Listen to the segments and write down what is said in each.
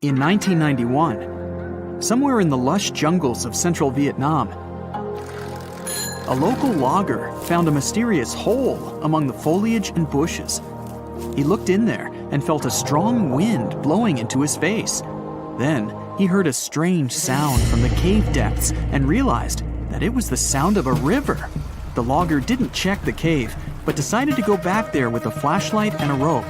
In 1991, somewhere in the lush jungles of central Vietnam, a local logger found a mysterious hole among the foliage and bushes. He looked in there and felt a strong wind blowing into his face. Then he heard a strange sound from the cave depths and realized that it was the sound of a river. The logger didn't check the cave, but decided to go back there with a flashlight and a rope.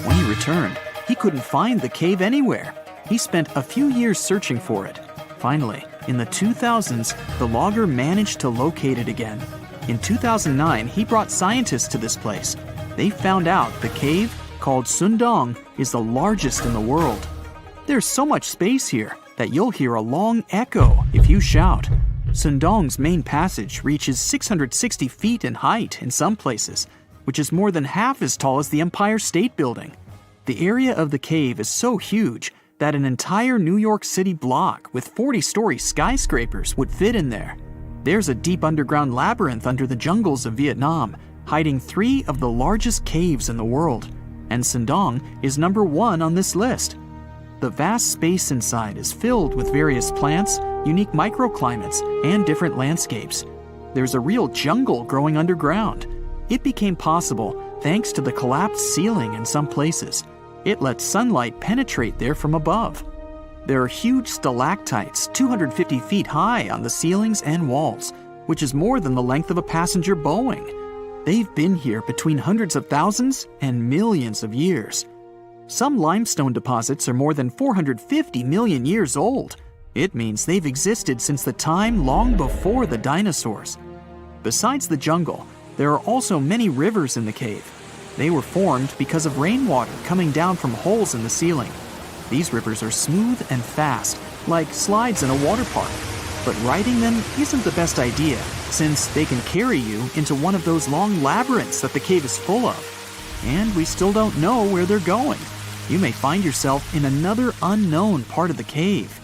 When he returned, he couldn't find the cave anywhere. He spent a few years searching for it. Finally, in the 2000s, the logger managed to locate it again. In 2009, he brought scientists to this place. They found out the cave, called Son Doong, is the largest in the world. There's so much space here that you'll hear a long echo if you shout. Son Doong's main passage reaches 660 feet in height in some places, which is more than half as tall as the Empire State Building. The area of the cave is so huge that an entire New York City block with 40-story skyscrapers would fit in there. There's a deep underground labyrinth under the jungles of Vietnam, hiding 3 of the largest caves in the world, and Son Doong is number 1 on this list. The vast space inside is filled with various plants, unique microclimates, and different landscapes. There's a real jungle growing underground. It became possible thanks to the collapsed ceiling in some places. It lets sunlight penetrate there from above. There are huge stalactites 250 feet high on the ceilings and walls, which is more than the length of a passenger Boeing. They've been here between hundreds of thousands and millions of years. Some limestone deposits are more than 450 million years old. It means they've existed since the time long before the dinosaurs. Besides the jungle, there are also many rivers in the cave. They were formed because of rainwater coming down from holes in the ceiling. These rivers are smooth and fast, like slides in a water park. But riding them isn't the best idea, since they can carry you into one of those long labyrinths that the cave is full of. And we still don't know where they're going. You may find yourself in another unknown part of the cave.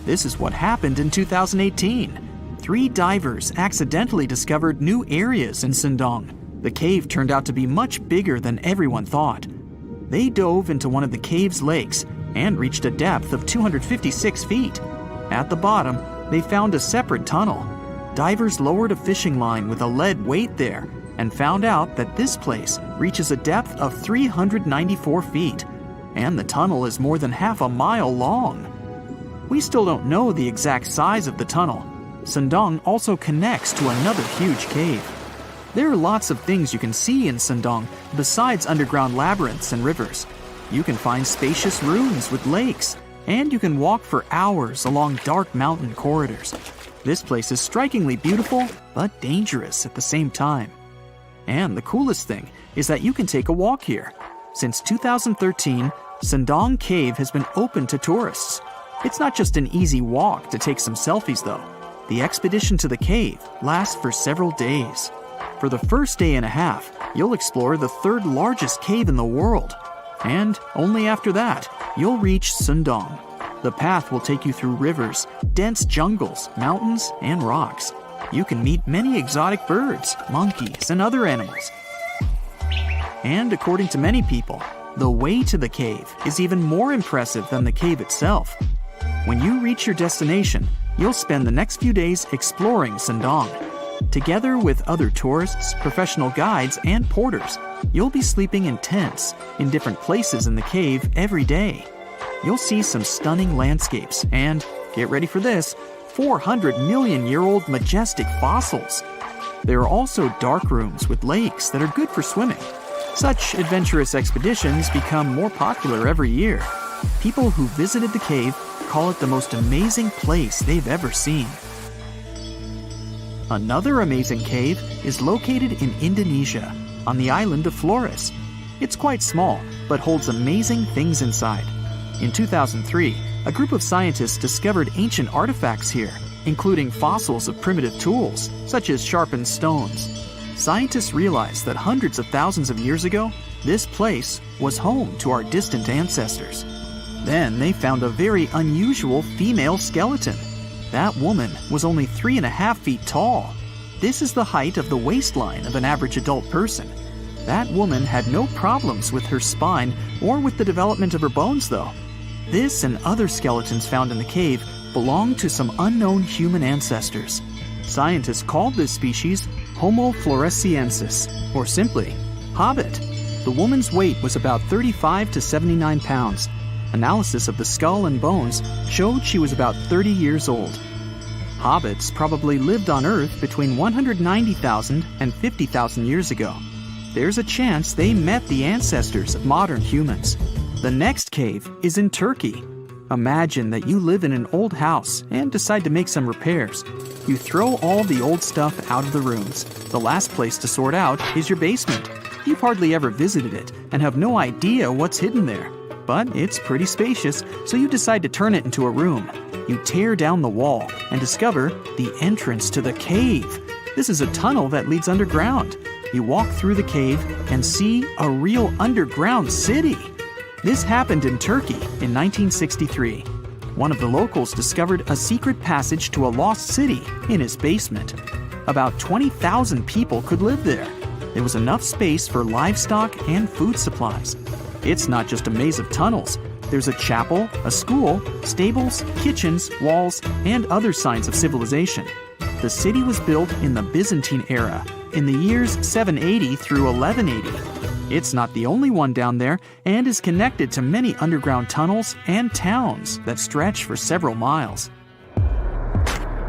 This is what happened in 2018. 3 divers accidentally discovered new areas in Son Doong. The cave turned out to be much bigger than everyone thought. They dove into one of the cave's lakes and reached a depth of 256 feet. At the bottom, they found a separate tunnel. Divers lowered a fishing line with a lead weight there and found out that this place reaches a depth of 394 feet, and the tunnel is more than half a mile long. We still don't know the exact size of the tunnel. Son Doong also connects to another huge cave. There are lots of things you can see in Son Doong besides underground labyrinths and rivers. You can find spacious rooms with lakes, and you can walk for hours along dark mountain corridors. This place is strikingly beautiful, but dangerous at the same time. And the coolest thing is that you can take a walk here. Since 2013, Son Doong Cave has been open to tourists. It's not just an easy walk to take some selfies though. The expedition to the cave lasts for several days. For the first day and a half, you'll explore the 3rd largest cave in the world. And only after that, you'll reach Son Doong. The path will take you through rivers, dense jungles, mountains, and rocks. You can meet many exotic birds, monkeys, and other animals. And according to many people, the way to the cave is even more impressive than the cave itself. When you reach your destination, you'll spend the next few days exploring Son Doong. Together with other tourists, professional guides, and porters, you'll be sleeping in tents in different places in the cave every day. You'll see some stunning landscapes and, get ready for this, 400-million-year-old majestic fossils. There are also dark rooms with lakes that are good for swimming. Such adventurous expeditions become more popular every year. People who visited the cave call it the most amazing place they've ever seen. Another amazing cave is located in Indonesia, on the island of Flores. It's quite small, but holds amazing things inside. In 2003, a group of scientists discovered ancient artifacts here, including fossils of primitive tools, such as sharpened stones. Scientists realized that hundreds of thousands of years ago, this place was home to our distant ancestors. Then they found a very unusual female skeleton. That woman was only 3.5 feet tall. This is the height of the waistline of an average adult person. That woman had no problems with her spine or with the development of her bones, though. This and other skeletons found in the cave belong to some unknown human ancestors. Scientists called this species Homo floresiensis, or simply, hobbit. The woman's weight was about 35 to 79 pounds. Analysis of the skull and bones showed she was about 30 years old. Hobbits probably lived on Earth between 190,000 and 50,000 years ago. There's a chance they met the ancestors of modern humans. The next cave is in Turkey. Imagine that you live in an old house and decide to make some repairs. You throw all the old stuff out of the rooms. The last place to sort out is your basement. You've hardly ever visited it and have no idea what's hidden there. But it's pretty spacious, so you decide to turn it into a room. You tear down the wall and discover the entrance to the cave. This is a tunnel that leads underground. You walk through the cave and see a real underground city. This happened in Turkey in 1963. One of the locals discovered a secret passage to a lost city in his basement. About 20,000 people could live there. There was enough space for livestock and food supplies. It's not just a maze of tunnels. There's a chapel, a school, stables, kitchens, walls, and other signs of civilization. The city was built in the Byzantine era, in the years 780 through 1180. It's not the only one down there and is connected to many underground tunnels and towns that stretch for several miles.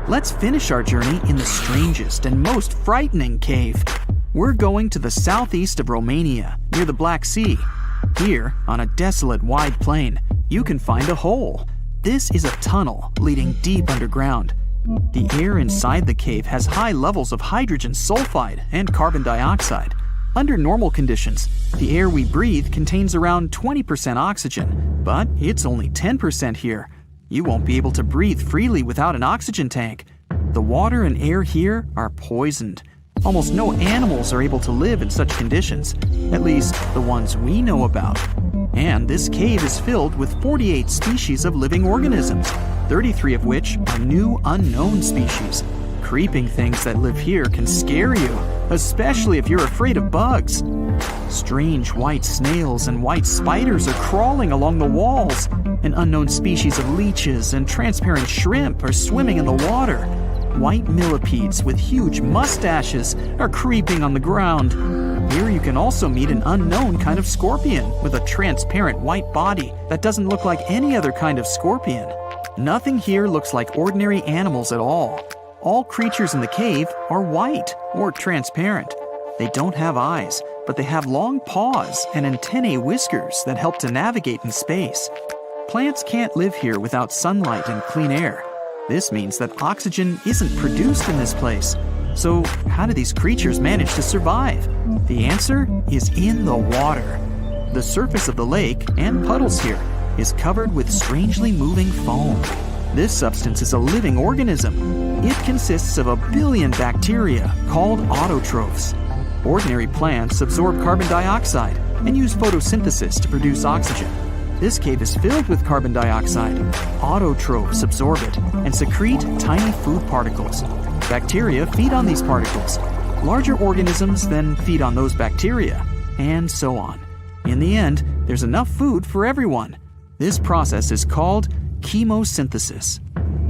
Let's finish our journey in the strangest and most frightening cave. We're going to the southeast of Romania, near the Black Sea. Here, on a desolate wide plain, you can find a hole. This is a tunnel leading deep underground. The air inside the cave has high levels of hydrogen sulfide and carbon dioxide. Under normal conditions, the air we breathe contains around 20% oxygen, but it's only 10% here. You won't be able to breathe freely without an oxygen tank. The water and air here are poisoned. Almost no animals are able to live in such conditions, at least the ones we know about. And this cave is filled with 48 species of living organisms, 33 of which are new unknown species. Creeping things that live here can scare you, especially if you're afraid of bugs. Strange white snails and white spiders are crawling along the walls. An unknown species of leeches and transparent shrimp are swimming in the water. White millipedes with huge mustaches are creeping on the ground. Here you can also meet an unknown kind of scorpion with a transparent white body that doesn't look like any other kind of scorpion. Nothing here looks like ordinary animals at all. All creatures in the cave are white or transparent. They don't have eyes, but they have long paws and antennae whiskers that help to navigate in space. Plants can't live here without sunlight and clean air. This means that oxygen isn't produced in this place. So how do these creatures manage to survive? The answer is in the water. The surface of the lake and puddles here is covered with strangely moving foam. This substance is a living organism. It consists of 1 billion bacteria called autotrophs. Ordinary plants absorb carbon dioxide and use photosynthesis to produce oxygen. This cave is filled with carbon dioxide. Autotrophs absorb it and secrete tiny food particles. Bacteria feed on these particles. Larger organisms then feed on those bacteria, and so on. In the end, there's enough food for everyone. This process is called chemosynthesis.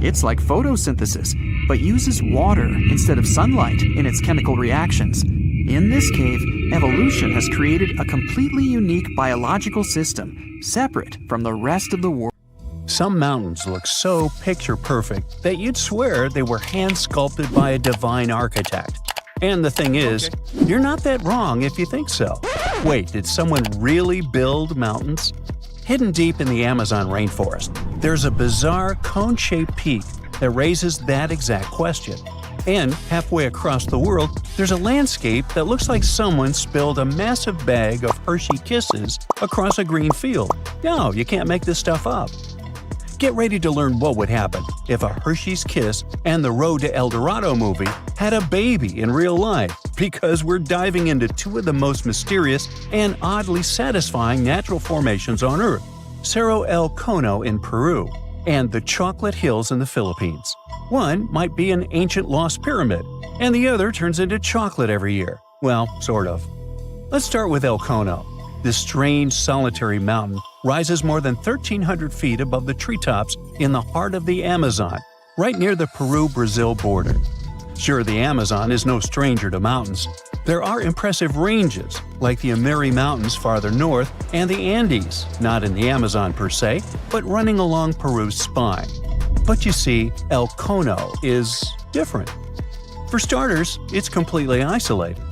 It's like photosynthesis, but uses water instead of sunlight in its chemical reactions. In this cave, evolution has created a completely unique biological system, separate from the rest of the world. Some mountains look so picture-perfect that you'd swear they were hand-sculpted by a divine architect. And the thing is, you're not that wrong if you think so. Wait, did someone really build mountains? Hidden deep in the Amazon rainforest, there's a bizarre cone-shaped peak that raises that exact question. And halfway across the world, there's a landscape that looks like someone spilled a massive bag of Hershey Kisses across a green field. No, you can't make this stuff up. Get ready to learn what would happen if a Hershey's Kiss and the Road to El Dorado movie had a baby in real life, because we're diving into two of the most mysterious and oddly satisfying natural formations on Earth, Cerro El Cono in Peru and the Chocolate Hills in the Philippines. One might be an ancient lost pyramid, and the other turns into chocolate every year. Well, sort of. Let's start with El Cono. This strange solitary mountain rises more than 1,300 feet above the treetops in the heart of the Amazon, right near the Peru-Brazil border. Sure, the Amazon is no stranger to mountains. There are impressive ranges, like the Amiri Mountains farther north and the Andes, not in the Amazon per se, but running along Peru's spine. But you see, El Cono is different. For starters, it's completely isolated.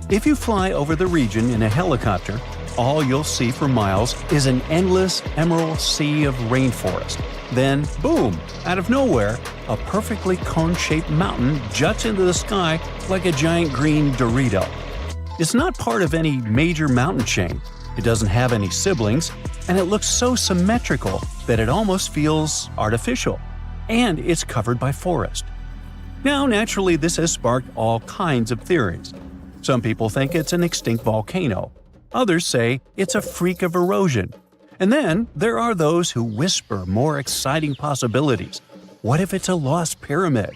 If you fly over the region in a helicopter, all you'll see for miles is an endless emerald sea of rainforest. Then, boom, out of nowhere, a perfectly cone-shaped mountain juts into the sky like a giant green Dorito. It's not part of any major mountain chain, it doesn't have any siblings, and it looks so symmetrical that it almost feels artificial. And it's covered by forest. Now, naturally, this has sparked all kinds of theories. Some people think it's an extinct volcano. Others say it's a freak of erosion. And then there are those who whisper more exciting possibilities. What if it's a lost pyramid?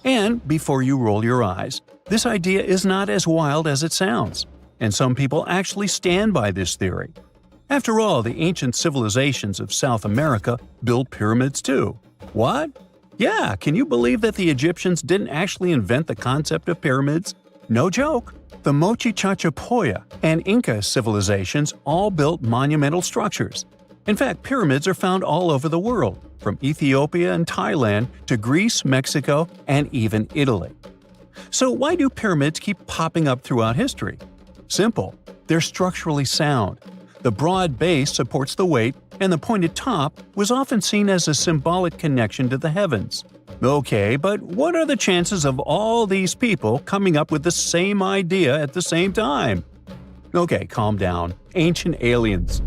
And before you roll your eyes, this idea is not as wild as it sounds. And some people actually stand by this theory. After all, the ancient civilizations of South America built pyramids too. What? Yeah, can you believe that the Egyptians didn't actually invent the concept of pyramids? No joke. The Mochi Chachapoya and Inca civilizations all built monumental structures. In fact, pyramids are found all over the world, from Ethiopia and Thailand to Greece, Mexico, and even Italy. So why do pyramids keep popping up throughout history? Simple. They're structurally sound. The broad base supports the weight, and the pointed top was often seen as a symbolic connection to the heavens. Okay, but what are the chances of all these people coming up with the same idea at the same time? Okay, calm down. Ancient aliens.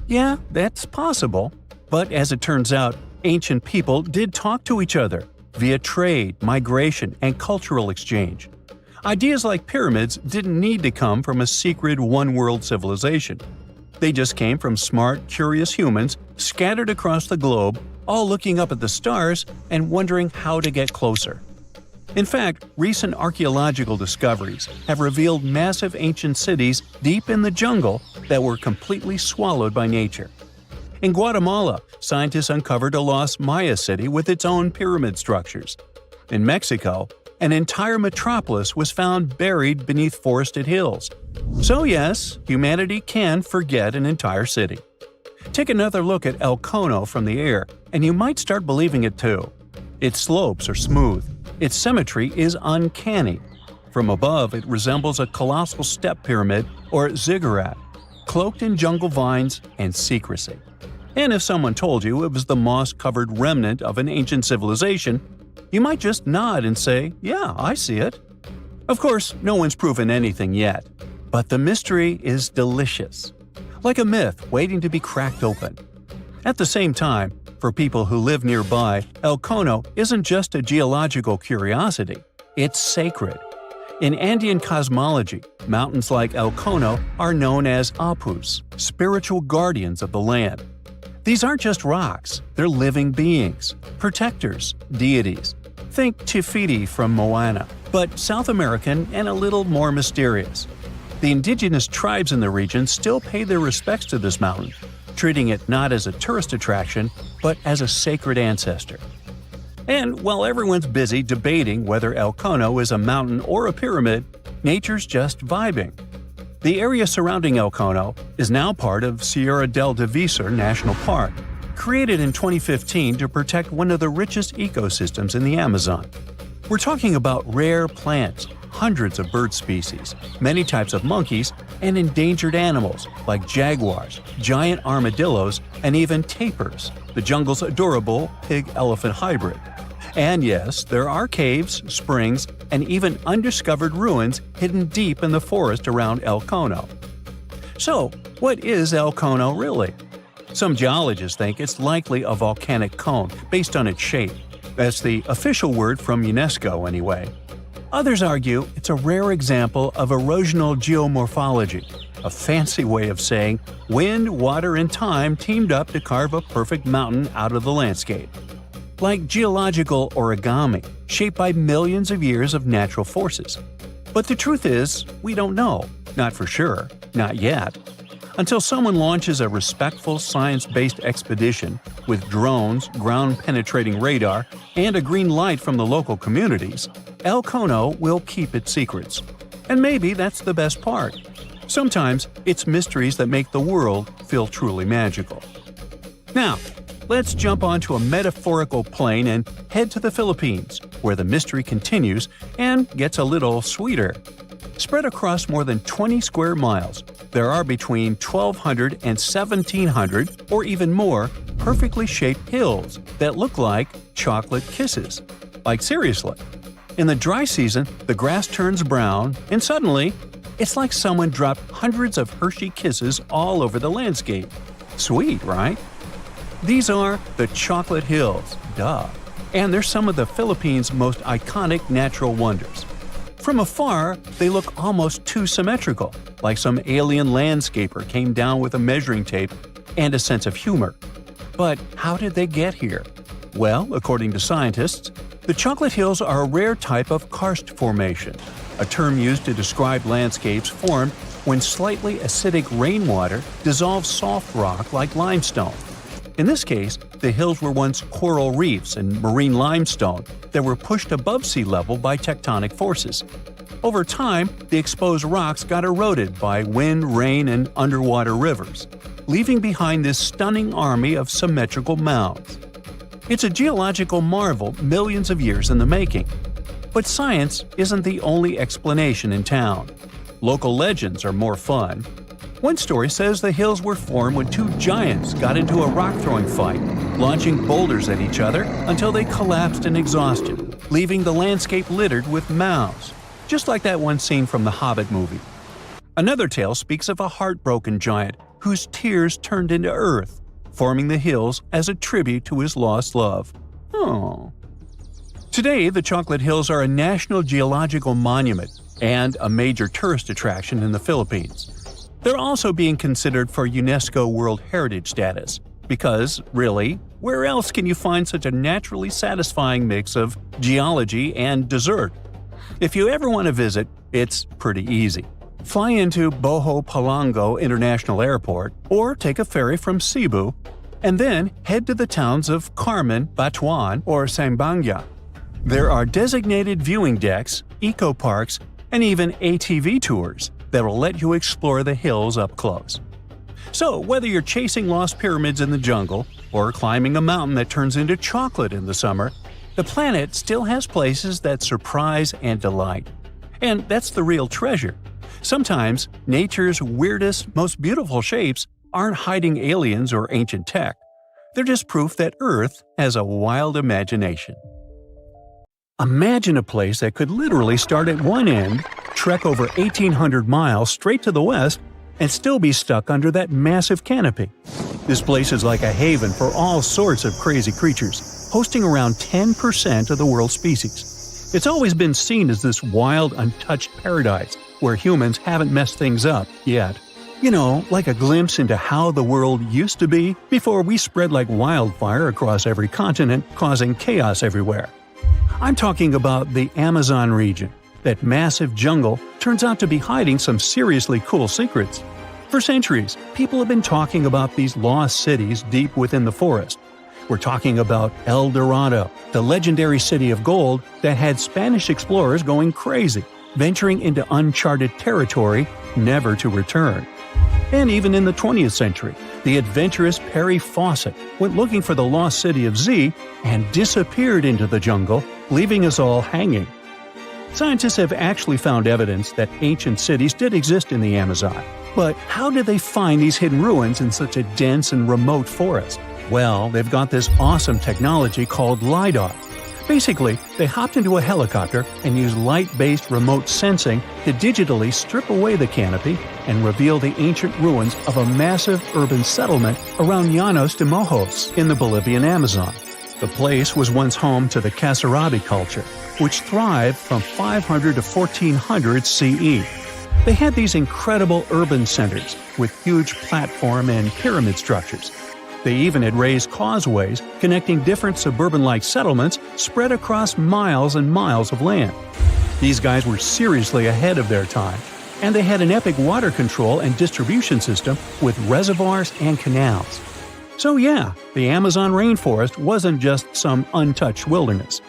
Yeah, that's possible. But as it turns out, ancient people did talk to each other via trade, migration, and cultural exchange. Ideas like pyramids didn't need to come from a secret one-world civilization. They just came from smart, curious humans scattered across the globe, all looking up at the stars and wondering how to get closer. In fact, recent archaeological discoveries have revealed massive ancient cities deep in the jungle that were completely swallowed by nature. In Guatemala, scientists uncovered a lost Maya city with its own pyramid structures. In Mexico, an entire metropolis was found buried beneath forested hills. So yes, humanity can forget an entire city. Take another look at El Cono from the air, and you might start believing it too. Its slopes are smooth. Its symmetry is uncanny. From above, it resembles a colossal step pyramid or ziggurat, cloaked in jungle vines and secrecy. And if someone told you it was the moss-covered remnant of an ancient civilization, you might just nod and say, yeah, I see it. Of course, no one's proven anything yet, but the mystery is delicious. Like a myth waiting to be cracked open. At the same time, for people who live nearby, El Cono isn't just a geological curiosity, it's sacred. In Andean cosmology, mountains like El Cono are known as apus, spiritual guardians of the land. These aren't just rocks, they're living beings, protectors, deities. Think Te Fiti from Moana, but South American and a little more mysterious. The indigenous tribes in the region still pay their respects to this mountain, treating it not as a tourist attraction, but as a sacred ancestor. And while everyone's busy debating whether El Cono is a mountain or a pyramid, nature's just vibing. The area surrounding El Cono is now part of Sierra del Divisor National Park, created in 2015 to protect one of the richest ecosystems in the Amazon. We're talking about rare plants, hundreds of bird species, many types of monkeys, and endangered animals like jaguars, giant armadillos, and even tapirs, the jungle's adorable pig-elephant hybrid. And yes, there are caves, springs, and even undiscovered ruins hidden deep in the forest around El Cono. So, what is El Cono really? Some geologists think it's likely a volcanic cone based on its shape. That's the official word from UNESCO anyway. Others argue it's a rare example of erosional geomorphology, a fancy way of saying wind, water, and time teamed up to carve a perfect mountain out of the landscape. Like geological origami, shaped by millions of years of natural forces. But the truth is, we don't know. Not for sure. Not yet. Until someone launches a respectful science-based expedition with drones, ground-penetrating radar, and a green light from the local communities, El Cono will keep its secrets. And maybe that's the best part. Sometimes it's mysteries that make the world feel truly magical. Now, let's jump onto a metaphorical plane and head to the Philippines, where the mystery continues and gets a little sweeter. Spread across more than 20 square miles, there are between 1,200 and 1,700, or even more, perfectly shaped hills that look like chocolate kisses. Like seriously. In the dry season, the grass turns brown, and suddenly, it's like someone dropped hundreds of Hershey kisses all over the landscape. Sweet, right? These are the Chocolate Hills, duh. And they're some of the Philippines' most iconic natural wonders. From afar, they look almost too symmetrical, like some alien landscaper came down with a measuring tape and a sense of humor. But how did they get here? Well, according to scientists, the Chocolate Hills are a rare type of karst formation, a term used to describe landscapes formed when slightly acidic rainwater dissolves soft rock like limestone. In this case, the hills were once coral reefs and marine limestone that were pushed above sea level by tectonic forces. Over time, the exposed rocks got eroded by wind, rain, and underwater rivers, leaving behind this stunning army of symmetrical mounds. It's a geological marvel millions of years in the making. But science isn't the only explanation in town. Local legends are more fun. One story says the hills were formed when two giants got into a rock-throwing fight, launching boulders at each other until they collapsed in exhaustion, leaving the landscape littered with mounds, just like that one scene from the Hobbit movie. Another tale speaks of a heartbroken giant whose tears turned into earth, forming the hills as a tribute to his lost love. Oh. Today, the Chocolate Hills are a National Geological Monument and a major tourist attraction in the Philippines. They're also being considered for UNESCO World Heritage status, because, really, where else can you find such a naturally satisfying mix of geology and dessert? If you ever want to visit, it's pretty easy. Fly into Boho Palango International Airport or take a ferry from Cebu, and then head to the towns of Carmen, Batuan, or Sambanga. There are designated viewing decks, eco-parks, and even ATV tours that will let you explore the hills up close. So, whether you're chasing lost pyramids in the jungle or climbing a mountain that turns into chocolate in the summer, the planet still has places that surprise and delight. And that's the real treasure. Sometimes, nature's weirdest, most beautiful shapes aren't hiding aliens or ancient tech. They're just proof that Earth has a wild imagination. Imagine a place that could literally start at one end, trek over 1,800 miles straight to the west, and still be stuck under that massive canopy. This place is like a haven for all sorts of crazy creatures, hosting around 10% of the world's species. It's always been seen as this wild, untouched paradise where humans haven't messed things up yet. You know, like a glimpse into how the world used to be before we spread like wildfire across every continent, causing chaos everywhere. I'm talking about the Amazon region. That massive jungle turns out to be hiding some seriously cool secrets. For centuries, people have been talking about these lost cities deep within the forest. We're talking about El Dorado, the legendary city of gold that had Spanish explorers going crazy, venturing into uncharted territory, never to return. And even in the 20th century, the adventurous Percy Fawcett went looking for the lost city of Z and disappeared into the jungle, leaving us all hanging. Scientists have actually found evidence that ancient cities did exist in the Amazon. But how did they find these hidden ruins in such a dense and remote forest? Well, they've got this awesome technology called LiDAR. Basically, they hopped into a helicopter and used light-based remote sensing to digitally strip away the canopy and reveal the ancient ruins of a massive urban settlement around Llanos de Mojos in the Bolivian Amazon. The place was once home to the Kasarabi culture, which thrived from 500 to 1400 CE. They had these incredible urban centers with huge platform and pyramid structures. They even had raised causeways connecting different suburban-like settlements spread across miles and miles of land. These guys were seriously ahead of their time, And they had an epic water control and distribution system with reservoirs and canals. So yeah, the Amazon rainforest wasn't just some untouched wilderness.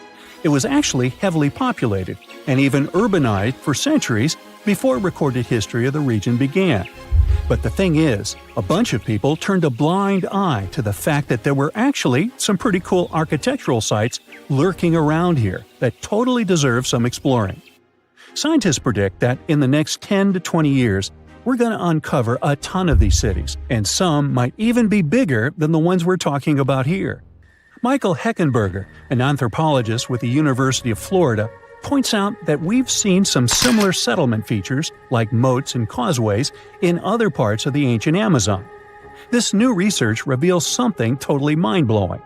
It was actually heavily populated and even urbanized for centuries before recorded history of the region began. But the thing is, a bunch of people turned a blind eye to the fact that there were actually some pretty cool architectural sites lurking around here that totally deserve some exploring. Scientists predict that in the next 10 to 20 years, we're going to uncover a ton of these cities, and some might even be bigger than the ones we're talking about here. Michael Heckenberger, an anthropologist with the University of Florida, points out that we've seen some similar settlement features, like moats and causeways, in other parts of the ancient Amazon. This new research reveals something totally mind-blowing.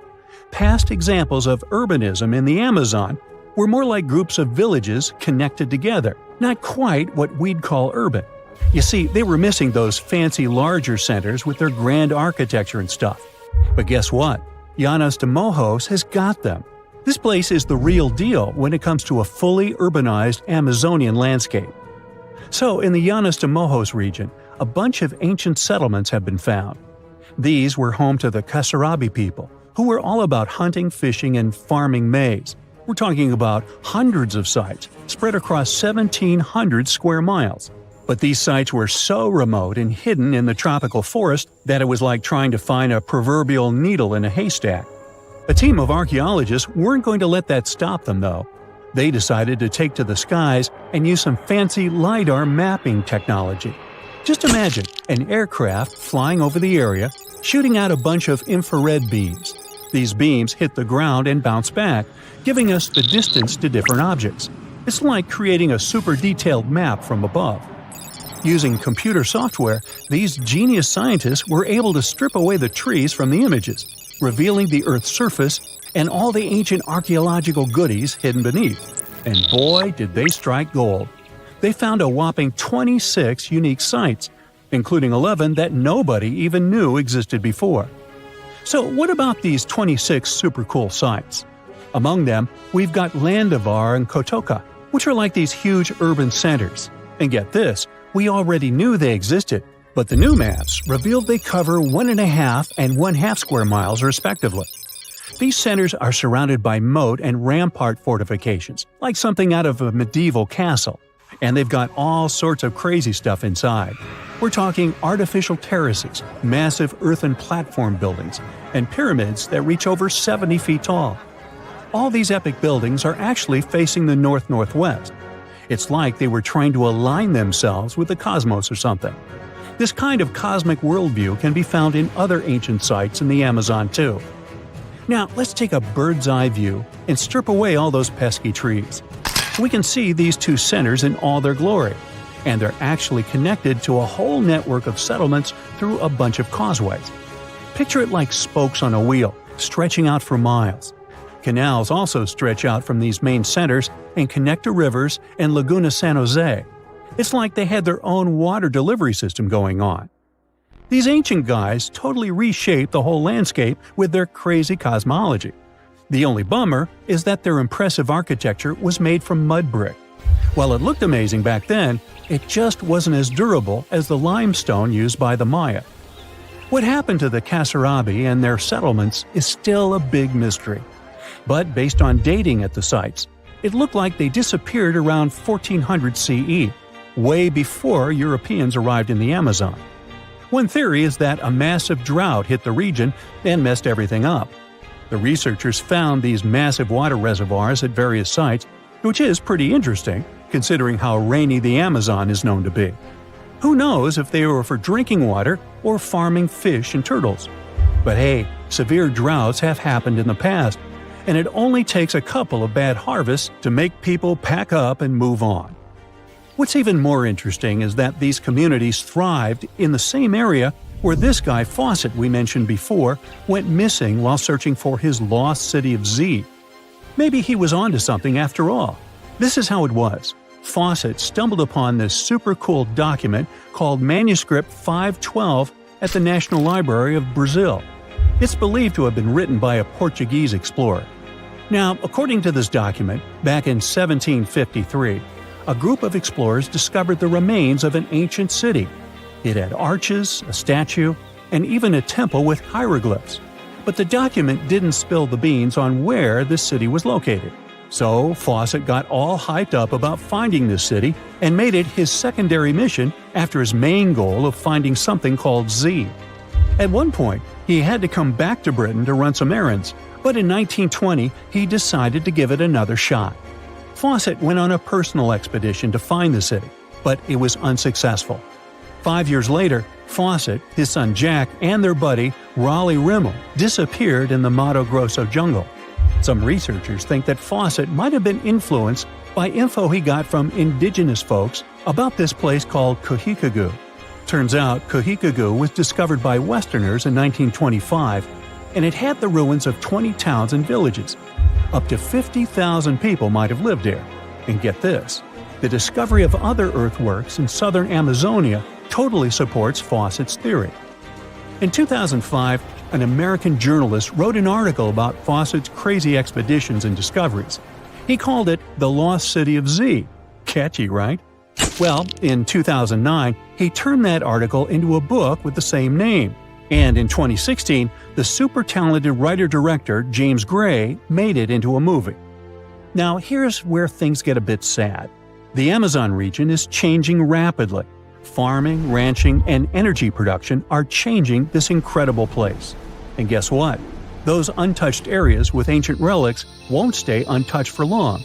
Past examples of urbanism in the Amazon were more like groups of villages connected together, not quite what we'd call urban. You see, they were missing those fancy larger centers with their grand architecture and stuff. But guess what? Llanos de Mojos has got them. This place is the real deal when it comes to a fully urbanized Amazonian landscape. So, in the Llanos de Mojos region, a bunch of ancient settlements have been found. These were home to the Kasarabi people, who were all about hunting, fishing, and farming maize. We're talking about hundreds of sites, spread across 1,700 square miles. But these sites were so remote and hidden in the tropical forest that it was like trying to find a proverbial needle in a haystack. A team of archaeologists weren't going to let that stop them, though. They decided to take to the skies and use some fancy LiDAR mapping technology. Just imagine an aircraft flying over the area, shooting out a bunch of infrared beams. These beams hit the ground and bounce back, giving us the distance to different objects. It's like creating a super detailed map from above. Using computer software, these genius scientists were able to strip away the trees from the images, revealing the Earth's surface and all the ancient archaeological goodies hidden beneath. And boy, did they strike gold. They found a whopping 26 unique sites, including 11 that nobody even knew existed before. So what about these 26 super cool sites? Among them, we've got Landavar and Kotoka, which are like these huge urban centers. And get this, we already knew they existed, but the new maps revealed they cover 1.5 and 1/2 square miles respectively. These centers are surrounded by moat and rampart fortifications, like something out of a medieval castle. And they've got all sorts of crazy stuff inside. We're talking artificial terraces, massive earthen platform buildings, and pyramids that reach over 70 feet tall. All these epic buildings are actually facing the north-northwest. It's like they were trying to align themselves with the cosmos or something. This kind of cosmic worldview can be found in other ancient sites in the Amazon too. Now, let's take a bird's-eye view and strip away all those pesky trees. We can see these two centers in all their glory, and they're actually connected to a whole network of settlements through a bunch of causeways. Picture it like spokes on a wheel, stretching out for miles. Canals also stretch out from these main centers and connect to rivers and Laguna San Jose. It's like they had their own water delivery system going on. These ancient guys totally reshaped the whole landscape with their crazy cosmology. The only bummer is that their impressive architecture was made from mud brick. While it looked amazing back then, it just wasn't as durable as the limestone used by the Maya. What happened to the Kasarabi and their settlements is still a big mystery. But based on dating at the sites, it looked like they disappeared around 1400 CE, way before Europeans arrived in the Amazon. One theory is that a massive drought hit the region and messed everything up. The researchers found these massive water reservoirs at various sites, which is pretty interesting, considering how rainy the Amazon is known to be. Who knows if they were for drinking water or farming fish and turtles? But hey, severe droughts have happened in the past, and it only takes a couple of bad harvests to make people pack up and move on. What's even more interesting is that these communities thrived in the same area where this guy Fawcett we mentioned before went missing while searching for his lost city of Z. Maybe he was onto something after all. This is how it was. Fawcett stumbled upon this super cool document called Manuscript 512 at the National Library of Brazil. It's believed to have been written by a Portuguese explorer. Now, according to this document, back in 1753, a group of explorers discovered the remains of an ancient city. It had arches, a statue, and even a temple with hieroglyphs. But the document didn't spill the beans on where the city was located. So Fawcett got all hyped up about finding this city and made it his secondary mission after his main goal of finding something called Z. At one point, he had to come back to Britain to run some errands, but in 1920 he decided to give it another shot. Fawcett went on a personal expedition to find the city, but it was unsuccessful. 5 years later, Fawcett, his son Jack, and their buddy Raleigh Rimmel disappeared in the Mato Grosso jungle. Some researchers think that Fawcett might have been influenced by info he got from indigenous folks about this place called Kohikagu. Turns out Kohikagu was discovered by Westerners in 1925, and it had the ruins of 20 towns and villages. Up to 50,000 people might have lived there. And get this, the discovery of other earthworks in southern Amazonia totally supports Fawcett's theory. In 2005, an American journalist wrote an article about Fawcett's crazy expeditions and discoveries. He called it The Lost City of Z. Catchy, right? Well, in 2009, he turned that article into a book with the same name. And in 2016, the super talented writer-director James Gray made it into a movie. Now, here's where things get a bit sad. The Amazon region is changing rapidly. Farming, ranching, and energy production are changing this incredible place. And guess what? Those untouched areas with ancient relics won't stay untouched for long.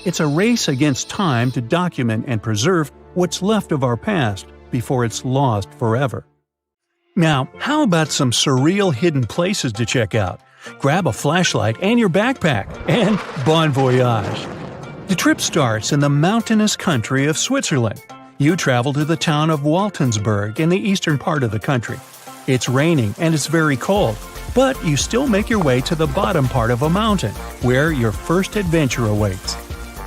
It's a race against time to document and preserve what's left of our past before it's lost forever. Now, how about some surreal hidden places to check out? Grab a flashlight and your backpack, and bon voyage! The trip starts in the mountainous country of Switzerland. You travel to the town of Waltensburg in the eastern part of the country. It's raining and it's very cold, but you still make your way to the bottom part of a mountain, where your first adventure awaits.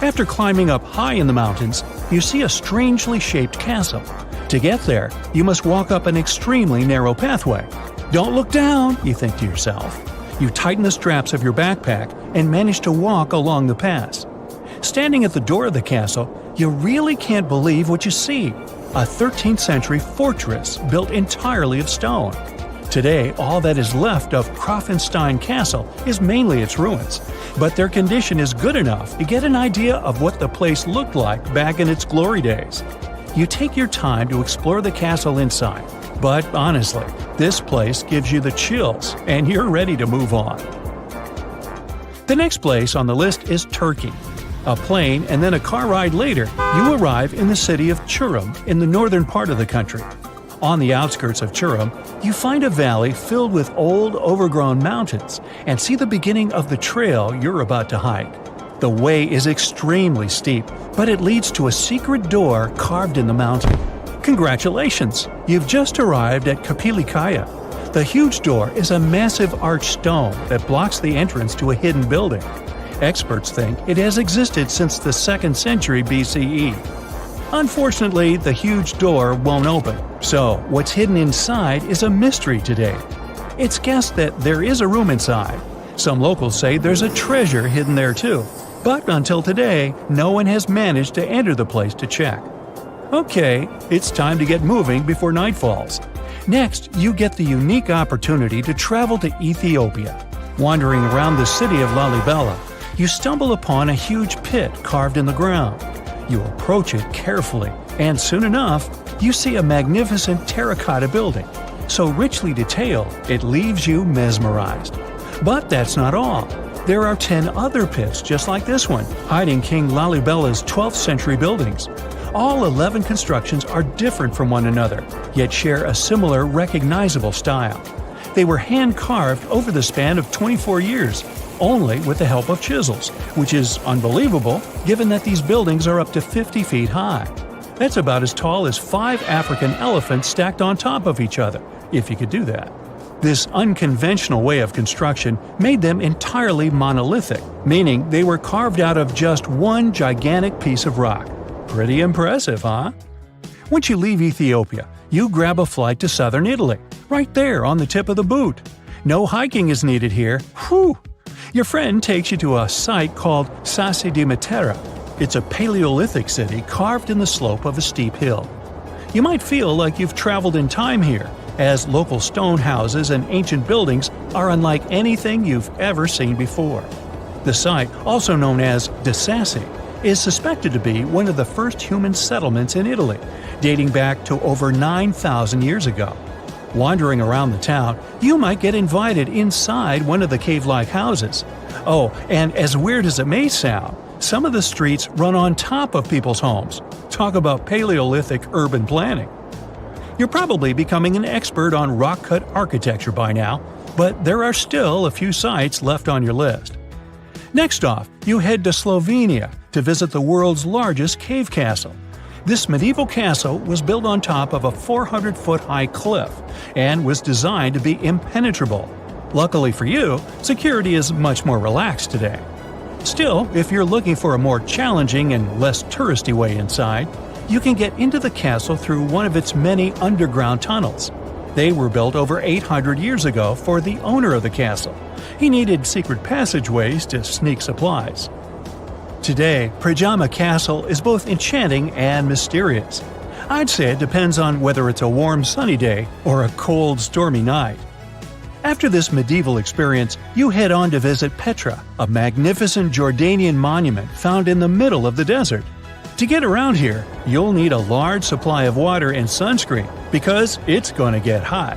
After climbing up high in the mountains, you see a strangely shaped castle. To get there, you must walk up an extremely narrow pathway. Don't look down, you think to yourself. You tighten the straps of your backpack and manage to walk along the pass. Standing at the door of the castle, you really can't believe what you see. A 13th century fortress built entirely of stone. Today, all that is left of Krafenstein Castle is mainly its ruins, but their condition is good enough to get an idea of what the place looked like back in its glory days. You take your time to explore the castle inside, but honestly, this place gives you the chills and you're ready to move on. The next place on the list is Turkey. A plane and then a car ride later, you arrive in the city of Çorum in the northern part of the country. On the outskirts of Çorum, you find a valley filled with old, overgrown mountains and see the beginning of the trail you're about to hike. The way is extremely steep, but it leads to a secret door carved in the mountain. Congratulations! You've just arrived at Kapilikaya. The huge door is a massive arched stone that blocks the entrance to a hidden building. Experts think it has existed since the 2nd century BCE. Unfortunately, the huge door won't open, so what's hidden inside is a mystery today. It's guessed that there is a room inside. Some locals say there's a treasure hidden there too, but until today, no one has managed to enter the place to check. Okay, it's time to get moving before night falls. Next, you get the unique opportunity to travel to Ethiopia. Wandering around the city of Lalibela, you stumble upon a huge pit carved in the ground. You approach it carefully, and soon enough, you see a magnificent terracotta building, so richly detailed it leaves you mesmerized. But that's not all. There are 10 other pits just like this one, hiding King Lalibela's 12th century buildings. All 11 constructions are different from one another, yet share a similar recognizable style. They were hand-carved over the span of 24 years, only with the help of chisels, which is unbelievable given that these buildings are up to 50 feet high. That's about as tall as 5 African elephants stacked on top of each other, if you could do that. This unconventional way of construction made them entirely monolithic, meaning they were carved out of just one gigantic piece of rock. Pretty impressive, huh? Once you leave Ethiopia, you grab a flight to southern Italy, right there on the tip of the boot. No hiking is needed here. Whew! Your friend takes you to a site called Sassi di Matera. It's a Paleolithic city carved in the slope of a steep hill. You might feel like you've traveled in time here, as local stone houses and ancient buildings are unlike anything you've ever seen before. The site, also known as Desassi, is suspected to be one of the first human settlements in Italy, dating back to over 9,000 years ago. Wandering around the town, you might get invited inside one of the cave-like houses. Oh, and as weird as it may sound, some of the streets run on top of people's homes. Talk about Paleolithic urban planning. You're probably becoming an expert on rock-cut architecture by now, but there are still a few sites left on your list. Next off, you head to Slovenia to visit the world's largest cave castle. This medieval castle was built on top of a 400-foot-high cliff and was designed to be impenetrable. Luckily for you, security is much more relaxed today. Still, if you're looking for a more challenging and less touristy way inside, you can get into the castle through one of its many underground tunnels. They were built over 800 years ago for the owner of the castle. He needed secret passageways to sneak supplies. Today, Prajama Castle is both enchanting and mysterious. I'd say it depends on whether it's a warm sunny day or a cold stormy night. After this medieval experience, you head on to visit Petra, a magnificent Jordanian monument found in the middle of the desert. To get around here, you'll need a large supply of water and sunscreen because it's going to get hot.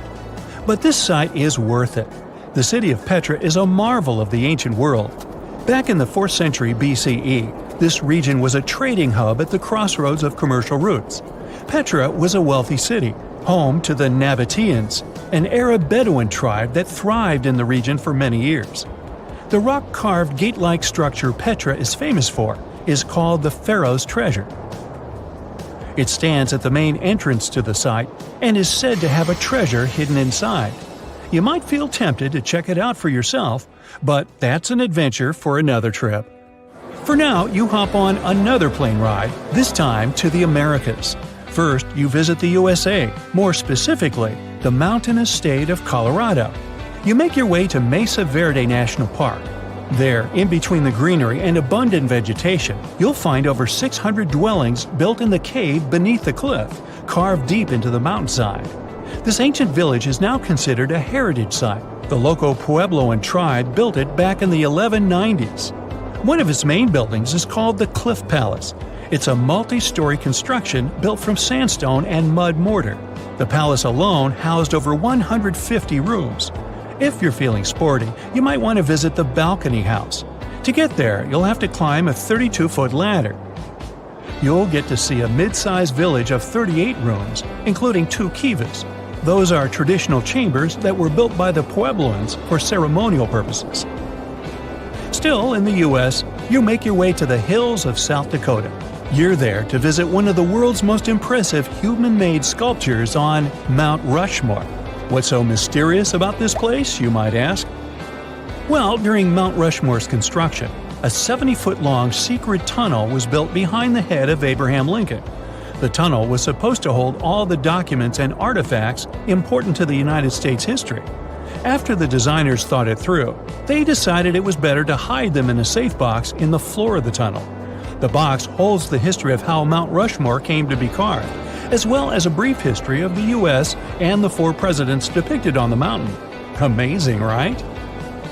But this site is worth it. The city of Petra is a marvel of the ancient world. Back in the 4th century BCE, this region was a trading hub at the crossroads of commercial routes. Petra was a wealthy city, home to the Nabateans, an Arab Bedouin tribe that thrived in the region for many years. The rock-carved gate-like structure Petra is famous for is called the Pharaoh's Treasure. It stands at the main entrance to the site and is said to have a treasure hidden inside. You might feel tempted to check it out for yourself, but that's an adventure for another trip. For now, you hop on another plane ride, this time to the Americas. First, you visit the USA, more specifically, the mountainous state of Colorado. You make your way to Mesa Verde National Park. There, in between the greenery and abundant vegetation, you'll find over 600 dwellings built in the cave beneath the cliff, carved deep into the mountainside. This ancient village is now considered a heritage site. The local Puebloan tribe built it back in the 1190s. One of its main buildings is called the Cliff Palace. It's a multi-story construction built from sandstone and mud mortar. The palace alone housed over 150 rooms. If you're feeling sporty, you might want to visit the balcony house. To get there, you'll have to climb a 32-foot ladder. You'll get to see a mid-sized village of 38 rooms, including 2 kivas. Those are traditional chambers that were built by the Puebloans for ceremonial purposes. Still in the U.S., you make your way to the hills of South Dakota. You're there to visit one of the world's most impressive human-made sculptures on Mount Rushmore. What's so mysterious about this place, you might ask? Well, during Mount Rushmore's construction, a 70-foot-long secret tunnel was built behind the head of Abraham Lincoln. The tunnel was supposed to hold all the documents and artifacts important to the United States history. After the designers thought it through, they decided it was better to hide them in a safe box in the floor of the tunnel. The box holds the history of how Mount Rushmore came to be carved, as well as a brief history of the U.S. and the 4 presidents depicted on the mountain. Amazing, right?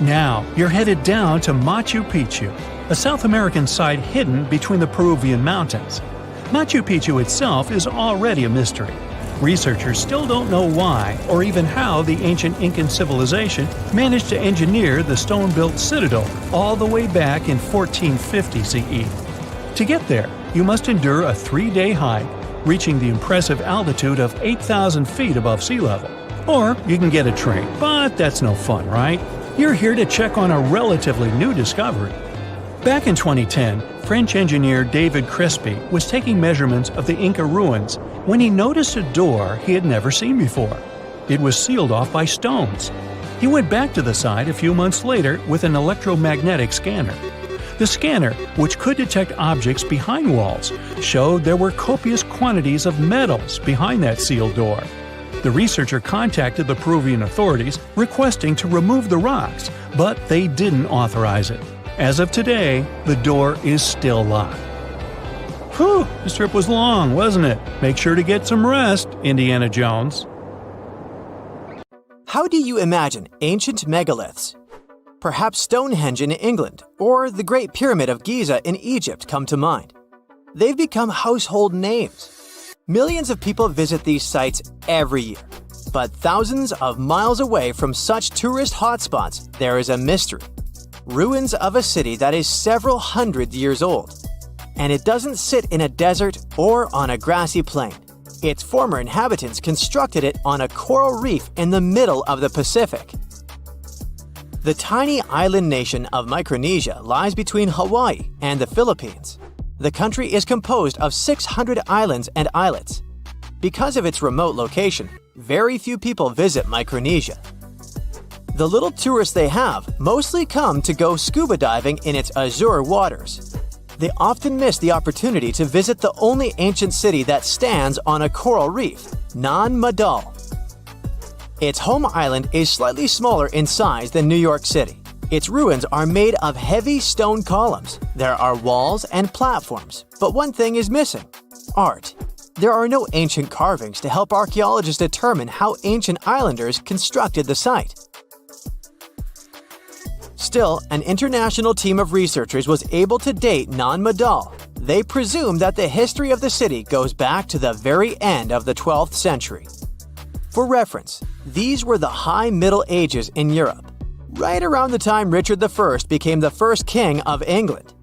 Now, you're headed down to Machu Picchu, a South American site hidden between the Peruvian mountains. Machu Picchu itself is already a mystery. Researchers still don't know why or even how the ancient Incan civilization managed to engineer the stone-built citadel all the way back in 1450 CE. To get there, you must endure a 3-day hike, reaching the impressive altitude of 8,000 feet above sea level. Or you can get a train, but that's no fun, right? You're here to check on a relatively new discovery. Back in 2010, French engineer David Crespi was taking measurements of the Inca ruins when he noticed a door he had never seen before. It was sealed off by stones. He went back to the site a few months later with an electromagnetic scanner. The scanner, which could detect objects behind walls, showed there were copious quantities of metals behind that sealed door. The researcher contacted the Peruvian authorities requesting to remove the rocks, but they didn't authorize it. As of today, the door is still locked. Whew, this trip was long, wasn't it? Make sure to get some rest, Indiana Jones. How do you imagine ancient megaliths? Perhaps Stonehenge in England or the Great Pyramid of Giza in Egypt come to mind. They've become household names. Millions of people visit these sites every year. But thousands of miles away from such tourist hotspots, there is a mystery. Ruins of a city that is several hundred years old. And it doesn't sit in a desert or on a grassy plain. Its former inhabitants constructed it on a coral reef in the middle of the Pacific. The tiny island nation of Micronesia lies between Hawaii and the Philippines. The country is composed of 600 islands and islets. Because of its remote location, very few people visit Micronesia. The little tourists they have mostly come to go scuba diving in its azure waters. They often miss the opportunity to visit the only ancient city that stands on a coral reef, Nan Madol. Its home island is slightly smaller in size than New York City. Its ruins are made of heavy stone columns. There are walls and platforms, but one thing is missing: art. There are no ancient carvings to help archaeologists determine how ancient islanders constructed the site. Still, an international team of researchers was able to date Nan Madol. They presume that the history of the city goes back to the very end of the 12th century. For reference, these were the High Middle Ages in Europe, right around the time Richard I became the first king of England.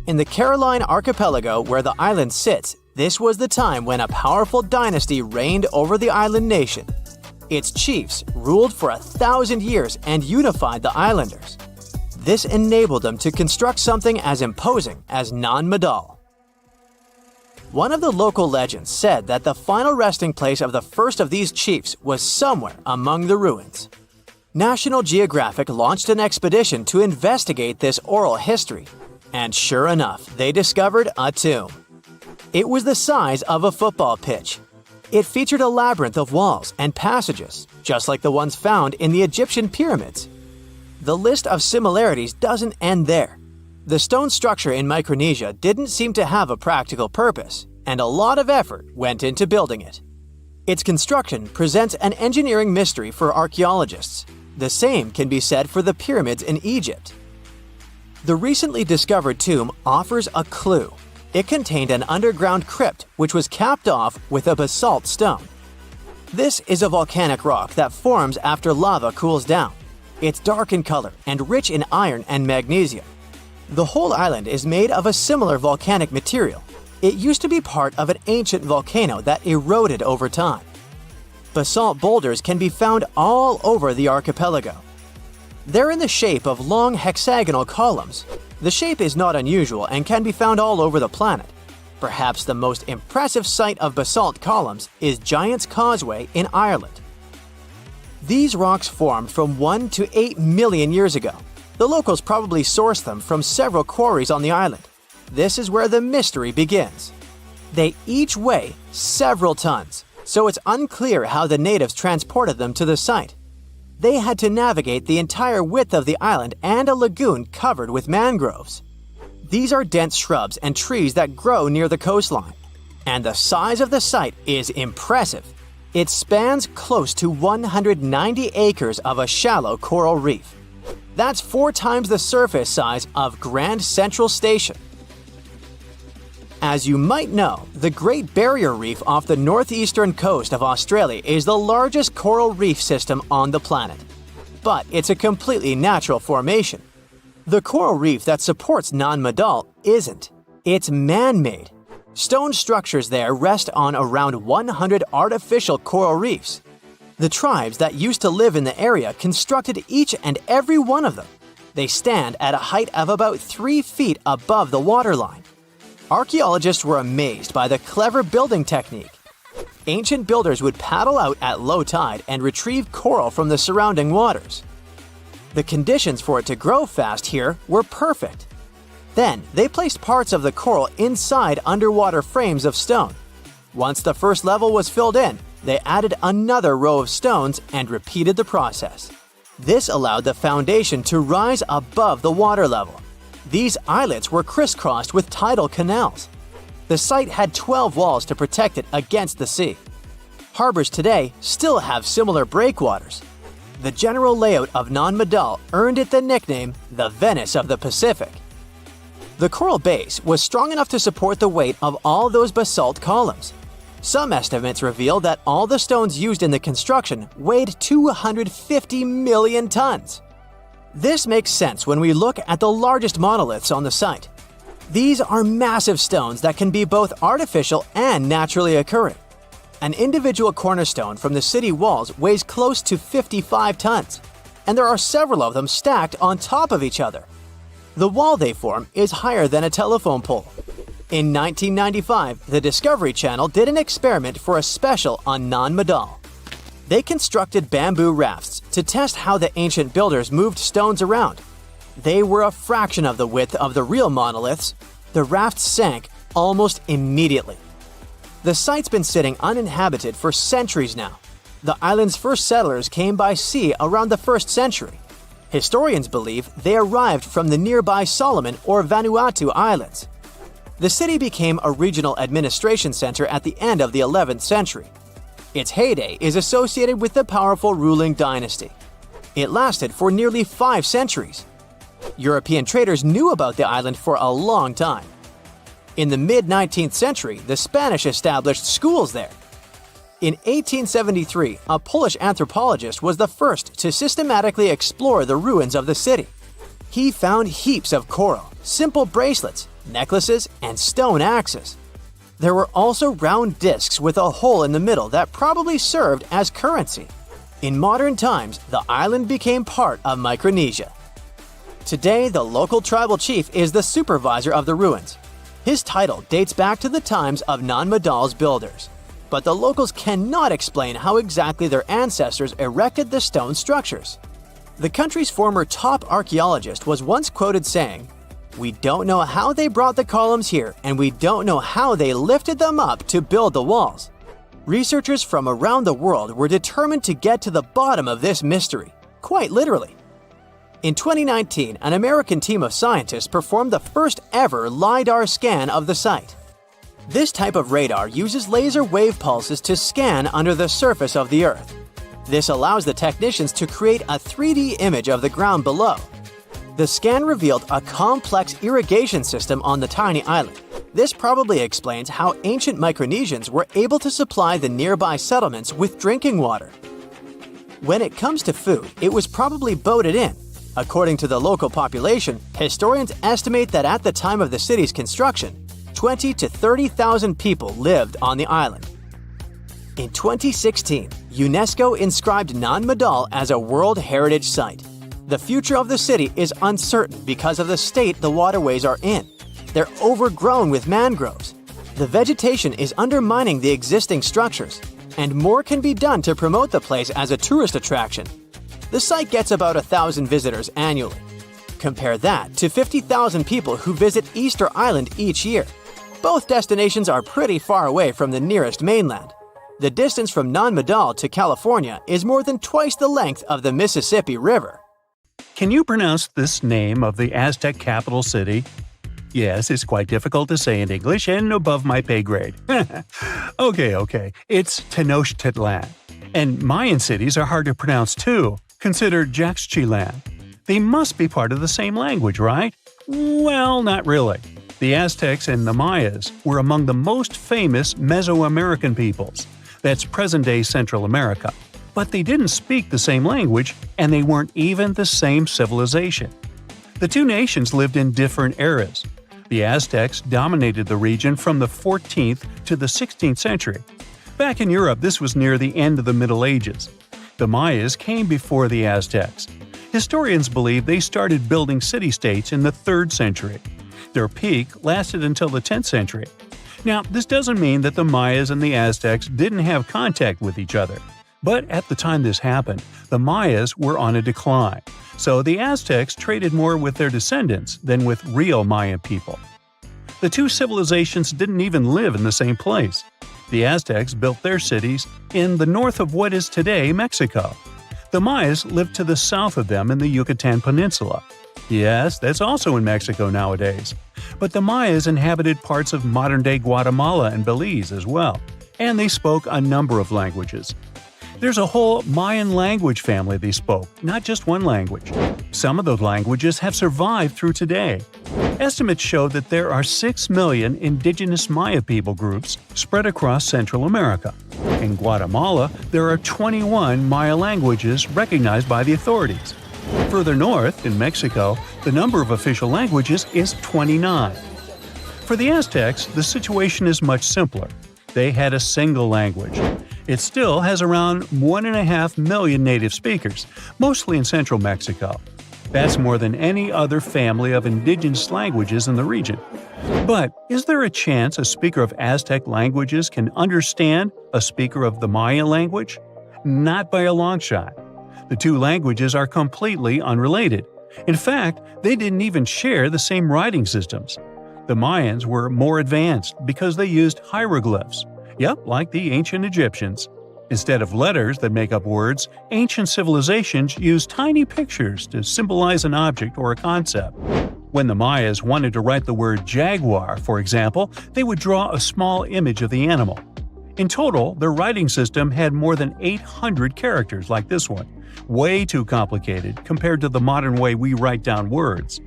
In the Caroline Archipelago, where the island sits, this was the time when a powerful dynasty reigned over the island nation. Its chiefs ruled for 1,000 years and unified the islanders. This enabled them to construct something as imposing as Nan Madol. One of the local legends said that the final resting place of the first of these chiefs was somewhere among the ruins. National Geographic launched an expedition to investigate this oral history, and sure enough, they discovered a tomb. It was the size of a football pitch. It featured a labyrinth of walls and passages, just like the ones found in the Egyptian pyramids. The list of similarities doesn't end there. The stone structure in Micronesia didn't seem to have a practical purpose, and a lot of effort went into building it. Its construction presents an engineering mystery for archaeologists. The same can be said for the pyramids in Egypt. The recently discovered tomb offers a clue. It contained an underground crypt which was capped off with a basalt stone. This is a volcanic rock that forms after lava cools down. It's dark in color and rich in iron and magnesium. The whole island is made of a similar volcanic material. It used to be part of an ancient volcano that eroded over time. Basalt boulders can be found all over the archipelago. They're in the shape of long hexagonal columns. The shape is not unusual and can be found all over the planet. Perhaps the most impressive site of basalt columns is Giant's Causeway in Ireland. These rocks formed from 1 to 8 million years ago. The locals probably sourced them from several quarries on the island. This is where the mystery begins. They each weigh several tons, so it's unclear how the natives transported them to the site. They had to navigate the entire width of the island and a lagoon covered with mangroves. These are dense shrubs and trees that grow near the coastline. And the size of the site is impressive. It spans close to 190 acres of a shallow coral reef. That's 4 times the surface size of Grand Central Station. As you might know, the Great Barrier Reef off the northeastern coast of Australia is the largest coral reef system on the planet. But it's a completely natural formation. The coral reef that supports Nan Madol isn't. It's man-made. Stone structures there rest on around 100 artificial coral reefs. The tribes that used to live in the area constructed each and every one of them. They stand at a height of about 3 feet above the waterline. Archaeologists were amazed by the clever building technique. Ancient builders would paddle out at low tide and retrieve coral from the surrounding waters. The conditions for it to grow fast here were perfect. Then, they placed parts of the coral inside underwater frames of stone. Once the first level was filled in, they added another row of stones and repeated the process. This allowed the foundation to rise above the water level. These islets were crisscrossed with tidal canals. The site had 12 walls to protect it against the sea. Harbors today still have similar breakwaters. The general layout of Nan Madol earned it the nickname the Venice of the Pacific. The coral base was strong enough to support the weight of all those basalt columns. Some estimates reveal that all the stones used in the construction weighed 250 million tons. This makes sense when we look at the largest monoliths on the site. These are massive stones that can be both artificial and naturally occurring. An individual cornerstone from the city walls weighs close to 55 tons, and there are several of them stacked on top of each other. The wall they form is higher than a telephone pole. In 1995, the Discovery Channel did an experiment for a special on Nan Madol. They constructed bamboo rafts to test how the ancient builders moved stones around. They were a fraction of the width of the real monoliths. The rafts sank almost immediately. The site's been sitting uninhabited for centuries now. The island's first settlers came by sea around the 1st century. Historians believe they arrived from the nearby Solomon or Vanuatu Islands. The city became a regional administration center at the end of the 11th century. Its heyday is associated with the powerful ruling dynasty. It lasted for nearly 5 centuries. European traders knew about the island for a long time. In the mid-19th century, the Spanish established schools there. In 1873, a Polish anthropologist was the first to systematically explore the ruins of the city. He found heaps of coral, simple bracelets, necklaces, and stone axes. There were also round discs with a hole in the middle that probably served as currency. In modern times, the island became part of Micronesia. Today, the local tribal chief is the supervisor of the ruins. His title dates back to the times of Nan Madol's builders. But the locals cannot explain how exactly their ancestors erected the stone structures. The country's former top archaeologist was once quoted saying, "We don't know how they brought the columns here, and we don't know how they lifted them up to build the walls." Researchers from around the world were determined to get to the bottom of this mystery, quite literally. In 2019, an American team of scientists performed the first ever LiDAR scan of the site. This type of radar uses laser wave pulses to scan under the surface of the Earth. This allows the technicians to create a 3D image of the ground below. The scan revealed a complex irrigation system on the tiny island. This probably explains how ancient Micronesians were able to supply the nearby settlements with drinking water. When it comes to food, it was probably boated in. According to the local population, historians estimate that at the time of the city's construction, 20 to 30,000 people lived on the island. In 2016, UNESCO inscribed Nan Madol as a World Heritage Site. The future of the city is uncertain because of the state the waterways are in. They're overgrown with mangroves. The vegetation is undermining the existing structures, and more can be done to promote the place as a tourist attraction. The site gets about 1,000 visitors annually. Compare that to 50,000 people who visit Easter Island each year. Both destinations are pretty far away from the nearest mainland. The distance from Nan Madol to California is more than twice the length of the Mississippi River. Can you pronounce this name of the Aztec capital city? Yes, it's quite difficult to say in English and above my pay grade. Okay. It's Tenochtitlan. And Mayan cities are hard to pronounce too. Consider Jaxchilan. They must be part of the same language, right? Well, not really. The Aztecs and the Mayas were among the most famous Mesoamerican peoples. That's present-day Central America. But they didn't speak the same language, and they weren't even the same civilization. The two nations lived in different eras. The Aztecs dominated the region from the 14th to the 16th century. Back in Europe, this was near the end of the Middle Ages. The Mayas came before the Aztecs. Historians believe they started building city-states in the 3rd century. Their peak lasted until the 10th century. Now, this doesn't mean that the Mayas and the Aztecs didn't have contact with each other. But at the time this happened, the Mayas were on a decline, so the Aztecs traded more with their descendants than with real Mayan people. The two civilizations didn't even live in the same place. The Aztecs built their cities in the north of what is today Mexico. The Mayas lived to the south of them in the Yucatan Peninsula. Yes, that's also in Mexico nowadays. But the Mayas inhabited parts of modern-day Guatemala and Belize as well, and they spoke a number of languages. There's a whole Mayan language family they spoke, not just one language. Some of those languages have survived through today. Estimates show that there are 6 million indigenous Maya people groups spread across Central America. In Guatemala, there are 21 Maya languages recognized by the authorities. Further north, in Mexico, the number of official languages is 29. For the Aztecs, the situation is much simpler. They had a single language. It still has around 1.5 million native speakers, mostly in central Mexico. That's more than any other family of indigenous languages in the region. But is there a chance a speaker of Aztec languages can understand a speaker of the Maya language? Not by a long shot. The two languages are completely unrelated. In fact, they didn't even share the same writing systems. The Mayans were more advanced because they used hieroglyphs. Yep, like the ancient Egyptians. Instead of letters that make up words, ancient civilizations used tiny pictures to symbolize an object or a concept. When the Mayas wanted to write the word jaguar, for example, they would draw a small image of the animal. In total, their writing system had more than 800 characters like this one. Way too complicated compared to the modern way we write down words.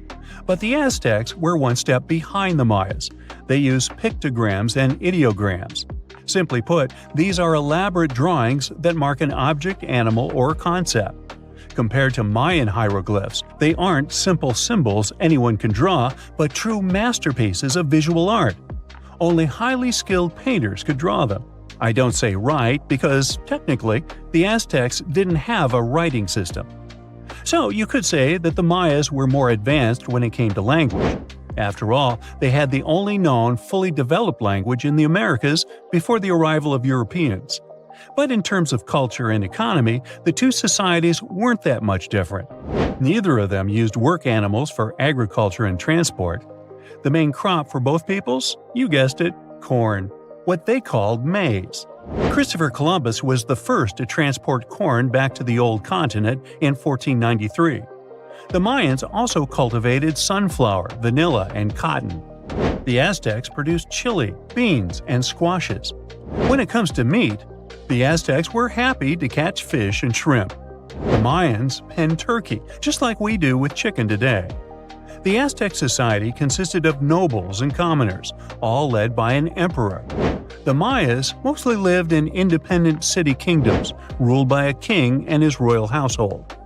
But the Aztecs were one step behind the Mayas. They used pictograms and ideograms. Simply put, these are elaborate drawings that mark an object, animal, or concept. Compared to Mayan hieroglyphs, they aren't simple symbols anyone can draw, but true masterpieces of visual art. Only highly skilled painters could draw them. I don't say write because, technically, the Aztecs didn't have a writing system. So you could say that the Mayas were more advanced when it came to language. After all, they had the only known fully developed language in the Americas before the arrival of Europeans. But in terms of culture and economy, the two societies weren't that much different. Neither of them used work animals for agriculture and transport. The main crop for both peoples? You guessed it, corn. What they called maize. Christopher Columbus was the first to transport corn back to the old continent in 1493. The Mayans also cultivated sunflower, vanilla, and cotton. The Aztecs produced chili, beans, and squashes. When it comes to meat, the Aztecs were happy to catch fish and shrimp. The Mayans penned turkey, just like we do with chicken today. The Aztec society consisted of nobles and commoners, all led by an emperor. The Mayas mostly lived in independent city kingdoms, ruled by a king and his royal household.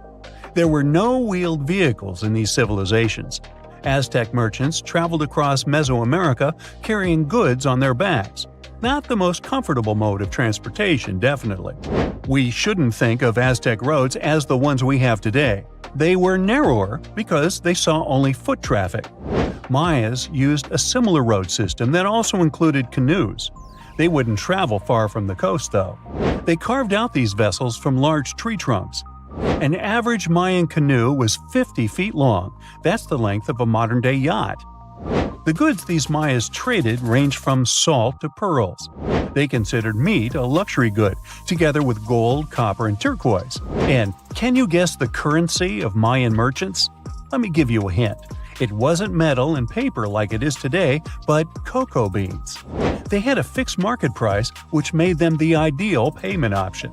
There were no wheeled vehicles in these civilizations. Aztec merchants traveled across Mesoamerica carrying goods on their backs. Not the most comfortable mode of transportation, definitely. We shouldn't think of Aztec roads as the ones we have today. They were narrower because they saw only foot traffic. Mayas used a similar road system that also included canoes. They wouldn't travel far from the coast, though. They carved out these vessels from large tree trunks. An average Mayan canoe was 50 feet long. That's the length of a modern-day yacht. The goods these Mayas traded ranged from salt to pearls. They considered meat a luxury good, together with gold, copper, and turquoise. And can you guess the currency of Mayan merchants? Let me give you a hint. It wasn't metal and paper like it is today, but cocoa beans. They had a fixed market price, which made them the ideal payment option.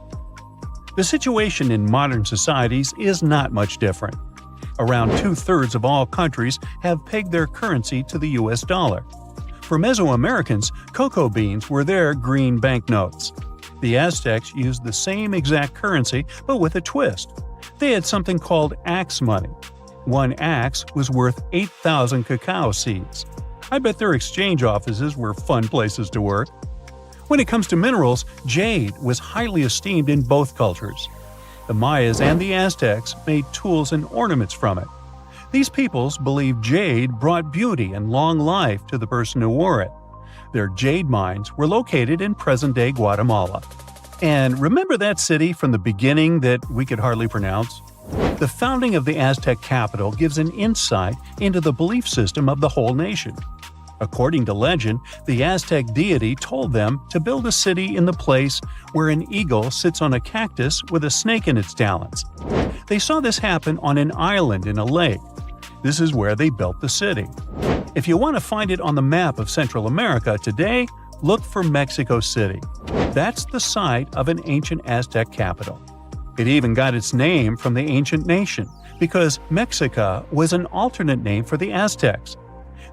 The situation in modern societies is not much different. Around 2/3 of all countries have pegged their currency to the US dollar. For Mesoamericans, cocoa beans were their green banknotes. The Aztecs used the same exact currency, but with a twist. They had something called axe money. One axe was worth 8,000 cacao seeds. I bet their exchange offices were fun places to work. When it comes to minerals, jade was highly esteemed in both cultures. The Mayas and the Aztecs made tools and ornaments from it. These peoples believed jade brought beauty and long life to the person who wore it. Their jade mines were located in present-day Guatemala. And remember that city from the beginning that we could hardly pronounce? The founding of the Aztec capital gives an insight into the belief system of the whole nation. According to legend, the Aztec deity told them to build a city in the place where an eagle sits on a cactus with a snake in its talons. They saw this happen on an island in a lake. This is where they built the city. If you want to find it on the map of Central America today, look for Mexico City. That's the site of an ancient Aztec capital. It even got its name from the ancient nation, because Mexica was an alternate name for the Aztecs.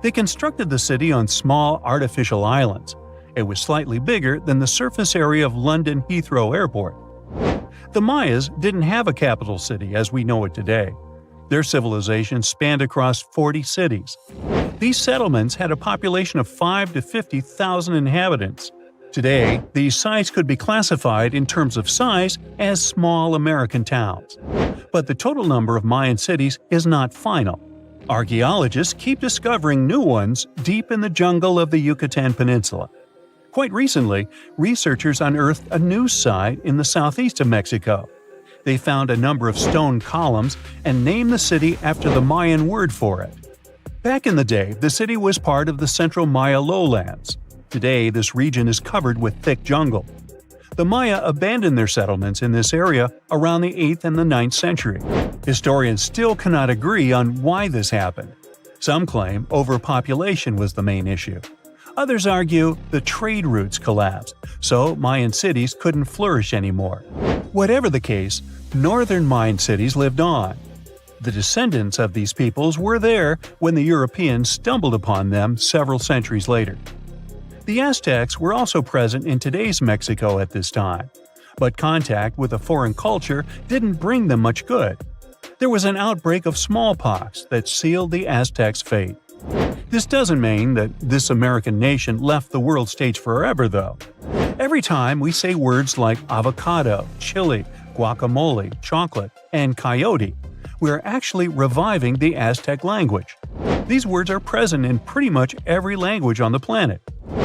They constructed the city on small artificial islands. It was slightly bigger than the surface area of London Heathrow Airport. The Mayas didn't have a capital city as we know it today. Their civilization spanned across 40 cities. These settlements had a population of 5 to 50,000 inhabitants. Today, these sites could be classified in terms of size as small American towns. But the total number of Mayan cities is not final. Archaeologists keep discovering new ones deep in the jungle of the Yucatan Peninsula. Quite recently, researchers unearthed a new site in the southeast of Mexico. They found a number of stone columns and named the city after the Mayan word for it. Back in the day, the city was part of the central Maya lowlands. Today, this region is covered with thick jungle. The Maya abandoned their settlements in this area around the 8th and the 9th century. Historians still cannot agree on why this happened. Some claim overpopulation was the main issue. Others argue the trade routes collapsed, so Mayan cities couldn't flourish anymore. Whatever the case, northern Mayan cities lived on. The descendants of these peoples were there when the Europeans stumbled upon them several centuries later. The Aztecs were also present in today's Mexico at this time, but contact with a foreign culture didn't bring them much good. There was an outbreak of smallpox that sealed the Aztecs' fate. This doesn't mean that this American nation left the world stage forever, though. Every time we say words like avocado, chili, guacamole, chocolate, and coyote, we are actually reviving the Aztec language. These words are present in pretty much every language on the planet.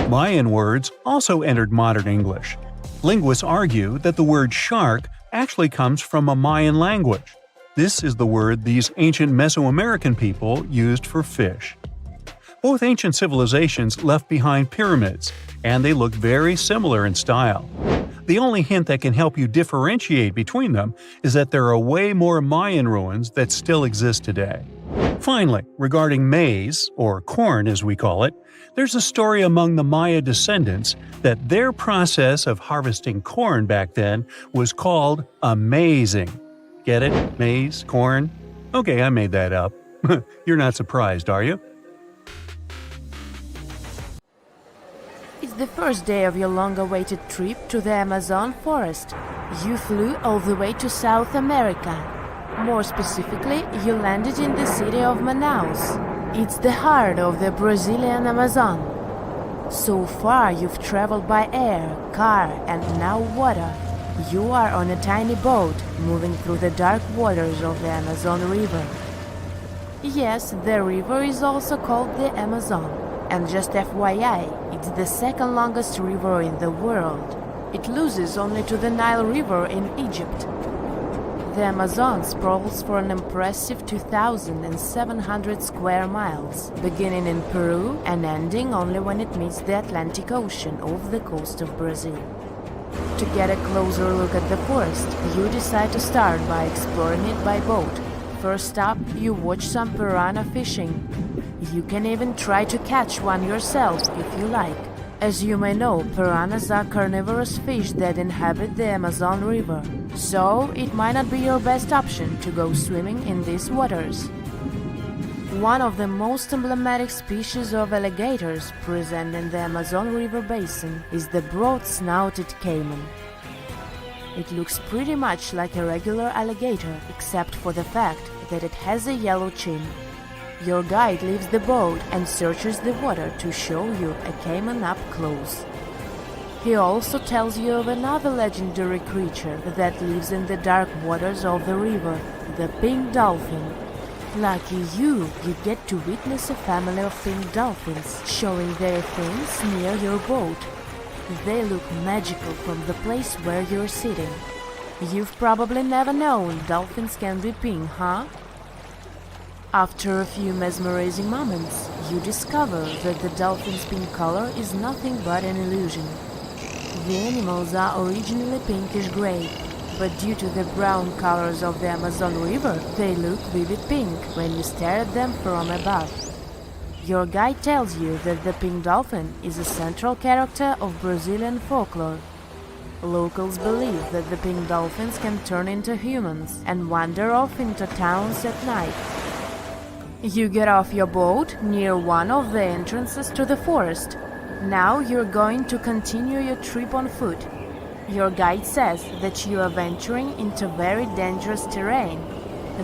Mayan words also entered modern English. Linguists argue that the word shark actually comes from a Mayan language. This is the word these ancient Mesoamerican people used for fish. Both ancient civilizations left behind pyramids, and they look very similar in style. The only hint that can help you differentiate between them is that there are way more Mayan ruins that still exist today. Finally, regarding maize, or corn as we call it, there's a story among the Maya descendants that their process of harvesting corn back then was called amazing. Get it? Maize? Corn? Okay, I made that up. You're not surprised, are you? It's the first day of your long-awaited trip to the Amazon forest. You flew all the way to South America. More specifically, you landed in the city of Manaus. It's the heart of the Brazilian Amazon. So far, you've traveled by air, car, and now water. You are on a tiny boat, moving through the dark waters of the Amazon River. Yes, the river is also called the Amazon. And just FYI, it's the second longest river in the world. It loses only to the Nile River in Egypt. The Amazon sprawls for an impressive 2,700 square miles, beginning in Peru and ending only when it meets the Atlantic Ocean off the coast of Brazil. To get a closer look at the forest, you decide to start by exploring it by boat. First up, you watch some piranha fishing. You can even try to catch one yourself if you like. As you may know, piranhas are carnivorous fish that inhabit the Amazon River, so it might not be your best option to go swimming in these waters. One of the most emblematic species of alligators present in the Amazon River basin is the broad-snouted caiman. It looks pretty much like a regular alligator, except for the fact that it has a yellow chin. Your guide leaves the boat and searches the water to show you a caiman up close. He also tells you of another legendary creature that lives in the dark waters of the river, the pink dolphin. Lucky you get to witness a family of pink dolphins showing their fins near your boat. They look magical from the place where you're sitting. You've probably never known dolphins can be pink, huh? After a few mesmerizing moments, you discover that the dolphin's pink color is nothing but an illusion. The animals are originally pinkish-gray, but due to the brown colors of the Amazon River, they look vivid pink when you stare at them from above. Your guide tells you that the pink dolphin is a central character of Brazilian folklore. Locals believe that the pink dolphins can turn into humans and wander off into towns at night. You get off your boat near one of the entrances to the forest. Now you're going to continue your trip on foot. Your guide says that you are venturing into very dangerous terrain.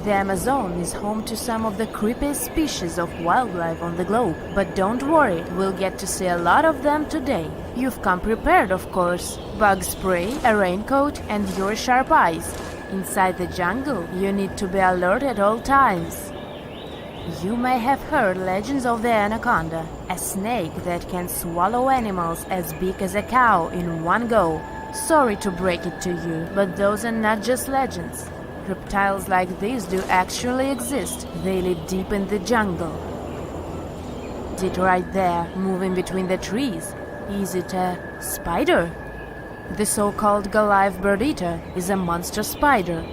The Amazon is home to some of the creepiest species of wildlife on the globe, but don't worry, we'll get to see a lot of them today. You've come prepared, of course. Bug spray, a raincoat, and your sharp eyes. Inside the jungle, you need to be alert at all times. You may have heard legends of the anaconda, a snake that can swallow animals as big as a cow in one go. Sorry to break it to you, but those are not just legends. Reptiles like these do actually exist. They live deep in the jungle. It right there, moving between the trees. Is it a spider? The so-called Goliath bird-eater is a monster spider.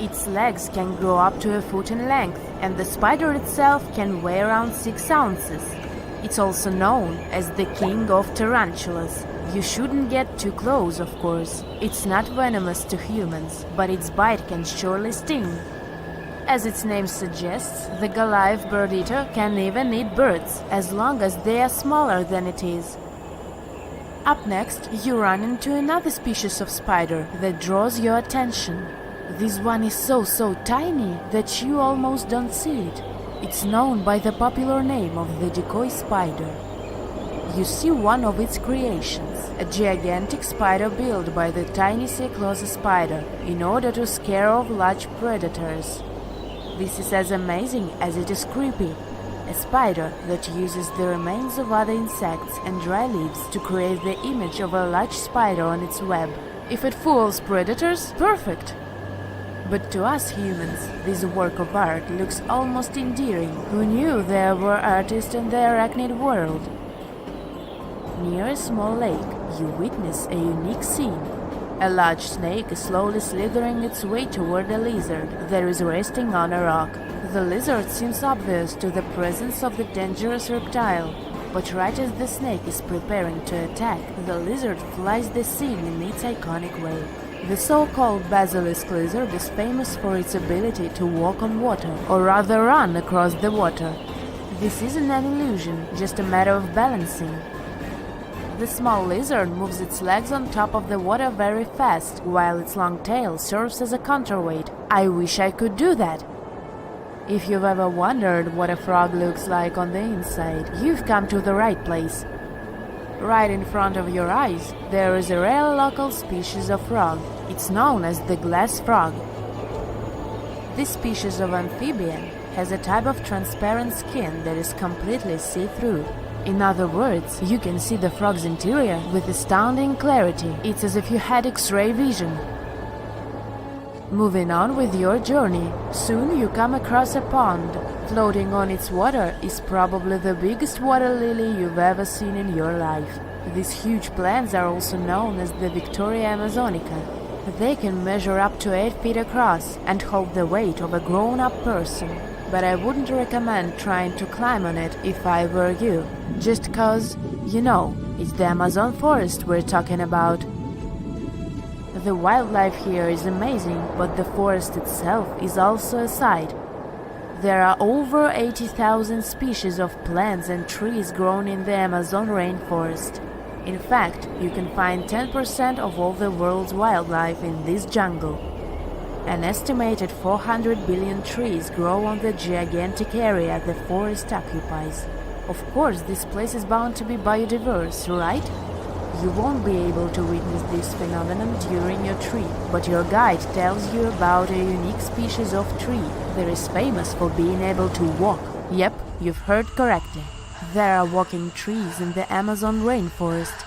Its legs can grow up to a foot in length, and the spider itself can weigh around 6 ounces. It's also known as the king of tarantulas. You shouldn't get too close, of course. It's not venomous to humans, but its bite can surely sting. As its name suggests, the Goliath bird-eater can even eat birds, as long as they are smaller than it is. Up next, you run into another species of spider that draws your attention. This one is so tiny that you almost don't see it. It's known by the popular name of the decoy spider. You see one of its creations, a gigantic spider built by the tiny Cyclosa spider in order to scare off large predators. This is as amazing as it is creepy. A spider that uses the remains of other insects and dry leaves to create the image of a large spider on its web. If it fools predators, perfect! But to us humans, this work of art looks almost endearing. Who knew there were artists in the arachnid world? Near a small lake, you witness a unique scene. A large snake is slowly slithering its way toward a lizard that is resting on a rock. The lizard seems obvious to the presence of the dangerous reptile, but right as the snake is preparing to attack, the lizard flies the scene in its iconic way. The so-called basilisk lizard is famous for its ability to walk on water, or rather run across the water. This isn't an illusion, just a matter of balancing. The small lizard moves its legs on top of the water very fast, while its long tail serves as a counterweight. I wish I could do that. If you've ever wondered what a frog looks like on the inside, you've come to the right place. Right in front of your eyes, there is a rare local species of frog. It's known as the glass frog. This species of amphibian has a type of transparent skin that is completely see-through. In other words, you can see the frog's interior with astounding clarity. It's as if you had X-ray vision. Moving on with your journey, soon you come across a pond. Floating on its water is probably the biggest water lily you've ever seen in your life. These huge plants are also known as the Victoria Amazonica. They can measure up to 8 feet across and hold the weight of a grown-up person. But I wouldn't recommend trying to climb on it if I were you. Just cause, you know, it's the Amazon forest we're talking about. The wildlife here is amazing, but the forest itself is also a sight. There are over 80,000 species of plants and trees grown in the Amazon rainforest. In fact, you can find 10% of all the world's wildlife in this jungle. An estimated 400 billion trees grow on the gigantic area the forest occupies. Of course, this place is bound to be biodiverse, right? You won't be able to witness this phenomenon during your trip, but your guide tells you about a unique species of tree that is famous for being able to walk. Yep, you've heard correctly. There are walking trees in the Amazon rainforest.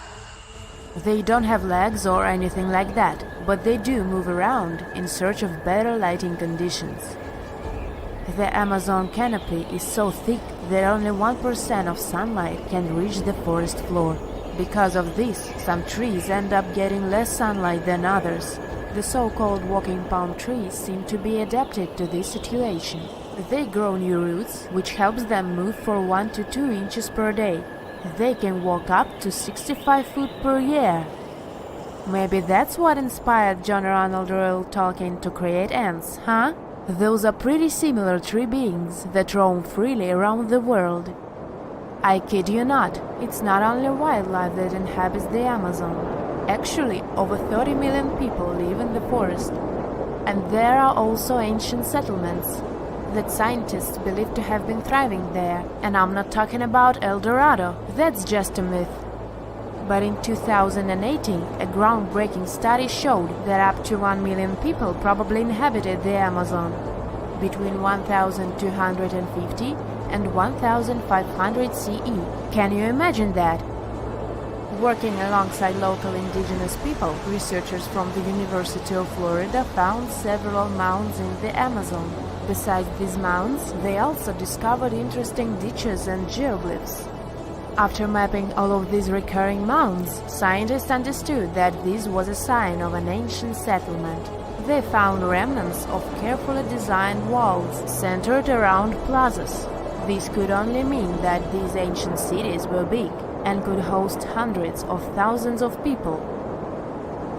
They don't have legs or anything like that, but they do move around in search of better lighting conditions. The Amazon canopy is so thick that only 1% of sunlight can reach the forest floor. Because of this, some trees end up getting less sunlight than others. The so-called walking palm trees seem to be adapted to this situation. They grow new roots, which helps them move for 1 to 2 inches per day. They can walk up to 65 feet per year. Maybe that's what inspired John Ronald Reuel Tolkien to create ants, huh? Those are pretty similar tree beings that roam freely around the world. I kid you not, it's not only wildlife that inhabits the Amazon. Actually, over 30 million people live in the forest. And there are also ancient settlements that scientists believe to have been thriving there. And I'm not talking about El Dorado, that's just a myth. But in 2018, a groundbreaking study showed that up to 1 million people probably inhabited the Amazon, between 1250 and 1500 CE. Can you imagine that? Working alongside local indigenous people, researchers from the University of Florida found several mounds in the Amazon. Besides these mounds, they also discovered interesting ditches and geoglyphs. After mapping all of these recurring mounds, scientists understood that this was a sign of an ancient settlement. They found remnants of carefully designed walls centered around plazas. This could only mean that these ancient cities were big and could host hundreds of thousands of people.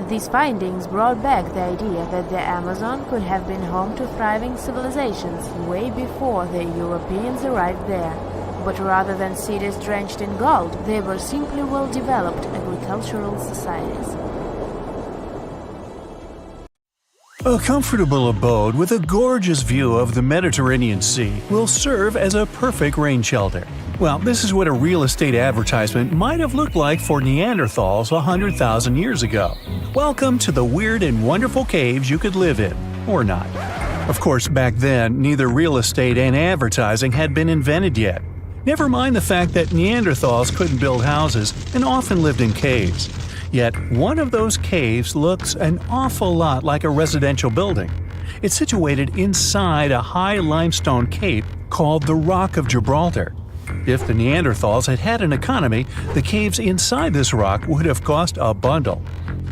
These findings brought back the idea that the Amazon could have been home to thriving civilizations way before the Europeans arrived there. But rather than cities drenched in gold, they were simply well-developed agricultural societies. A comfortable abode with a gorgeous view of the Mediterranean Sea will serve as a perfect rain shelter. Well, this is what a real estate advertisement might have looked like for Neanderthals 100,000 years ago. Welcome to the weird and wonderful caves you could live in, or not. Of course, back then, neither real estate and advertising had been invented yet. Never mind the fact that Neanderthals couldn't build houses and often lived in caves. Yet, one of those caves looks an awful lot like a residential building. It's situated inside a high limestone cape called the Rock of Gibraltar. If the Neanderthals had had an economy, the caves inside this rock would have cost a bundle.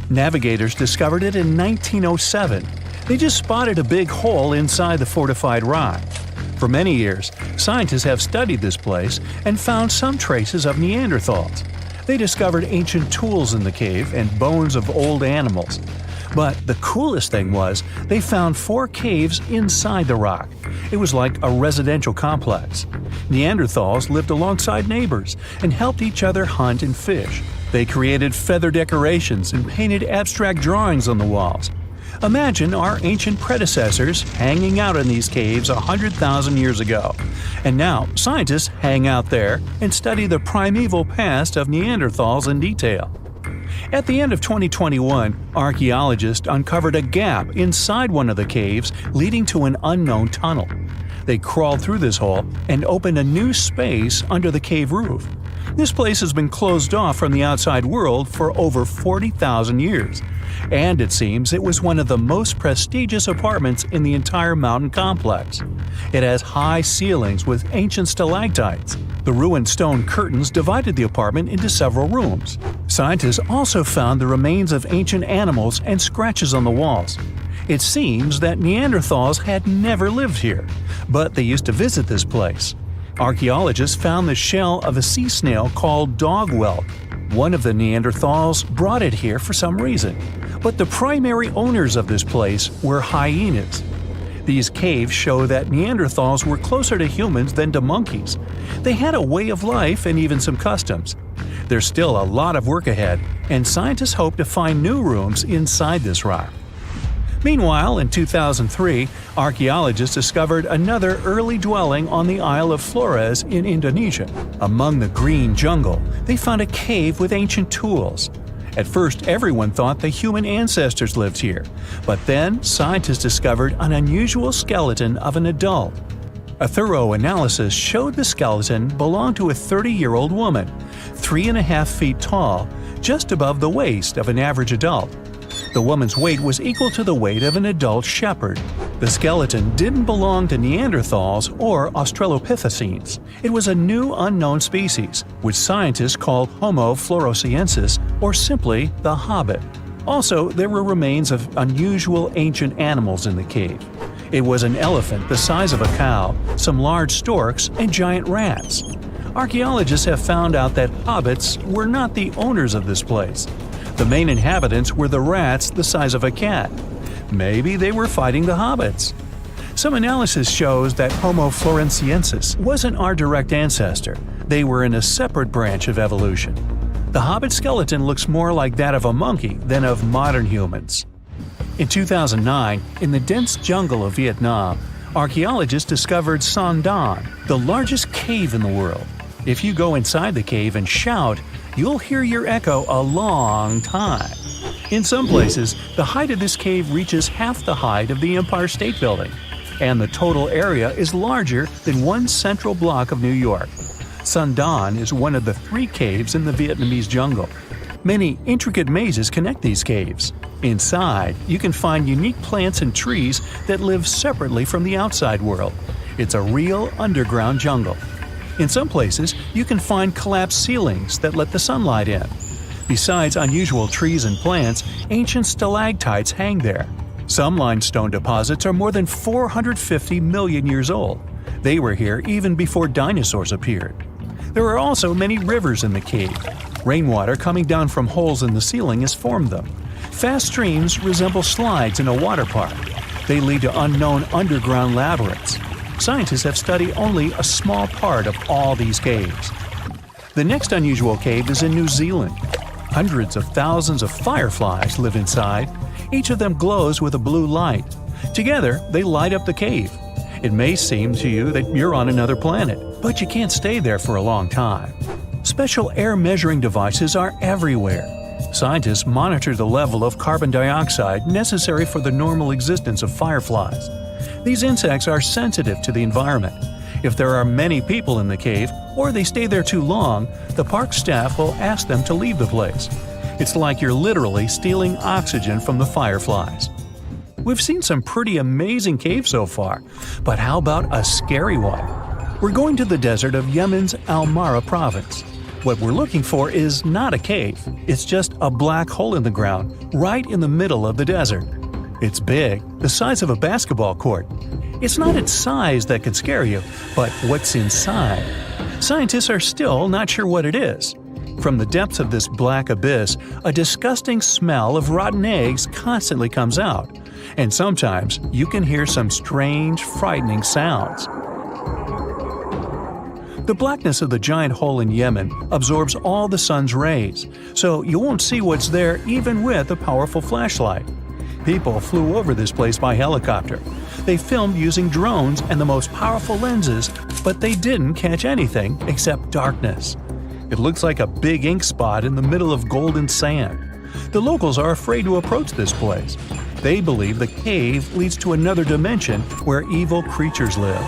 Navigators discovered it in 1907. They just spotted a big hole inside the fortified rock. For many years, scientists have studied this place and found some traces of Neanderthals. They discovered ancient tools in the cave and bones of old animals. But the coolest thing was, they found 4 caves inside the rock. It was like a residential complex. Neanderthals lived alongside neighbors and helped each other hunt and fish. They created feather decorations and painted abstract drawings on the walls. Imagine our ancient predecessors hanging out in these caves 100,000 years ago. And now, scientists hang out there and study the primeval past of Neanderthals in detail. At the end of 2021, archaeologists uncovered a gap inside one of the caves leading to an unknown tunnel. They crawled through this hole and opened a new space under the cave roof. This place has been closed off from the outside world for over 40,000 years. And it seems it was one of the most prestigious apartments in the entire mountain complex. It has high ceilings with ancient stalactites. The ruined stone curtains divided the apartment into several rooms. Scientists also found the remains of ancient animals and scratches on the walls. It seems that Neanderthals had never lived here, but they used to visit this place. Archaeologists found the shell of a sea snail called dog whelk. One of the Neanderthals brought it here for some reason, but the primary owners of this place were hyenas. These caves show that Neanderthals were closer to humans than to monkeys. They had a way of life and even some customs. There's still a lot of work ahead, and scientists hope to find new rooms inside this rock. Meanwhile, in 2003, archaeologists discovered another early dwelling on the Isle of Flores in Indonesia. Among the green jungle, they found a cave with ancient tools. At first, everyone thought the human ancestors lived here, but then scientists discovered an unusual skeleton of an adult. A thorough analysis showed the skeleton belonged to a 30-year-old woman, 3.5 feet tall, just above the waist of an average adult. The woman's weight was equal to the weight of an adult shepherd. The skeleton didn't belong to Neanderthals or Australopithecines. It was a new unknown species, which scientists called Homo floresiensis, or simply the hobbit. Also, there were remains of unusual ancient animals in the cave. It was an elephant the size of a cow, some large storks, and giant rats. Archaeologists have found out that hobbits were not the owners of this place. The main inhabitants were the rats the size of a cat. Maybe they were fighting the hobbits. Some analysis shows that Homo floresiensis wasn't our direct ancestor. They were in a separate branch of evolution. The hobbit skeleton looks more like that of a monkey than of modern humans. In 2009, in the dense jungle of Vietnam, archaeologists discovered Son Doong, the largest cave in the world. If you go inside the cave and shout, you'll hear your echo a long time. In some places, the height of this cave reaches half the height of the Empire State Building, and the total area is larger than one central block of New York. Son Doong is one of the 3 caves in the Vietnamese jungle. Many intricate mazes connect these caves. Inside, you can find unique plants and trees that live separately from the outside world. It's a real underground jungle. In some places, you can find collapsed ceilings that let the sunlight in. Besides unusual trees and plants, ancient stalactites hang there. Some limestone deposits are more than 450 million years old. They were here even before dinosaurs appeared. There are also many rivers in the cave. Rainwater coming down from holes in the ceiling has formed them. Fast streams resemble slides in a water park. They lead to unknown underground labyrinths. Scientists have studied only a small part of all these caves. The next unusual cave is in New Zealand. Hundreds of thousands of fireflies live inside. Each of them glows with a blue light. Together, they light up the cave. It may seem to you that you're on another planet, but you can't stay there for a long time. Special air measuring devices are everywhere. Scientists monitor the level of carbon dioxide necessary for the normal existence of fireflies. These insects are sensitive to the environment. If there are many people in the cave, or they stay there too long, the park staff will ask them to leave the place. It's like you're literally stealing oxygen from the fireflies. We've seen some pretty amazing caves so far, but how about a scary one? We're going to the desert of Yemen's Al-Mara province. What we're looking for is not a cave, it's just a black hole in the ground, right in the middle of the desert. It's big, the size of a basketball court. It's not its size that could scare you, but what's inside. Scientists are still not sure what it is. From the depths of this black abyss, a disgusting smell of rotten eggs constantly comes out, and sometimes you can hear some strange, frightening sounds. The blackness of the giant hole in Yemen absorbs all the sun's rays, so you won't see what's there even with a powerful flashlight. People flew over this place by helicopter. They filmed using drones and the most powerful lenses, but they didn't catch anything except darkness. It looks like a big ink spot in the middle of golden sand. The locals are afraid to approach this place. They believe the cave leads to another dimension where evil creatures live.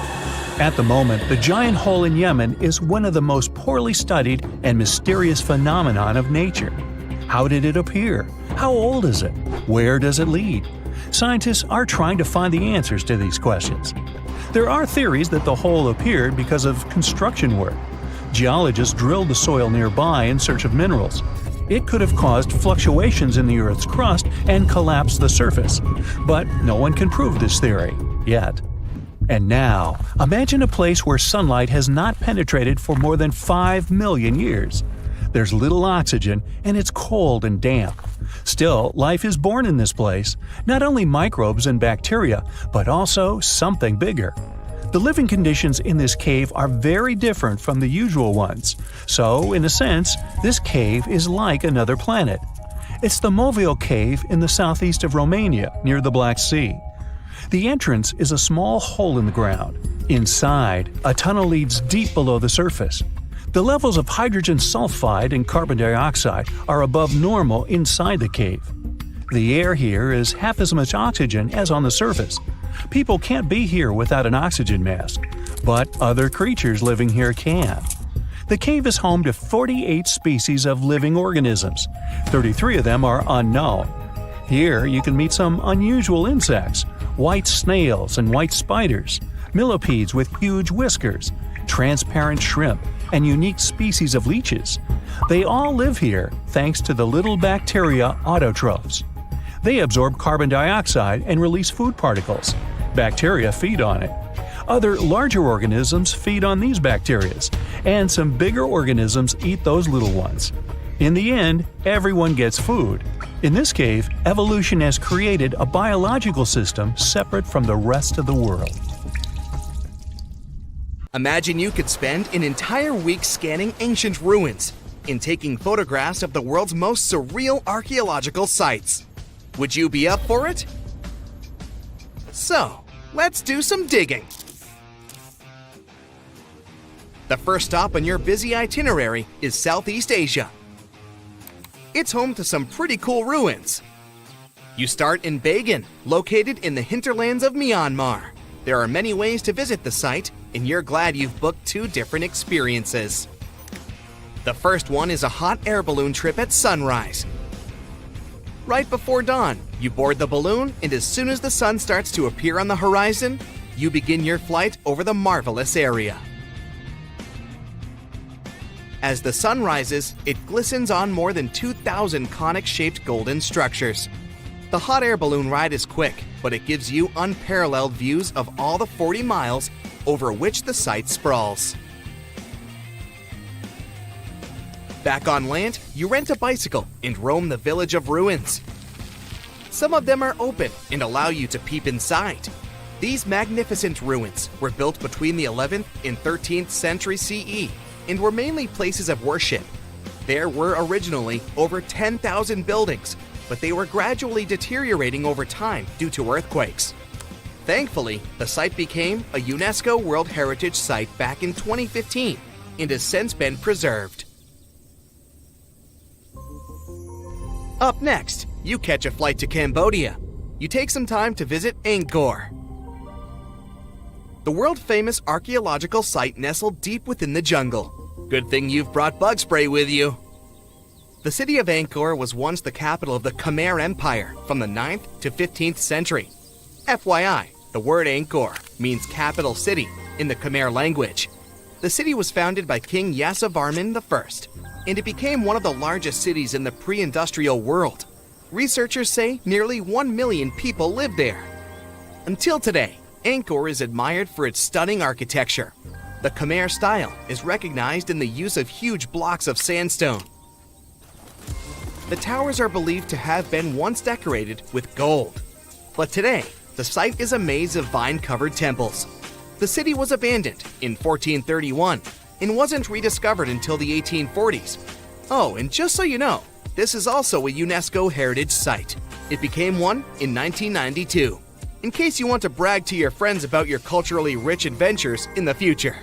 At the moment, the giant hole in Yemen is one of the most poorly studied and mysterious phenomenon of nature. How did it appear? How old is it? Where does it lead? Scientists are trying to find the answers to these questions. There are theories that the hole appeared because of construction work. Geologists drilled the soil nearby in search of minerals. It could have caused fluctuations in the Earth's crust and collapsed the surface. But no one can prove this theory, yet. And now, imagine a place where sunlight has not penetrated for more than 5 million years. There's little oxygen, and it's cold and damp. Still, life is born in this place, not only microbes and bacteria, but also something bigger. The living conditions in this cave are very different from the usual ones, so, in a sense, this cave is like another planet. It's the Movile Cave in the southeast of Romania, near the Black Sea. The entrance is a small hole in the ground. Inside, a tunnel leads deep below the surface. The levels of hydrogen sulfide and carbon dioxide are above normal inside the cave. The air here is half as much oxygen as on the surface. People can't be here without an oxygen mask, but other creatures living here can. The cave is home to 48 species of living organisms. 33 of them are unknown. Here you can meet some unusual insects, white snails and white spiders, millipedes with huge whiskers, transparent shrimp, and unique species of leeches. They all live here thanks to the little bacteria autotrophs. They absorb carbon dioxide and release food particles. Bacteria feed on it. Other larger organisms feed on these bacteria, and some bigger organisms eat those little ones. In the end, everyone gets food. In this cave, evolution has created a biological system separate from the rest of the world. Imagine you could spend an entire week scanning ancient ruins and taking photographs of the world's most surreal archaeological sites. Would you be up for it? So, let's do some digging. The first stop on your busy itinerary is Southeast Asia. It's home to some pretty cool ruins. You start in Bagan, located in the hinterlands of Myanmar. There are many ways to visit the site, and you're glad you've booked 2 different experiences. The first one is a hot air balloon trip at sunrise. Right before dawn, you board the balloon, and as soon as the sun starts to appear on the horizon, you begin your flight over the marvelous area. As the sun rises, it glistens on more than 2,000 conic-shaped golden structures. The hot air balloon ride is quick, but it gives you unparalleled views of all the 40 miles over which the site sprawls. Back on land, you rent a bicycle and roam the village of ruins. Some of them are open and allow you to peep inside. These magnificent ruins were built between the 11th and 13th century CE and were mainly places of worship. There were originally over 10,000 buildings, but they were gradually deteriorating over time due to earthquakes. Thankfully, the site became a UNESCO World Heritage Site back in 2015 and has since been preserved. Up next, you catch a flight to Cambodia. You take some time to visit Angkor, the world-famous archaeological site nestled deep within the jungle. Good thing you've brought bug spray with you. The city of Angkor was once the capital of the Khmer Empire from the 9th to 15th century. FYI, the word Angkor means capital city in the Khmer language. The city was founded by King Yasovarman I, and it became one of the largest cities in the pre-industrial world. Researchers say nearly 1 million people lived there. Until today, Angkor is admired for its stunning architecture. The Khmer style is recognized in the use of huge blocks of sandstone. The towers are believed to have been once decorated with gold. But today, the site is a maze of vine-covered temples. The city was abandoned in 1431 and wasn't rediscovered until the 1840s. Oh, and just so you know, this is also a UNESCO Heritage Site. It became one in 1992. In case you want to brag to your friends about your culturally rich adventures in the future.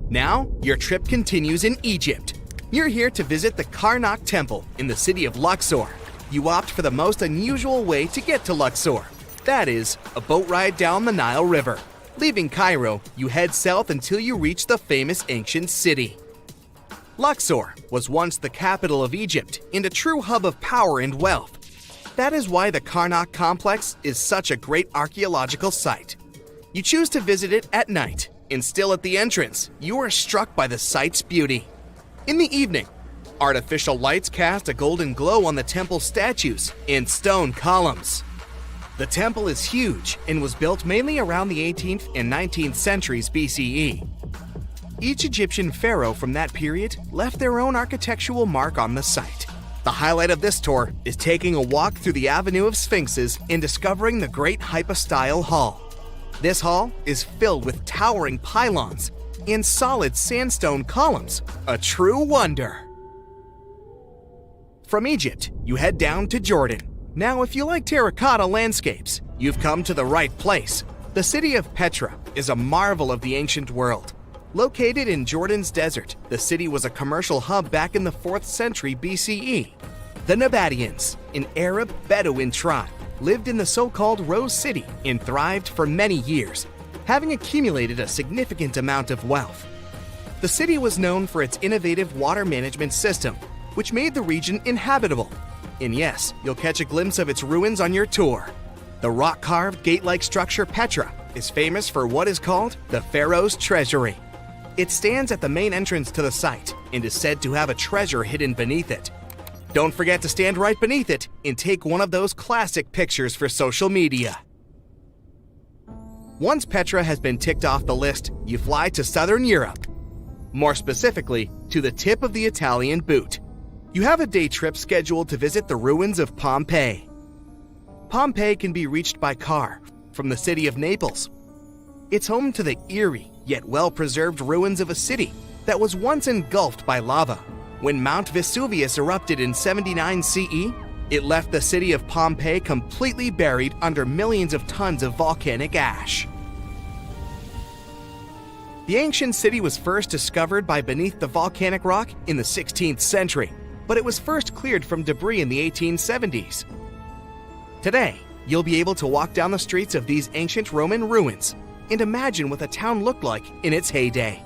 Now, your trip continues in Egypt. You're here to visit the Karnak Temple in the city of Luxor. You opt for the most unusual way to get to Luxor. That is, a boat ride down the Nile River. Leaving Cairo, you head south until you reach the famous ancient city. Luxor was once the capital of Egypt and a true hub of power and wealth. That is why the Karnak complex is such a great archaeological site. You choose to visit it at night, and still at the entrance, you are struck by the site's beauty. In the evening, artificial lights cast a golden glow on the temple statues and stone columns. The temple is huge and was built mainly around the 18th and 19th centuries BCE. Each Egyptian pharaoh from that period left their own architectural mark on the site. The highlight of this tour is taking a walk through the Avenue of Sphinxes and discovering the Great Hypostyle Hall. This hall is filled with towering pylons and solid sandstone columns, a true wonder. From Egypt, you head down to Jordan. Now, if you like terracotta landscapes, you've come to the right place. The city of Petra is a marvel of the ancient world. Located in Jordan's desert, the city was a commercial hub back in the 4th century BCE. The Nabateans, an Arab Bedouin tribe, lived in the so-called Rose City and thrived for many years, having accumulated a significant amount of wealth. The city was known for its innovative water management system, which made the region inhabitable. And yes, you'll catch a glimpse of its ruins on your tour. The rock-carved gate-like structure Petra is famous for what is called the Pharaoh's Treasury. It stands at the main entrance to the site and is said to have a treasure hidden beneath it. Don't forget to stand right beneath it and take one of those classic pictures for social media. Once Petra has been ticked off the list, you fly to southern Europe. More specifically, to the tip of the Italian boot. You have a day trip scheduled to visit the ruins of Pompeii. Pompeii can be reached by car from the city of Naples. It's home to the eerie yet well-preserved ruins of a city that was once engulfed by lava. When Mount Vesuvius erupted in 79 CE, it left the city of Pompeii completely buried under millions of tons of volcanic ash. The ancient city was first discovered by beneath the volcanic rock in the 16th century, but it was first cleared from debris in the 1870s. Today, you'll be able to walk down the streets of these ancient Roman ruins and imagine what the town looked like in its heyday.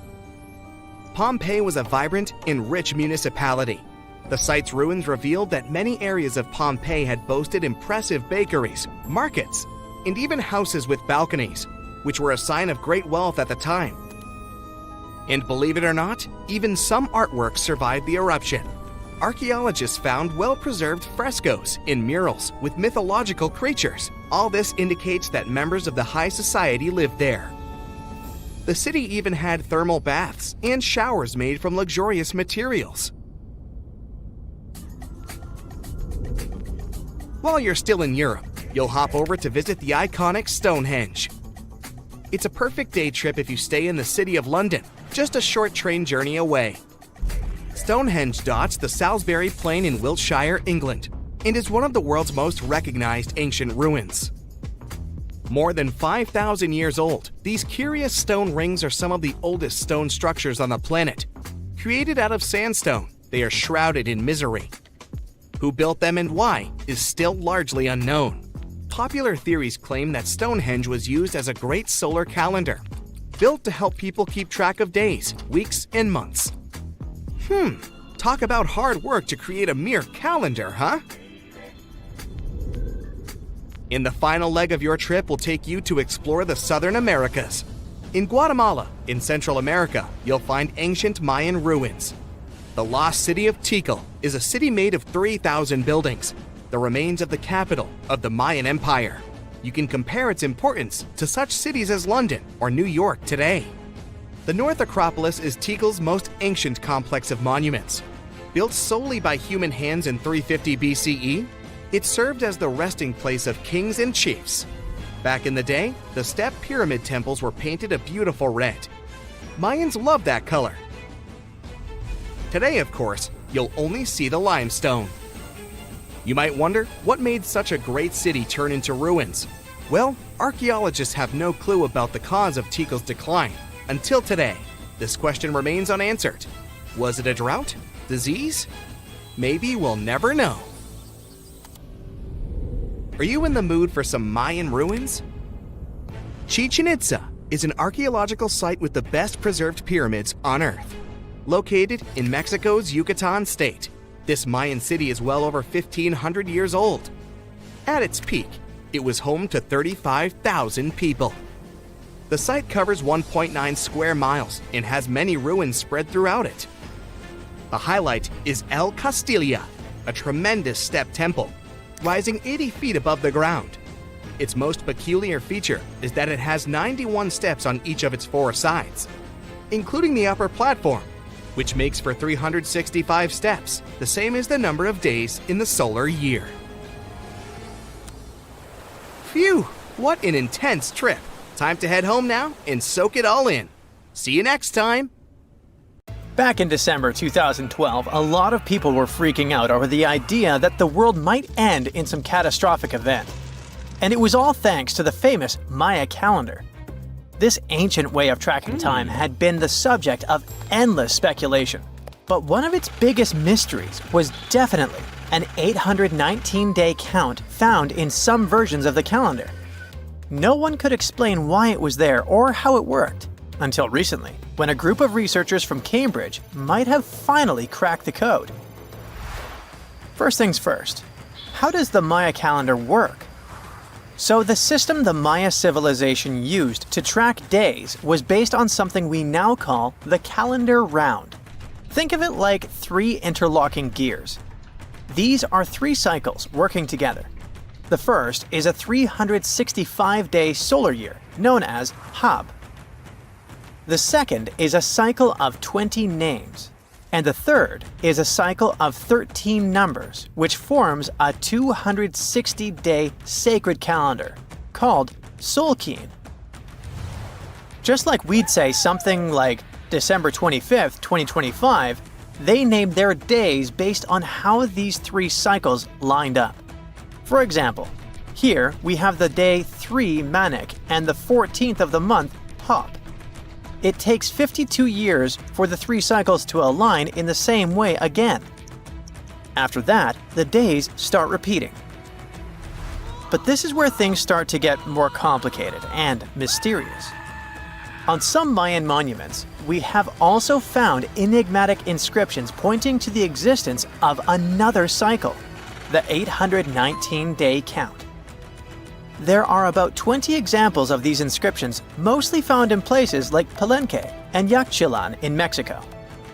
Pompeii was a vibrant and rich municipality. The site's ruins revealed that many areas of Pompeii had boasted impressive bakeries, markets, and even houses with balconies, which were a sign of great wealth at the time. And believe it or not, even some artworks survived the eruption. Archaeologists found well-preserved frescoes and murals with mythological creatures. All this indicates that members of the high society lived there. The city even had thermal baths and showers made from luxurious materials. While you're still in Europe, you'll hop over to visit the iconic Stonehenge. It's a perfect day trip if you stay in the city of London, just a short train journey away. Stonehenge dots the Salisbury Plain in Wiltshire, England, and is one of the world's most recognized ancient ruins. More than 5,000 years old, these curious stone rings are some of the oldest stone structures on the planet. Created out of sandstone, they are shrouded in misery. Who built them and why is still largely unknown. Popular theories claim that Stonehenge was used as a great solar calendar, built to help people keep track of days, weeks, and months. Talk about hard work to create a mere calendar, huh? In the final leg of your trip, we'll take you to explore the Southern Americas. In Guatemala, in Central America, you'll find ancient Mayan ruins. The lost city of Tikal is a city made of 3,000 buildings, the remains of the capital of the Mayan Empire. You can compare its importance to such cities as London or New York today. The North Acropolis is Tikal's most ancient complex of monuments. Built solely by human hands in 350 BCE, it served as the resting place of kings and chiefs. Back in the day, the step pyramid temples were painted a beautiful red. Mayans loved that color. Today, of course, you'll only see the limestone. You might wonder what made such a great city turn into ruins. Well, archaeologists have no clue about the cause of Tikal's decline. Until today, this question remains unanswered. Was it a drought? Disease? Maybe we'll never know. Are you in the mood for some Mayan ruins? Chichen Itza is an archaeological site with the best preserved pyramids on Earth. Located in Mexico's Yucatan state, this Mayan city is well over 1,500 years old. At its peak, it was home to 35,000 people. The site covers 1.9 square miles and has many ruins spread throughout it. The highlight is El Castilla, a tremendous step temple, rising 80 feet above the ground. Its most peculiar feature is that it has 91 steps on each of its 4 sides, including the upper platform, which makes for 365 steps, the same as the number of days in the solar year. Phew, what an intense trip. Time to head home now and soak it all in. See you next time. Back in December 2012, a lot of people were freaking out over the idea that the world might end in some catastrophic event. And it was all thanks to the famous Maya calendar. This ancient way of tracking time had been the subject of endless speculation. But one of its biggest mysteries was definitely an 819-day count found in some versions of the calendar. No one could explain why it was there or how it worked, until recently, when a group of researchers from Cambridge might have finally cracked the code. First things first, how does the Maya calendar work? So the system the Maya civilization used to track days was based on something we now call the calendar round. Think of it like 3 interlocking gears. These are 3 cycles working together. The first is a 365-day solar year, known as Hab. The second is a cycle of 20 names. And the third is a cycle of 13 numbers, which forms a 260-day sacred calendar, called Solkeen. Just like we'd say something like December 25th, 2025, they named their days based on how these 3 cycles lined up. For example, here we have the day 3 Manik and the 14th of the month Hop. It takes 52 years for the 3 cycles to align in the same way again. After that, the days start repeating. But this is where things start to get more complicated and mysterious. On some Mayan monuments, we have also found enigmatic inscriptions pointing to the existence of another cycle, the 819-day count. There are about 20 examples of these inscriptions, mostly found in places like Palenque and Yaxchilan in Mexico.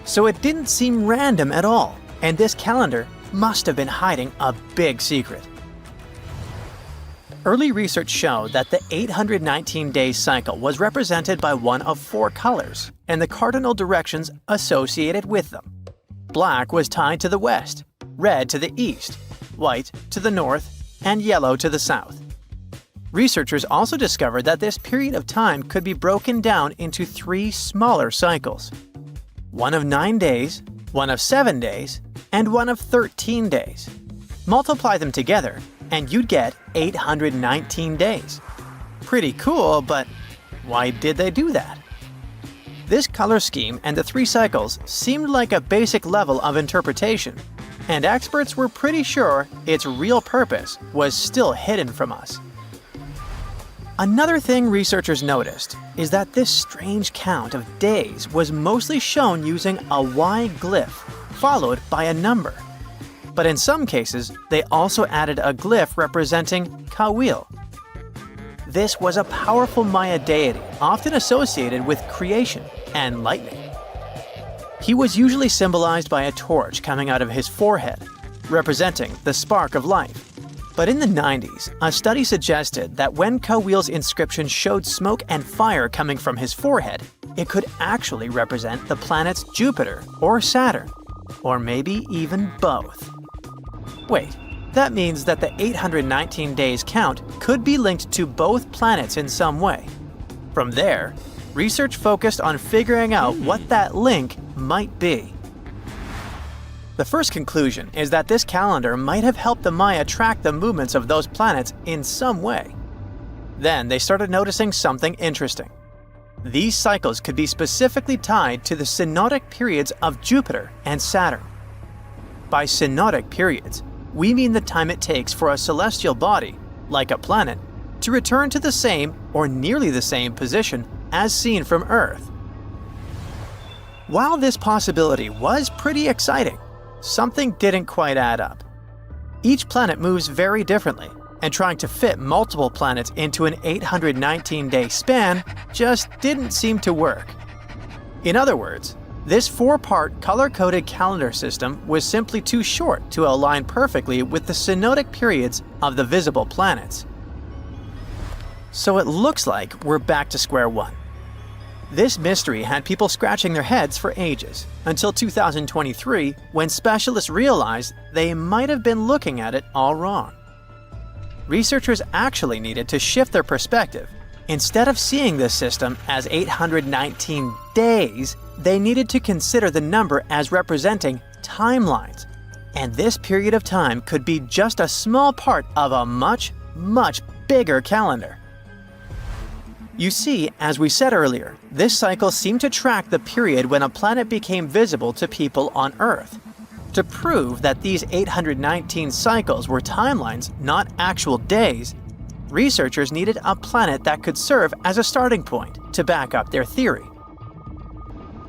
So it didn't seem random at all, and this calendar must have been hiding a big secret. Early research showed that the 819-day cycle was represented by one of 4 colors and the cardinal directions associated with them. Black was tied to the west, red to the east, white to the north, and yellow to the south. Researchers also discovered that this period of time could be broken down into 3 smaller cycles. One of 9 days, one of 7 days, and one of 13 days. Multiply them together, and you'd get 819 days. Pretty cool, but why did they do that? This color scheme and the 3 cycles seemed like a basic level of interpretation, and experts were pretty sure its real purpose was still hidden from us. Another thing researchers noticed is that this strange count of days was mostly shown using a Y glyph, followed by a number. But in some cases, they also added a glyph representing Kawil. This was a powerful Maya deity, often associated with creation and lightning. He was usually symbolized by a torch coming out of his forehead, representing the spark of life. But in the 90s, a study suggested that when Kawil's inscription showed smoke and fire coming from his forehead, it could actually represent the planets Jupiter or Saturn, or maybe even both. Wait, that means that the 819 days count could be linked to both planets in some way. From there, research focused on figuring out what that link might be. The first conclusion is that this calendar might have helped the Maya track the movements of those planets in some way. Then they started noticing something interesting. These cycles could be specifically tied to the synodic periods of Jupiter and Saturn. By synodic periods, we mean the time it takes for a celestial body, like a planet, to return to the same or nearly the same position as seen from Earth. While this possibility was pretty exciting, something didn't quite add up. Each planet moves very differently, and trying to fit multiple planets into an 819-day span just didn't seem to work. In other words, this 4-part color-coded calendar system was simply too short to align perfectly with the synodic periods of the visible planets. So it looks like we're back to square one. This mystery had people scratching their heads for ages, until 2023, when specialists realized they might have been looking at it all wrong. Researchers actually needed to shift their perspective. Instead of seeing this system as 819 days, they needed to consider the number as representing timelines. And this period of time could be just a small part of a much, much bigger calendar. You see, as we said earlier, this cycle seemed to track the period when a planet became visible to people on Earth. To prove that these 819 cycles were timelines, not actual days, researchers needed a planet that could serve as a starting point to back up their theory.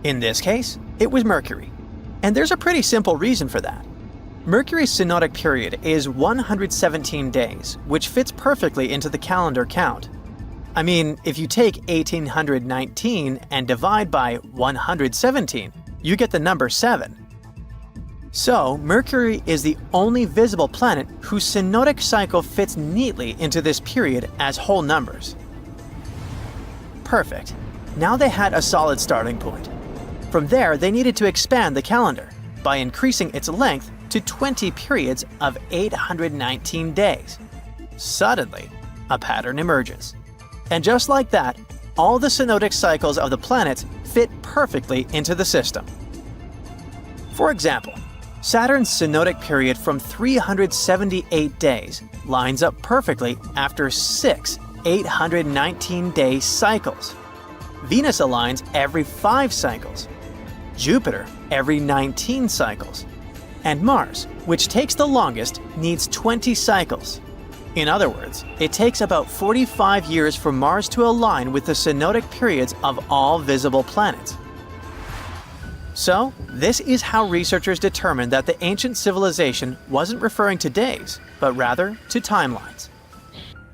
In this case, it was Mercury. And there's a pretty simple reason for that. Mercury's synodic period is 117 days, which fits perfectly into the calendar count. I mean, if you take 1819 and divide by 117, you get the number 7. So, Mercury is the only visible planet whose synodic cycle fits neatly into this period as whole numbers. Perfect. Now they had a solid starting point. From there, they needed to expand the calendar by increasing its length to 20 periods of 819 days. Suddenly, a pattern emerges. And just like that, all the synodic cycles of the planets fit perfectly into the system. For example, Saturn's synodic period from 378 days lines up perfectly after 6 819-day cycles. Venus aligns every 5 cycles. Jupiter every 19 cycles. And Mars, which takes the longest, needs 20 cycles. In other words, it takes about 45 years for Mars to align with the synodic periods of all visible planets. So, this is how researchers determined that the ancient civilization wasn't referring to days, but rather to timelines.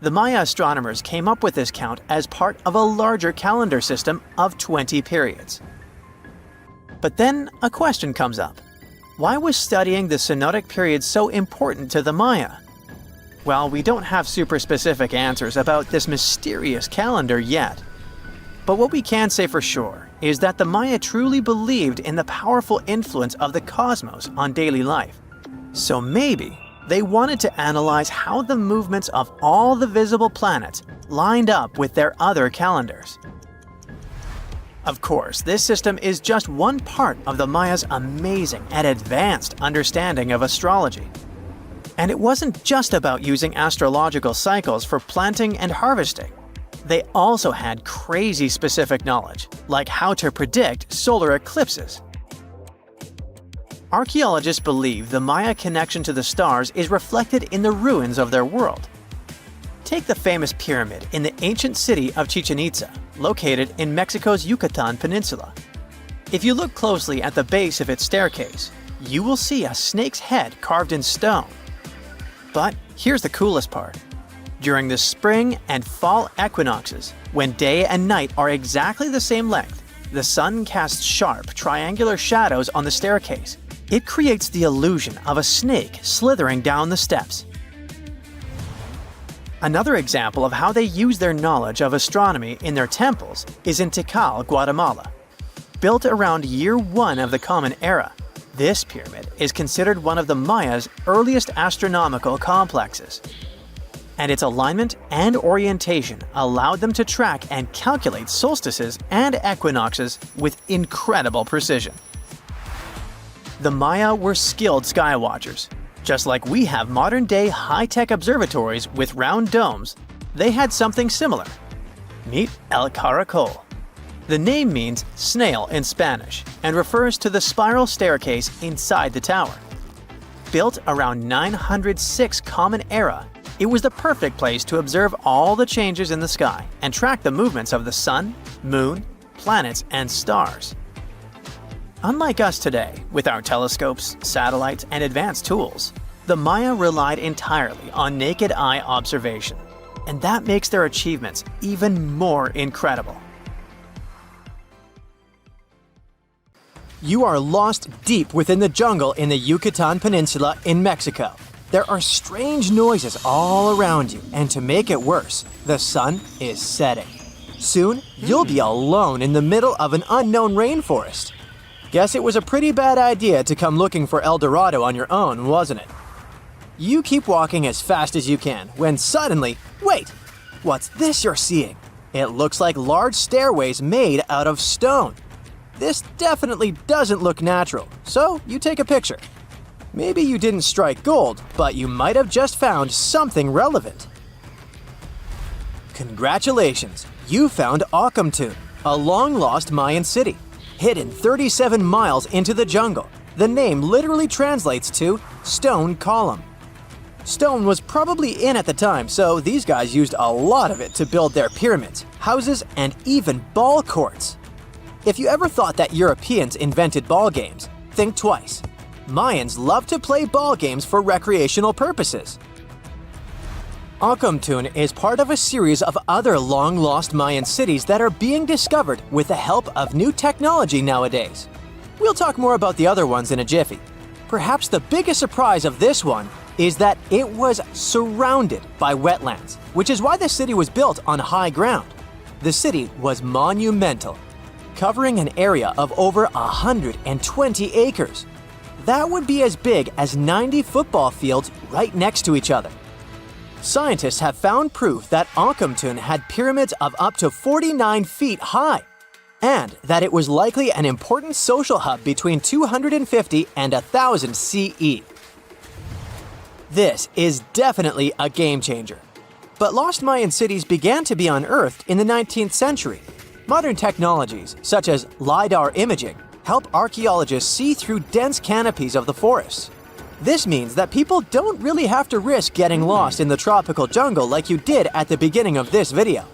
The Maya astronomers came up with this count as part of a larger calendar system of 20 periods. But then a question comes up. Why was studying the synodic period so important to the Maya? Well, we don't have super specific answers about this mysterious calendar yet. But what we can say for sure is that the Maya truly believed in the powerful influence of the cosmos on daily life. So maybe they wanted to analyze how the movements of all the visible planets lined up with their other calendars. Of course, this system is just one part of the Maya's amazing and advanced understanding of astrology. And it wasn't just about using astrological cycles for planting and harvesting. They also had crazy specific knowledge, like how to predict solar eclipses. Archaeologists believe the Maya connection to the stars is reflected in the ruins of their world. Take the famous pyramid in the ancient city of Chichen Itza, located in Mexico's Yucatan Peninsula. If you look closely at the base of its staircase, you will see a snake's head carved in stone. But here's the coolest part. During the spring and fall equinoxes, when day and night are exactly the same length, the sun casts sharp, triangular shadows on the staircase. It creates the illusion of a snake slithering down the steps. Another example of how they use their knowledge of astronomy in their temples is in Tikal, Guatemala. Built around year 1 of the Common Era, this pyramid is considered one of the Maya's earliest astronomical complexes. And its alignment and orientation allowed them to track and calculate solstices and equinoxes with incredible precision. The Maya were skilled skywatchers. Just like we have modern-day high-tech observatories with round domes, they had something similar. Meet El Caracol. The name means snail in Spanish and refers to the spiral staircase inside the tower. Built around 906 Common Era, it was the perfect place to observe all the changes in the sky and track the movements of the sun, moon, planets, and stars. Unlike us today, with our telescopes, satellites, and advanced tools, the Maya relied entirely on naked eye observation, and that makes their achievements even more incredible. You are lost deep within the jungle in the Yucatan Peninsula in Mexico. There are strange noises all around you, and to make it worse, the sun is setting. Soon, you'll be alone in the middle of an unknown rainforest. Guess it was a pretty bad idea to come looking for El Dorado on your own, wasn't it? You keep walking as fast as you can, when suddenly, wait! What's this you're seeing? It looks like large stairways made out of stone. This definitely doesn't look natural, so you take a picture. Maybe you didn't strike gold, but you might have just found something relevant. Congratulations! You found Ocumtun, a long-lost Mayan city. Hidden 37 miles into the jungle, the name literally translates to stone column. Stone was probably in at the time, so these guys used a lot of it to build their pyramids, houses, and even ball courts. If you ever thought that Europeans invented ball games, think twice. Mayans love to play ball games for recreational purposes. Ancamtun is part of a series of other long-lost Mayan cities that are being discovered with the help of new technology nowadays. We'll talk more about the other ones in a jiffy. Perhaps the biggest surprise of this one is that it was surrounded by wetlands, which is why the city was built on high ground. The city was monumental, covering an area of over 120 acres. That would be as big as 90 football fields right next to each other. Scientists have found proof that Ancamtun had pyramids of up to 49 feet high, and that it was likely an important social hub between 250 and 1000 CE. This is definitely a game changer. But lost Mayan cities began to be unearthed in the 19th century. Modern technologies, such as LiDAR imaging, help archaeologists see through dense canopies of the forests. This means that people don't really have to risk getting lost in the tropical jungle like you did at the beginning of this video.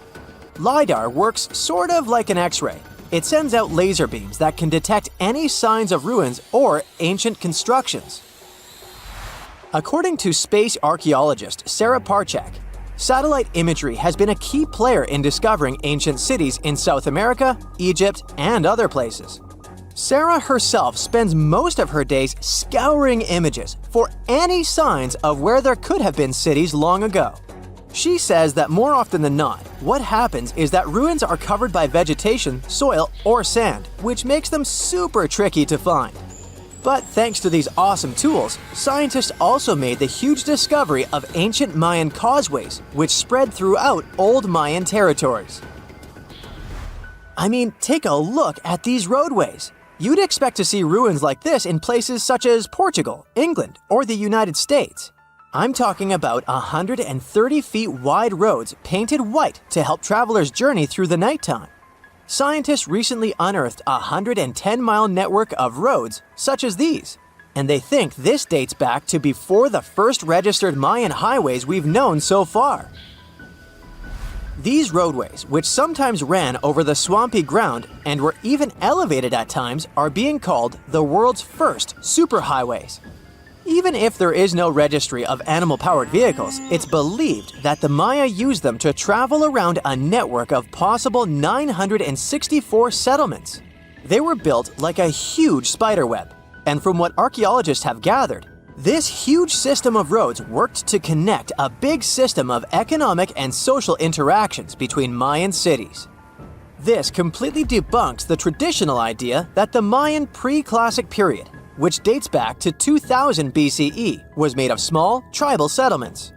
LiDAR works sort of like an X-ray. It sends out laser beams that can detect any signs of ruins or ancient constructions. According to space archaeologist Sarah Parchak, satellite imagery has been a key player in discovering ancient cities in South America, Egypt, and other places. Sarah herself spends most of her days scouring images for any signs of where there could have been cities long ago. She says that more often than not, what happens is that ruins are covered by vegetation, soil, or sand, which makes them super tricky to find. But thanks to these awesome tools, scientists also made the huge discovery of ancient Mayan causeways, which spread throughout old Mayan territories. I mean, take a look at these roadways. You'd expect to see ruins like this in places such as Portugal, England, or the United States. I'm talking about 130 feet wide roads painted white to help travelers journey through the nighttime. Scientists recently unearthed a 110-mile network of roads such as these, and they think this dates back to before the first registered Mayan highways we've known so far. These roadways, which sometimes ran over the swampy ground and were even elevated at times, are being called the world's first superhighways. Even if there is no registry of animal-powered vehicles, it's believed that the Maya used them to travel around a network of possible 964 settlements. They were built like a huge spiderweb, and from what archaeologists have gathered, this huge system of roads worked to connect a big system of economic and social interactions between Mayan cities. This completely debunks the traditional idea that the Mayan pre-classic period, which dates back to 2000 BCE, was made of small, tribal settlements.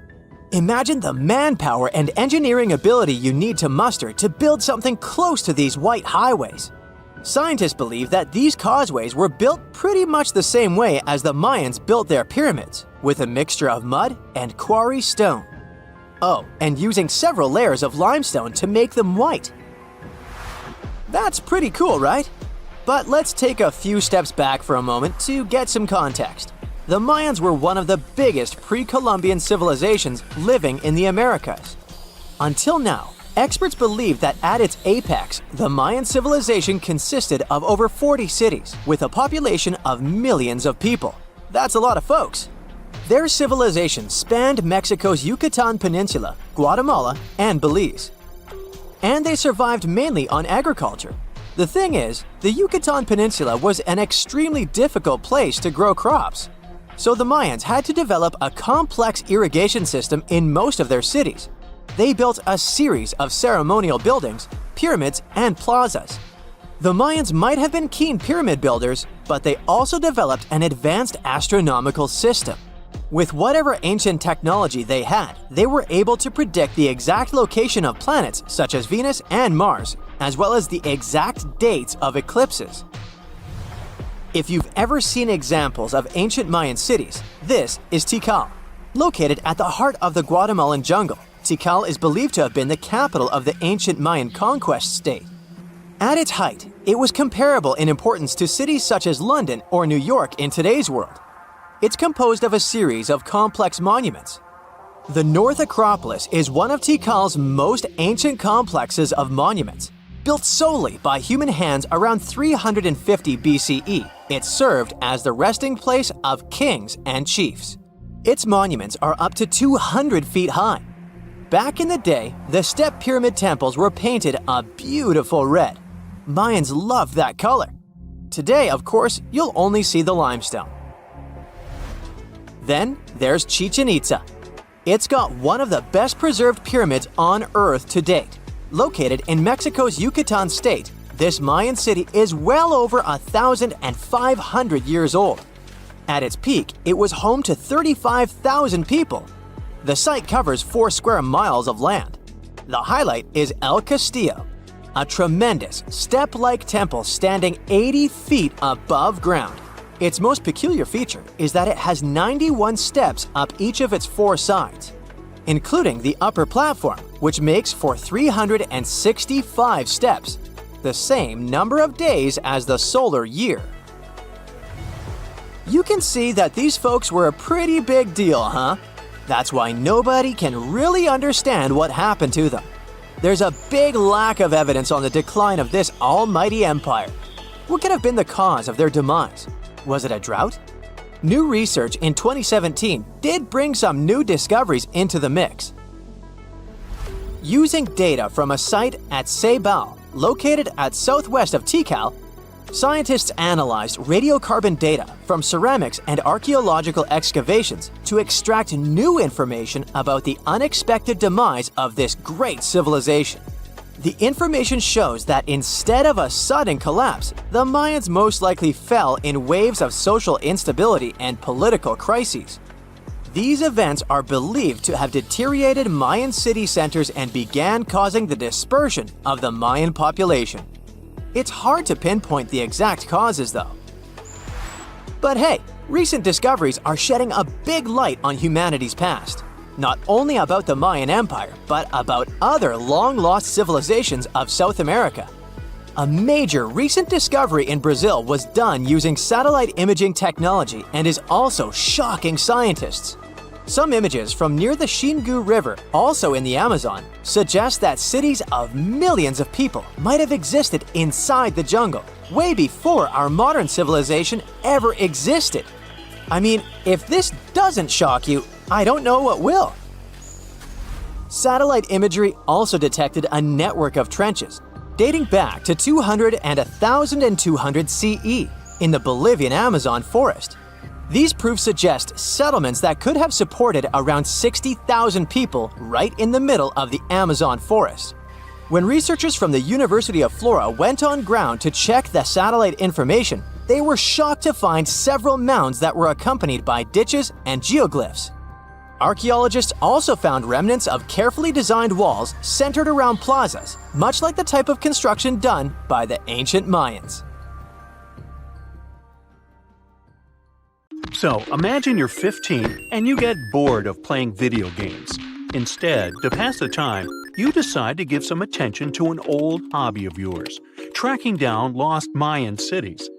Imagine the manpower and engineering ability you need to muster to build something close to these white highways. Scientists believe that these causeways were built pretty much the same way as the Mayans built their pyramids, with a mixture of mud and quarry stone. Oh, and using several layers of limestone to make them white. That's pretty cool, right? But let's take a few steps back for a moment to get some context. The Mayans were one of the biggest pre-Columbian civilizations living in the Americas. Until now, experts believe that at its apex, the Mayan civilization consisted of over 40 cities with a population of millions of people. That's a lot of folks. Their civilization spanned Mexico's Yucatan Peninsula, Guatemala, and Belize. And they survived mainly on agriculture. The thing is, the Yucatan Peninsula was an extremely difficult place to grow crops. So the Mayans had to develop a complex irrigation system in most of their cities. They built a series of ceremonial buildings, pyramids, and plazas. The Mayans might have been keen pyramid builders, but they also developed an advanced astronomical system. With whatever ancient technology they had, they were able to predict the exact location of planets such as Venus and Mars, as well as the exact dates of eclipses. If you've ever seen examples of ancient Mayan cities, this is Tikal. Located at the heart of the Guatemalan jungle, Tikal is believed to have been the capital of the ancient Mayan conquest state. At its height, it was comparable in importance to cities such as London or New York in today's world. It's composed of a series of complex monuments. The North Acropolis is one of Tikal's most ancient complexes of monuments, built solely by human hands around 350 BCE, It served as the resting place of kings and chiefs. Its monuments are up to 200 feet high. Back in the day, the step pyramid temples were painted a beautiful red. Mayans loved that color. Today, of course, you'll only see the limestone. Then there's Chichen Itza. It's got one of the best preserved pyramids on Earth to date. Located in Mexico's Yucatan state, this Mayan city is well over 1,500 years old. At its peak, it was home to 35,000 people. The site covers 4 square miles of land. The highlight is El Castillo, a tremendous step-like temple standing 80 feet above ground. Its most peculiar feature is that it has 91 steps up each of its 4 sides, including the upper platform, which makes for 365 steps, the same number of days as the solar year. You can see that these folks were a pretty big deal, huh? That's why nobody can really understand what happened to them. There's a big lack of evidence on the decline of this almighty empire. What could have been the cause of their demise? Was it a drought? New research in 2017 did bring some new discoveries into the mix. Using data from a site at Ceibal, located at southwest of Tikal, scientists analyzed radiocarbon data from ceramics and archaeological excavations to extract new information about the unexpected demise of this great civilization. The information shows that instead of a sudden collapse, the Mayans most likely fell in waves of social instability and political crises. These events are believed to have deteriorated Mayan city centers and began causing the dispersion of the Mayan population. It's hard to pinpoint the exact causes, though. But hey, recent discoveries are shedding a big light on humanity's past. Not only about the Mayan Empire, but about other long-lost civilizations of South America. A major recent discovery in Brazil was done using satellite imaging technology and is also shocking scientists. Some images from near the Xingu River, also in the Amazon, suggest that cities of millions of people might have existed inside the jungle, way before our modern civilization ever existed. I mean, if this doesn't shock you, I don't know what will. Satellite imagery also detected a network of trenches, dating back to 200 and 1,200 CE in the Bolivian Amazon forest. These proofs suggest settlements that could have supported around 60,000 people right in the middle of the Amazon forest. When researchers from the University of Florida went on ground to check the satellite information, they were shocked to find several mounds that were accompanied by ditches and geoglyphs. Archaeologists also found remnants of carefully designed walls centered around plazas, much like the type of construction done by the ancient Mayans. So, imagine you're 15 and you get bored of playing video games. Instead, to pass the time, you decide to give some attention to an old hobby of yours, tracking down lost Mayan cities.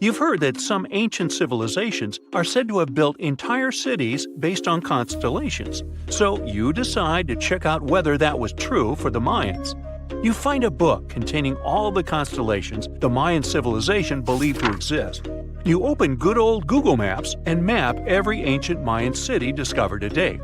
You've heard that some ancient civilizations are said to have built entire cities based on constellations, so you decide to check out whether that was true for the Mayans. You find a book containing all the constellations the Mayan civilization believed to exist. You open good old Google Maps and map every ancient Mayan city discovered to date.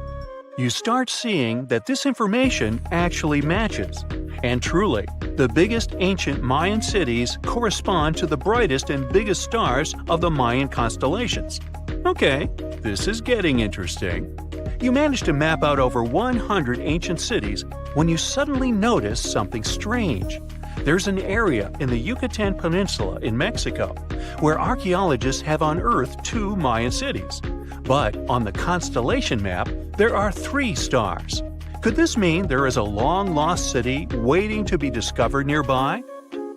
You start seeing that this information actually matches. And truly, the biggest ancient Mayan cities correspond to the brightest and biggest stars of the Mayan constellations. Okay, this is getting interesting. You manage to map out over 100 ancient cities when you suddenly notice something strange. There's an area in the Yucatan Peninsula in Mexico where archaeologists have unearthed 2 Mayan cities. But on the constellation map, there are 3 stars. Could this mean there is a long-lost city waiting to be discovered nearby?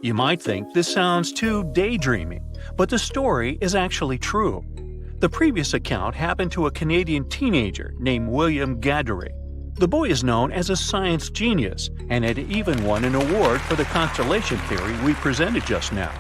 You might think this sounds too daydreaming, but the story is actually true. The previous account happened to a Canadian teenager named William Gaddery. The boy is known as a science genius and had even won an award for the constellation theory we presented just now.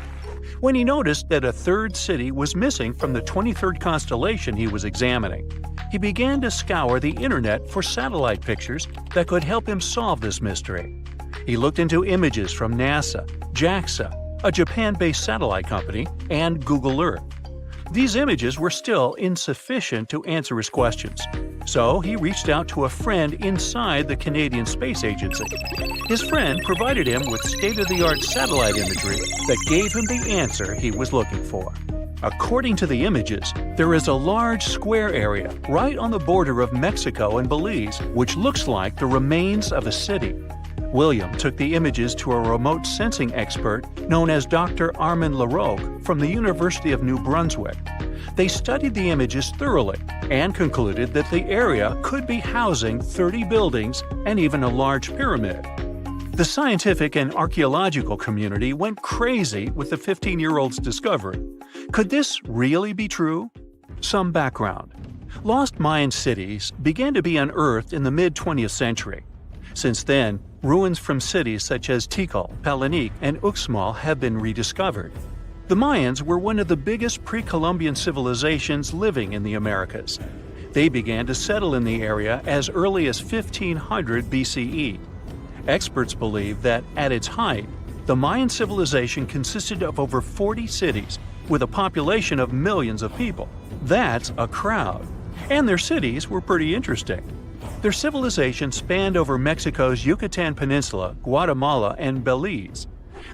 When he noticed that a 3rd city was missing from the 23rd constellation he was examining, he began to scour the internet for satellite pictures that could help him solve this mystery. He looked into images from NASA, JAXA, a Japan-based satellite company, and Google Earth. These images were still insufficient to answer his questions, so he reached out to a friend inside the Canadian Space Agency. His friend provided him with state-of-the-art satellite imagery that gave him the answer he was looking for. According to the images, there is a large square area right on the border of Mexico and Belize, which looks like the remains of a city. William took the images to a remote sensing expert known as Dr. Armand Larocque from the University of New Brunswick. They studied the images thoroughly and concluded that the area could be housing 30 buildings and even a large pyramid. The scientific and archaeological community went crazy with the 15-year-old's discovery. Could this really be true? Some background. Lost Mayan cities began to be unearthed in the mid-20th century. Since then, ruins from cities such as Tikal, Palenque, and Uxmal have been rediscovered. The Mayans were one of the biggest pre-Columbian civilizations living in the Americas. They began to settle in the area as early as 1500 BCE. Experts believe that, at its height, the Mayan civilization consisted of over 40 cities with a population of millions of people. That's a crowd. And their cities were pretty interesting. Their civilization spanned over Mexico's Yucatan Peninsula, Guatemala, and Belize.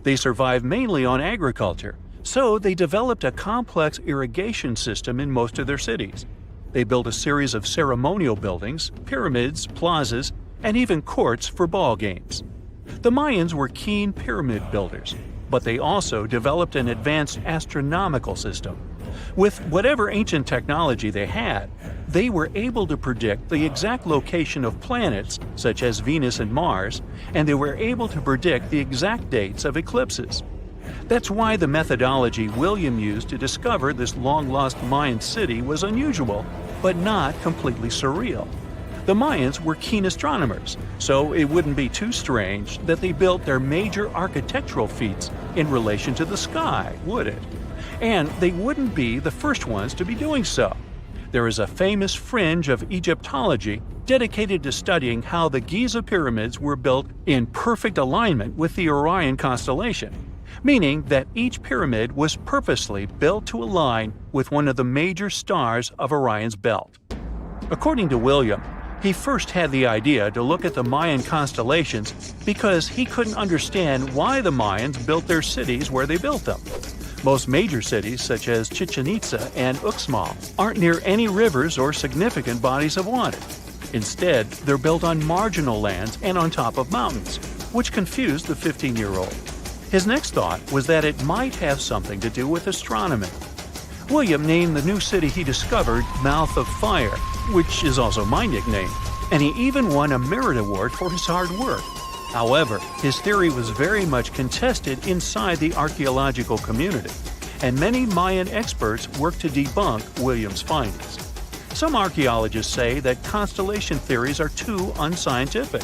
They survived mainly on agriculture, so they developed a complex irrigation system in most of their cities. They built a series of ceremonial buildings, pyramids, plazas, and even courts for ball games. The Mayans were keen pyramid builders, but they also developed an advanced astronomical system. With whatever ancient technology they had, they were able to predict the exact location of planets, such as Venus and Mars, and they were able to predict the exact dates of eclipses. That's why the methodology William used to discover this long-lost Mayan city was unusual, but not completely surreal. The Mayans were keen astronomers, so it wouldn't be too strange that they built their major architectural feats in relation to the sky, would it? And they wouldn't be the first ones to be doing so. There is a famous fringe of Egyptology dedicated to studying how the Giza pyramids were built in perfect alignment with the Orion constellation, meaning that each pyramid was purposely built to align with one of the major stars of Orion's belt. According to William, he first had the idea to look at the Mayan constellations because he couldn't understand why the Mayans built their cities where they built them. Most major cities, such as Chichen Itza and Uxmal, aren't near any rivers or significant bodies of water. Instead, they're built on marginal lands and on top of mountains, which confused the 15-year-old. His next thought was that it might have something to do with astronomy. William named the new city he discovered Mouth of Fire, which is also my nickname, and he even won a merit award for his hard work. However, his theory was very much contested inside the archaeological community, and many Mayan experts worked to debunk William's findings. Some archaeologists say that constellation theories are too unscientific.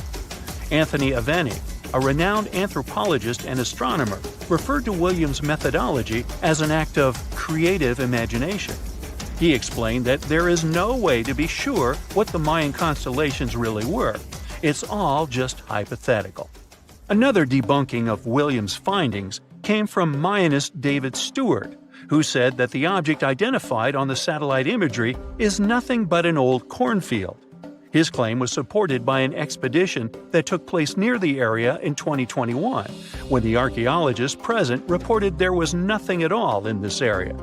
Anthony Aveni, a renowned anthropologist and astronomer, referred to William's methodology as an act of creative imagination. He explained that there is no way to be sure what the Mayan constellations really were. It's all just hypothetical. Another debunking of William's findings came from Mayanist David Stewart, who said that the object identified on the satellite imagery is nothing but an old cornfield. His claim was supported by an expedition that took place near the area in 2021, when the archaeologists present reported there was nothing at all in this area.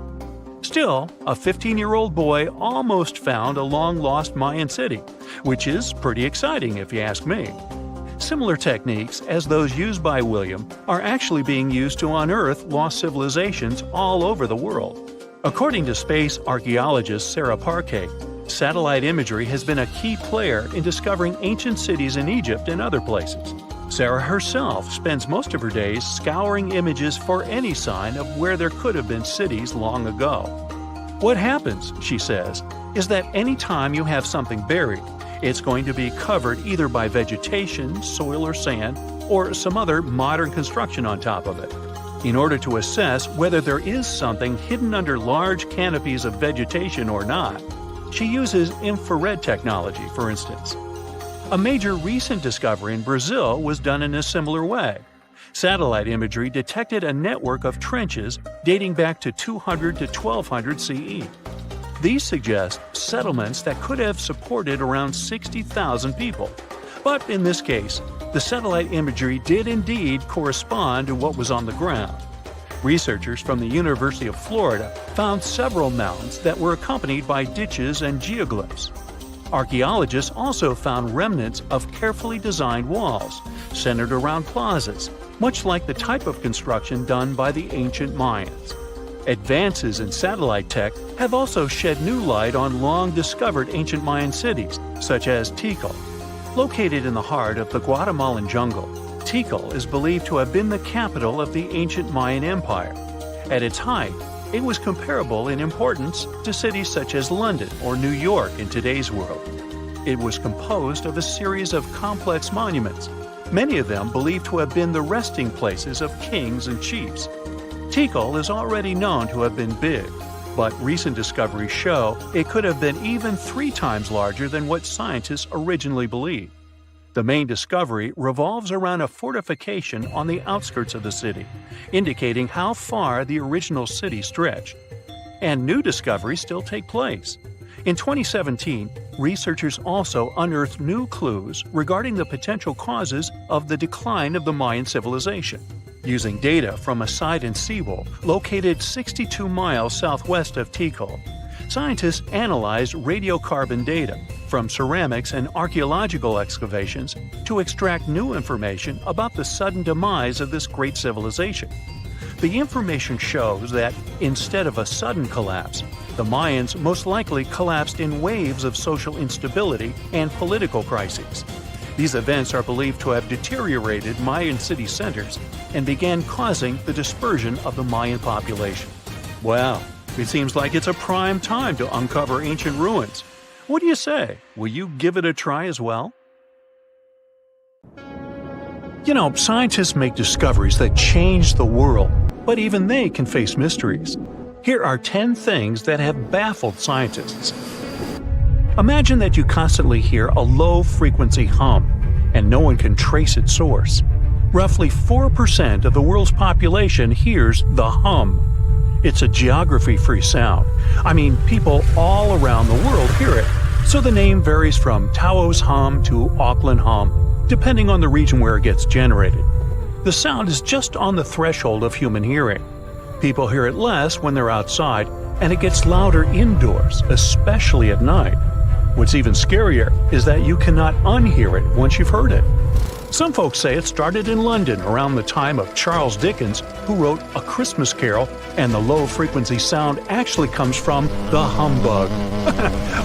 Still, a 15-year-old boy almost found a long-lost Mayan city, which is pretty exciting if you ask me. Similar techniques as those used by William are actually being used to unearth lost civilizations all over the world. According to space archaeologist Sarah Parquet, satellite imagery has been a key player in discovering ancient cities in Egypt and other places. Sarah herself spends most of her days scouring images for any sign of where there could have been cities long ago. What happens, she says, is that any time you have something buried, it's going to be covered either by vegetation, soil or sand, or some other modern construction on top of it. In order to assess whether there is something hidden under large canopies of vegetation or not, she uses infrared technology, for instance. A major recent discovery in Brazil was done in a similar way. Satellite imagery detected a network of trenches dating back to 200 to 1200 CE. These suggest settlements that could have supported around 60,000 people. But in this case, the satellite imagery did indeed correspond to what was on the ground. Researchers from the University of Florida found several mounds that were accompanied by ditches and geoglyphs. Archaeologists also found remnants of carefully designed walls, centered around plazas, much like the type of construction done by the ancient Mayans. Advances in satellite tech have also shed new light on long-discovered ancient Mayan cities, such as Tikal. Located in the heart of the Guatemalan jungle, Tikal is believed to have been the capital of the ancient Mayan Empire. At its height, it was comparable in importance to cities such as London or New York in today's world. It was composed of a series of complex monuments, many of them believed to have been the resting places of kings and chiefs. Tikal is already known to have been big, but recent discoveries show it could have been even 3 times larger than what scientists originally believed. The main discovery revolves around a fortification on the outskirts of the city, indicating how far the original city stretched. And new discoveries still take place. In 2017, researchers also unearthed new clues regarding the potential causes of the decline of the Mayan civilization. Using data from a site in Sewell, located 62 miles southwest of Tikal, scientists analyzed radiocarbon data from ceramics and archaeological excavations to extract new information about the sudden demise of this great civilization. The information shows that, instead of a sudden collapse, the Mayans most likely collapsed in waves of social instability and political crises. These events are believed to have deteriorated Mayan city centers and began causing the dispersion of the Mayan population. Well, it seems like it's a prime time to uncover ancient ruins. What do you say? Will you give it a try as well? You know, scientists make discoveries that change the world, but even they can face mysteries. Here are 10 things that have baffled scientists. Imagine that you constantly hear a low-frequency hum, and no one can trace its source. Roughly 4% of the world's population hears the hum. It's a geography-free sound. I mean, people all around the world hear it, so the name varies from Tao's hum to Auckland hum, depending on the region where it gets generated. The sound is just on the threshold of human hearing. People hear it less when they're outside, and it gets louder indoors, especially at night. What's even scarier is that you cannot unhear it once you've heard it. Some folks say it started in London around the time of Charles Dickens, who wrote A Christmas Carol, and the low-frequency sound actually comes from the humbug.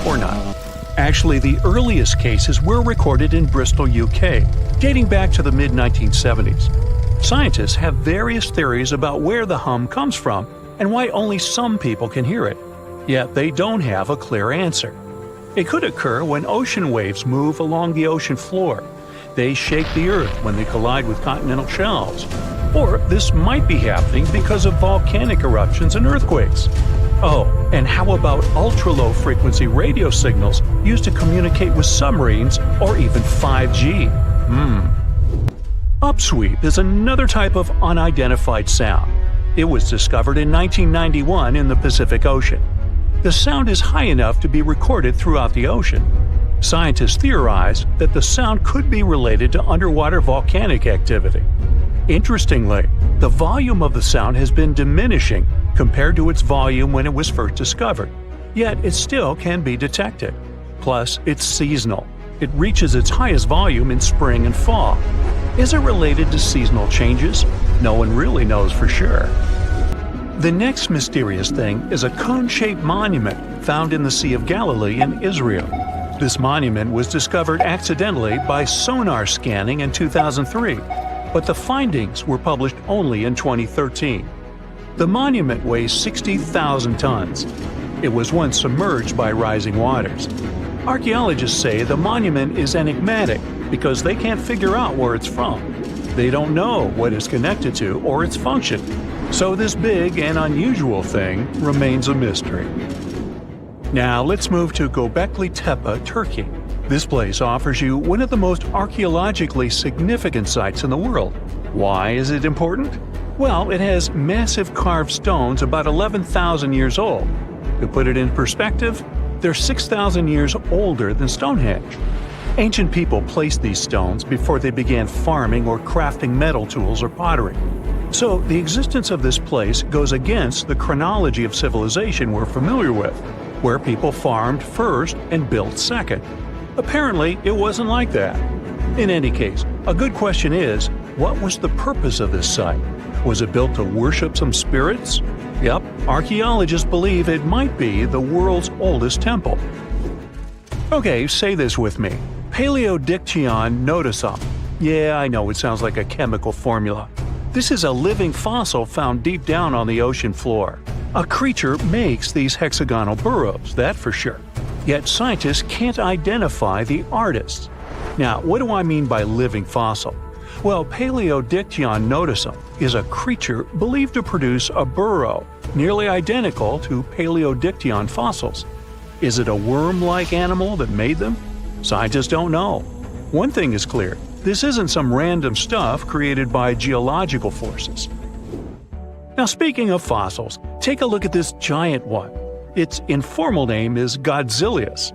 Or not. Actually, the earliest cases were recorded in Bristol, UK, dating back to the mid-1970s. Scientists have various theories about where the hum comes from and why only some people can hear it, yet they don't have a clear answer. It could occur when ocean waves move along the ocean floor. They shake the Earth when they collide with continental shelves. Or this might be happening because of volcanic eruptions and earthquakes. Oh, and how about ultra-low frequency radio signals used to communicate with submarines or even 5G? Upsweep is another type of unidentified sound. It was discovered in 1991 in the Pacific Ocean. The sound is high enough to be recorded throughout the ocean. Scientists theorize that the sound could be related to underwater volcanic activity. Interestingly, the volume of the sound has been diminishing compared to its volume when it was first discovered, yet it still can be detected. Plus, it's seasonal. It reaches its highest volume in spring and fall. Is it related to seasonal changes? No one really knows for sure. The next mysterious thing is a cone-shaped monument found in the Sea of Galilee in Israel. This monument was discovered accidentally by sonar scanning in 2003, but the findings were published only in 2013. The monument weighs 60,000 tons. It was once submerged by rising waters. Archaeologists say the monument is enigmatic because they can't figure out where it's from. They don't know what it's connected to or its function, so this big and unusual thing remains a mystery. Now let's move to Göbekli Tepe, Turkey. This place offers you one of the most archaeologically significant sites in the world. Why is it important? Well, it has massive carved stones about 11,000 years old. To put it in perspective, they're 6,000 years older than Stonehenge. Ancient people placed these stones before they began farming or crafting metal tools or pottery. So the existence of this place goes against the chronology of civilization we're familiar with, where people farmed first and built second. Apparently, it wasn't like that. In any case, a good question is, what was the purpose of this site? Was it built to worship some spirits? Yep, archaeologists believe it might be the world's oldest temple. Okay, say this with me. Paleodictyon notusum. Yeah, I know it sounds like a chemical formula. This is a living fossil found deep down on the ocean floor. A creature makes these hexagonal burrows, that for sure. Yet scientists can't identify the artists. Now, what do I mean by living fossil? Well, Paleodictyon notusum is a creature believed to produce a burrow nearly identical to Paleodictyon fossils. Is it a worm-like animal that made them? Scientists don't know. One thing is clear, this isn't some random stuff created by geological forces. Now, speaking of fossils, take a look at this giant one. Its informal name is Godzillius.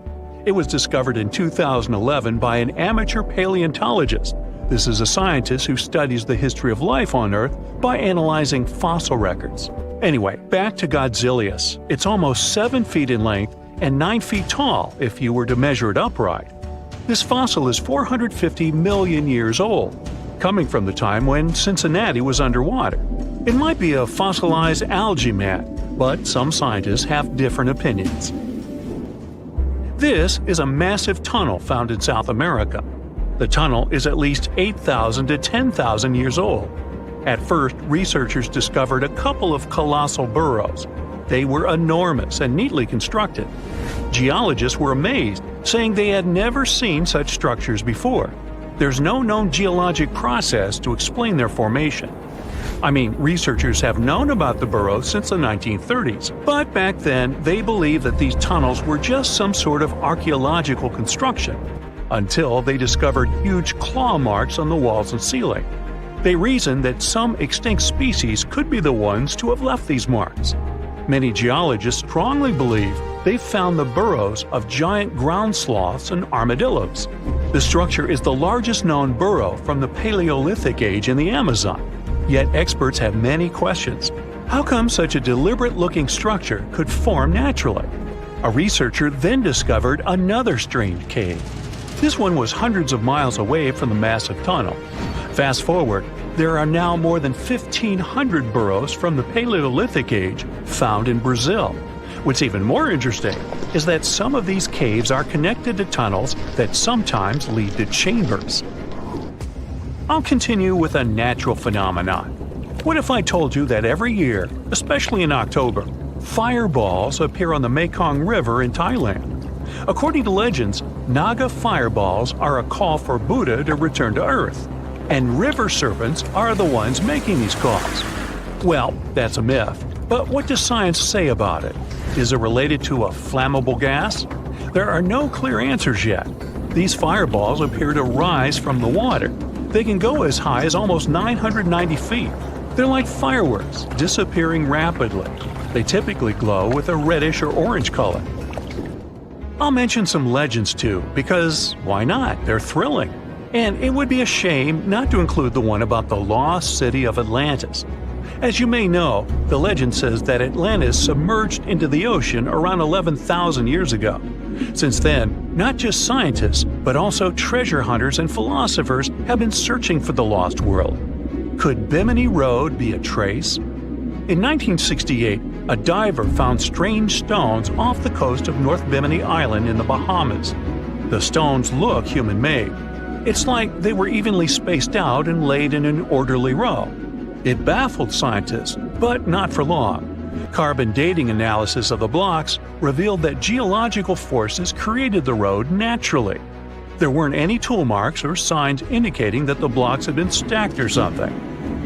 It was discovered in 2011 by an amateur paleontologist. This is a scientist who studies the history of life on Earth by analyzing fossil records. Anyway, back to Godzillius. It's almost 7 feet in length and 9 feet tall if you were to measure it upright. This fossil is 450 million years old, coming from the time when Cincinnati was underwater. It might be a fossilized algae mat, but some scientists have different opinions. This is a massive tunnel found in South America. The tunnel is at least 8,000 to 10,000 years old. At first, researchers discovered a couple of colossal burrows. They were enormous and neatly constructed. Geologists were amazed, saying they had never seen such structures before. There's no known geologic process to explain their formation. I mean, researchers have known about the burrows since the 1930s, but back then they believed that these tunnels were just some sort of archaeological construction, until they discovered huge claw marks on the walls and ceiling. They reasoned that some extinct species could be the ones to have left these marks. Many geologists strongly believe they've found the burrows of giant ground sloths and armadillos. The structure is the largest known burrow from the Paleolithic age in the Amazon. Yet experts have many questions. How come such a deliberate-looking structure could form naturally? A researcher then discovered another strange cave. This one was hundreds of miles away from the massive tunnel. Fast forward, there are now more than 1,500 burrows from the Paleolithic age found in Brazil. What's even more interesting is that some of these caves are connected to tunnels that sometimes lead to chambers. I'll continue with a natural phenomenon. What if I told you that every year, especially in October, fireballs appear on the Mekong River in Thailand? According to legends, Naga fireballs are a call for Buddha to return to Earth, and river serpents are the ones making these calls. Well, that's a myth, but what does science say about it? Is it related to a flammable gas? There are no clear answers yet. These fireballs appear to rise from the water. They can go as high as almost 990 feet. They're like fireworks, disappearing rapidly. They typically glow with a reddish or orange color. I'll mention some legends too, because why not? They're thrilling. And it would be a shame not to include the one about the lost city of Atlantis. As you may know, the legend says that Atlantis submerged into the ocean around 11,000 years ago. Since then, not just scientists, but also treasure hunters and philosophers have been searching for the lost world. Could Bimini Road be a trace? In 1968, a diver found strange stones off the coast of North Bimini Island in the Bahamas. The stones look human-made. It's like they were evenly spaced out and laid in an orderly row. It baffled scientists, but not for long. Carbon dating analysis of the blocks revealed that geological forces created the road naturally. There weren't any tool marks or signs indicating that the blocks had been stacked or something.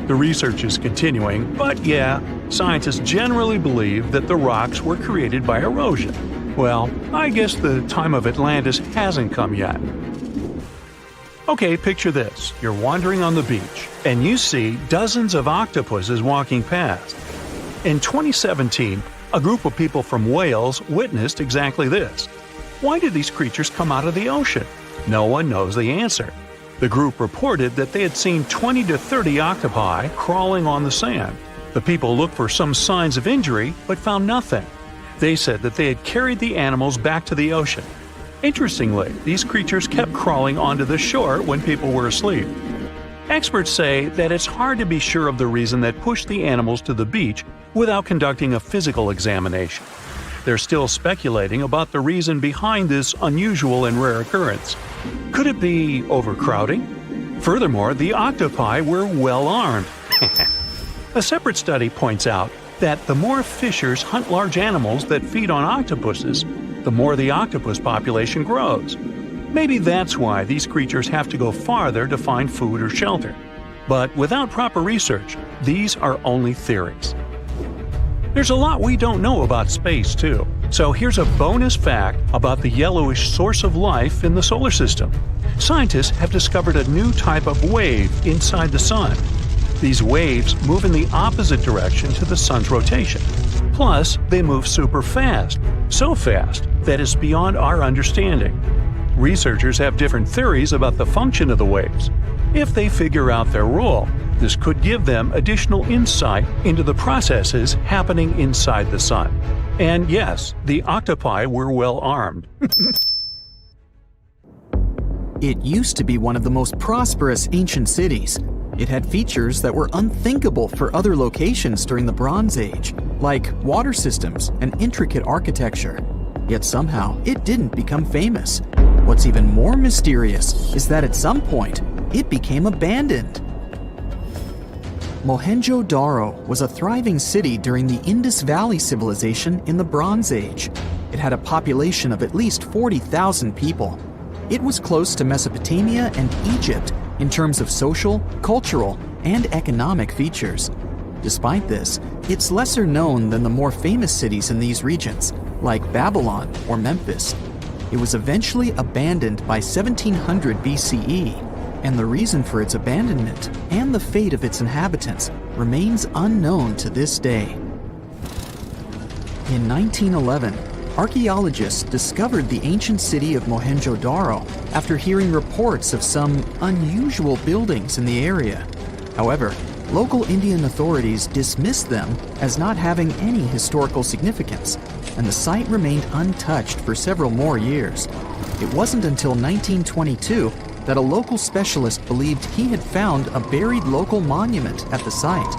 The research is continuing, but yeah, scientists generally believe that the rocks were created by erosion. Well, I guess the time of Atlantis hasn't come yet. Okay, picture this. You're wandering on the beach, and you see dozens of octopuses walking past. In 2017, a group of people from Wales witnessed exactly this. Why did these creatures come out of the ocean? No one knows the answer. The group reported that they had seen 20 to 30 octopi crawling on the sand. The people looked for some signs of injury, but found nothing. They said that they had carried the animals back to the ocean. Interestingly, these creatures kept crawling onto the shore when people were asleep. Experts say that it's hard to be sure of the reason that pushed the animals to the beach without conducting a physical examination. They're still speculating about the reason behind this unusual and rare occurrence. Could it be overcrowding? Furthermore, the octopi were well armed. A separate study points out that the more fishers hunt large animals that feed on octopuses, the more the octopus population grows. Maybe that's why these creatures have to go farther to find food or shelter. But without proper research, these are only theories. There's a lot we don't know about space, too. So here's a bonus fact about the yellowish source of life in the solar system. Scientists have discovered a new type of wave inside the sun. These waves move in the opposite direction to the sun's rotation. Plus, they move super fast, so fast that it's beyond our understanding. Researchers have different theories about the function of the waves. If they figure out their role, this could give them additional insight into the processes happening inside the sun. And yes, the octopi were well armed. It used to be one of the most prosperous ancient cities. It had features that were unthinkable for other locations during the Bronze Age, like water systems and intricate architecture. Yet somehow, it didn't become famous. What's even more mysterious is that at some point, it became abandoned. Mohenjo-Daro was a thriving city during the Indus Valley Civilization in the Bronze Age. It had a population of at least 40,000 people. It was close to Mesopotamia and Egypt in terms of social, cultural, and economic features. Despite this, it's lesser known than the more famous cities in these regions, like Babylon or Memphis. It was eventually abandoned by 1700 BCE, and the reason for its abandonment and the fate of its inhabitants remains unknown to this day. In 1911, archaeologists discovered the ancient city of Mohenjo-Daro after hearing reports of some unusual buildings in the area. However, local Indian authorities dismissed them as not having any historical significance, and the site remained untouched for several more years. It wasn't until 1922 that a local specialist believed he had found a buried local monument at the site.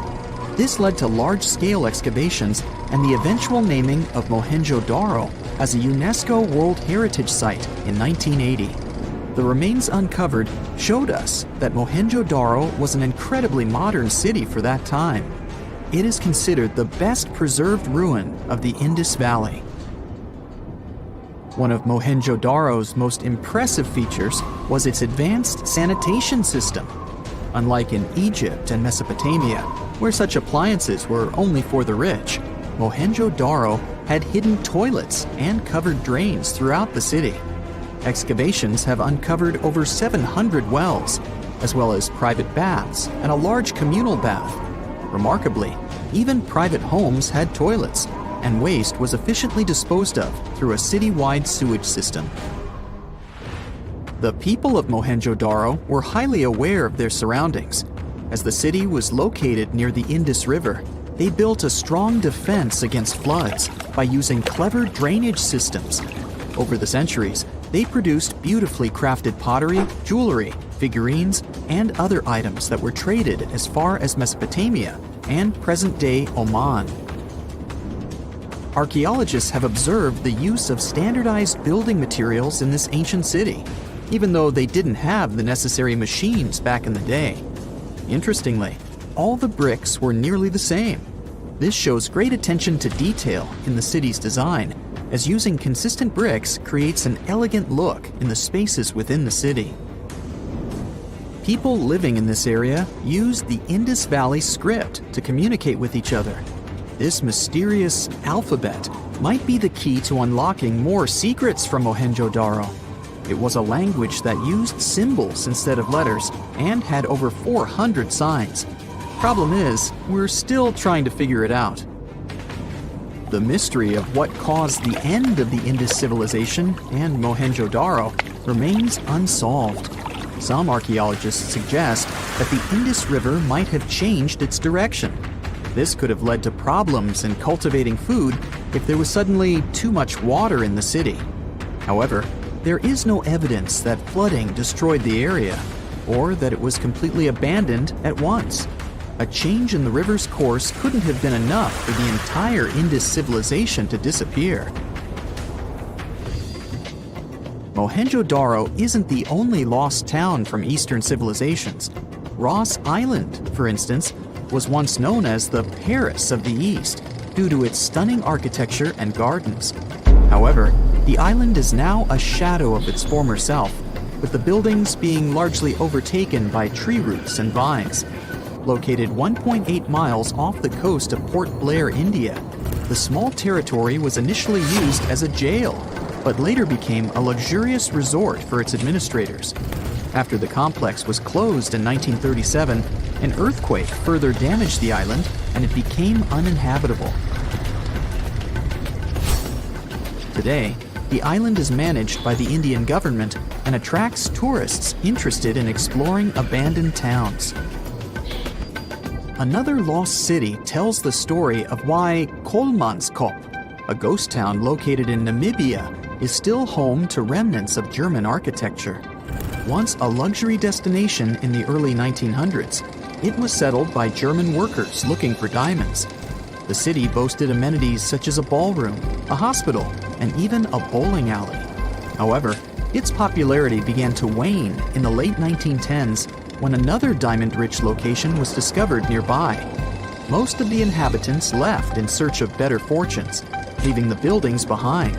This led to large-scale excavations and the eventual naming of Mohenjo-Daro as a UNESCO World Heritage Site in 1980. The remains uncovered showed us that Mohenjo-Daro was an incredibly modern city for that time. It is considered the best preserved ruin of the Indus Valley. One of Mohenjo-Daro's most impressive features was its advanced sanitation system. Unlike in Egypt and Mesopotamia, where such appliances were only for the rich, Mohenjo-Daro had hidden toilets and covered drains throughout the city. Excavations have uncovered over 700 wells, as well as private baths and a large communal bath. Remarkably, even private homes had toilets, and waste was efficiently disposed of through a city-wide sewage system. The people of Mohenjo-Daro were highly aware of their surroundings. As the city was located near the Indus River, they built a strong defense against floods by using clever drainage systems. Over the centuries, they produced beautifully crafted pottery, jewelry, figurines, and other items that were traded as far as Mesopotamia and present-day Oman. Archaeologists have observed the use of standardized building materials in this ancient city, even though they didn't have the necessary machines back in the day. Interestingly, all the bricks were nearly the same. This shows great attention to detail in the city's design, as using consistent bricks creates an elegant look in the spaces within the city. People living in this area used the Indus Valley script to communicate with each other. This mysterious alphabet might be the key to unlocking more secrets from Mohenjo-Daro. It was a language that used symbols instead of letters and had over 400 signs. Problem is, we're still trying to figure it out. The mystery of what caused the end of the Indus civilization and Mohenjo-Daro remains unsolved. Some archaeologists suggest that the Indus River might have changed its direction. This could have led to problems in cultivating food if there was suddenly too much water in the city. However, there is no evidence that flooding destroyed the area, or that it was completely abandoned at once. A change in the river's course couldn't have been enough for the entire Indus civilization to disappear. Mohenjo-Daro isn't the only lost town from Eastern civilizations. Ross Island, for instance, was once known as the Paris of the East due to its stunning architecture and gardens. However, the island is now a shadow of its former self, with the buildings being largely overtaken by tree roots and vines. Located 1.8 miles off the coast of Port Blair, India, the small territory was initially used as a jail, but later became a luxurious resort for its administrators. After the complex was closed in 1937, an earthquake further damaged the island and it became uninhabitable. Today, the island is managed by the Indian government and attracts tourists interested in exploring abandoned towns. Another lost city tells the story of why Kolmanskop, a ghost town located in Namibia, is still home to remnants of German architecture. Once a luxury destination in the early 1900s, it was settled by German workers looking for diamonds. The city boasted amenities such as a ballroom, a hospital, and even a bowling alley. However, its popularity began to wane in the late 1910s when another diamond-rich location was discovered nearby. Most of the inhabitants left in search of better fortunes, leaving the buildings behind.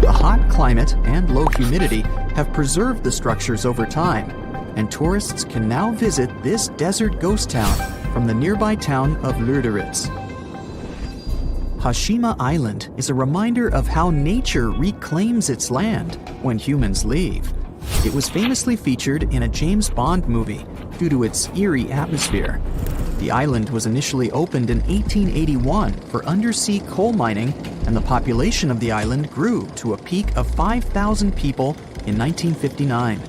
The hot climate and low humidity have preserved the structures over time, and tourists can now visit this desert ghost town from the nearby town of Lüderitz. Hashima Island is a reminder of how nature reclaims its land when humans leave. It was famously featured in a James Bond movie due to its eerie atmosphere. The island was initially opened in 1881 for undersea coal mining, and the population of the island grew to a peak of 5,000 people in 1959.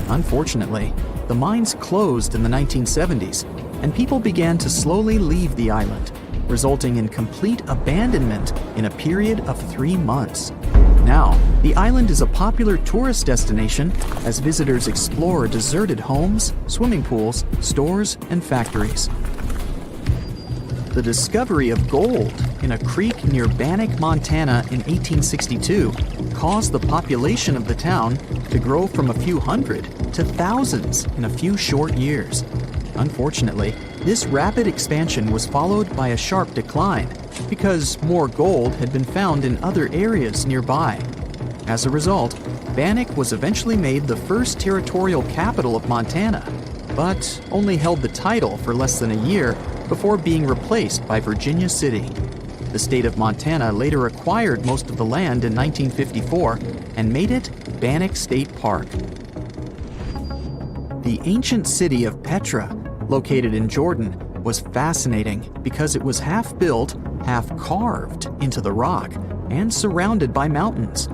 Unfortunately, the mines closed in the 1970s, and people began to slowly leave the island, resulting in complete abandonment in a period of 3 months. Now, the island is a popular tourist destination as visitors explore deserted homes, swimming pools, stores, and factories. The discovery of gold in a creek near Bannack, Montana in 1862 caused the population of the town to grow from a few hundred to thousands in a few short years. Unfortunately, this rapid expansion was followed by a sharp decline because more gold had been found in other areas nearby. As a result, Bannack was eventually made the first territorial capital of Montana, but only held the title for less than a year before being replaced by Virginia City. The state of Montana later acquired most of the land in 1954 and made it Bannack State Park. The ancient city of Petra, located in Jordan, was fascinating because it was half built, half carved into the rock and surrounded by mountains.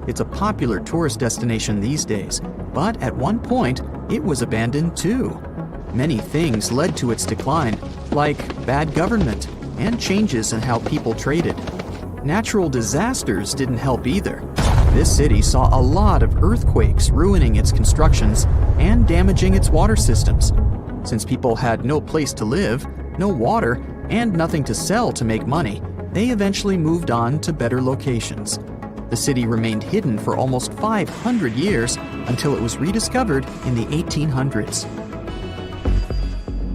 It's a popular tourist destination these days, but at one point it was abandoned too. Many things led to its decline, like bad government and changes in how people traded. Natural disasters didn't help either. This city saw a lot of earthquakes ruining its constructions and damaging its water systems. Since people had no place to live, no water, and nothing to sell to make money, they eventually moved on to better locations. The city remained hidden for almost 500 years until it was rediscovered in the 1800s.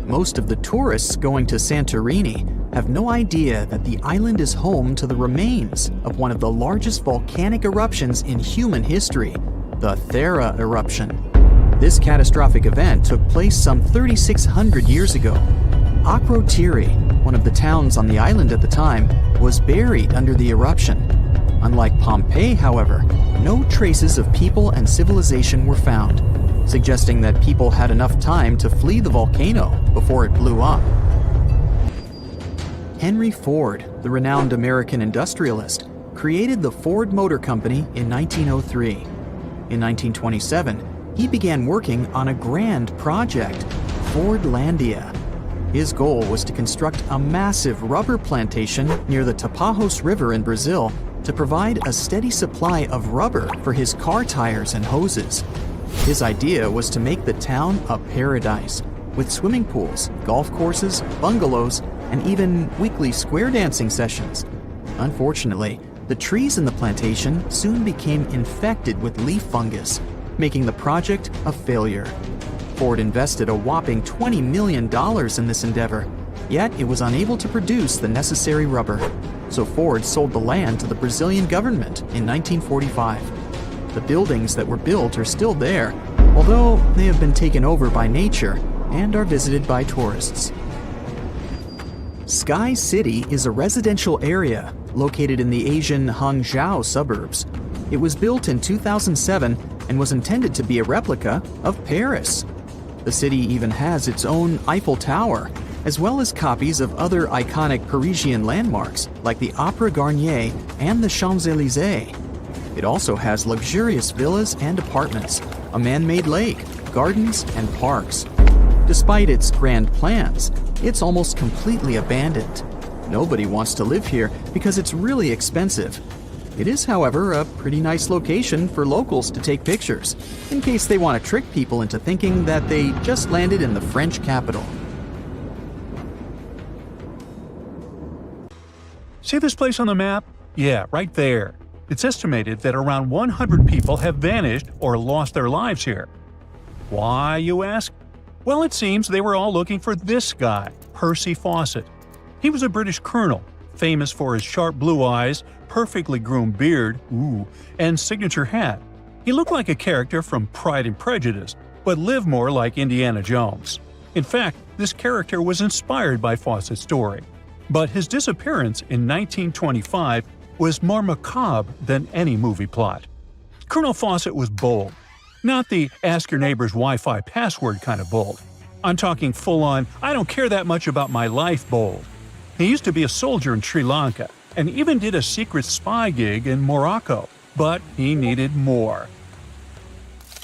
Most of the tourists going to Santorini have no idea that the island is home to the remains of one of the largest volcanic eruptions in human history, the Thera eruption. This catastrophic event took place some 3,600 years ago. Akrotiri, one of the towns on the island at the time, was buried under the eruption. Unlike Pompeii, however, no traces of people and civilization were found, suggesting that people had enough time to flee the volcano before it blew up. Henry Ford, the renowned American industrialist, created the Ford Motor Company in 1903. In 1927, he began working on a grand project, Fordlandia. His goal was to construct a massive rubber plantation near the Tapajos River in Brazil to provide a steady supply of rubber for his car tires and hoses. His idea was to make the town a paradise, with swimming pools, golf courses, bungalows, and even weekly square dancing sessions. Unfortunately, the trees in the plantation soon became infected with leaf fungus, making the project a failure. Ford invested a whopping $20 million in this endeavor, yet it was unable to produce the necessary rubber. So Ford sold the land to the Brazilian government in 1945. The buildings that were built are still there, although they have been taken over by nature and are visited by tourists. Sky City is a residential area located in the Asian Hangzhou suburbs. It was built in 2007 and was intended to be a replica of Paris. The city even has its own Eiffel Tower, as well as copies of other iconic Parisian landmarks like the Opera Garnier and the Champs-Élysées. It also has luxurious villas and apartments, a man-made lake, gardens, and parks. Despite its grand plans, it's almost completely abandoned. Nobody wants to live here because it's really expensive. It is, however, a pretty nice location for locals to take pictures, in case they want to trick people into thinking that they just landed in the French capital. See this place on the map? Yeah, right there. It's estimated that around 100 people have vanished or lost their lives here. Why, you ask? Well, it seems they were all looking for this guy, Percy Fawcett. He was a British colonel, famous for his sharp blue eyes, perfectly groomed beard, and signature hat. He looked like a character from Pride and Prejudice, but lived more like Indiana Jones. In fact, this character was inspired by Fawcett's story. But his disappearance in 1925 was more macabre than any movie plot. Colonel Fawcett was bold. Not the ask your neighbor's Wi-Fi password kind of bold. I'm talking full-on, I don't care that much about my life bold. He used to be a soldier in Sri Lanka and even did a secret spy gig in Morocco, but he needed more.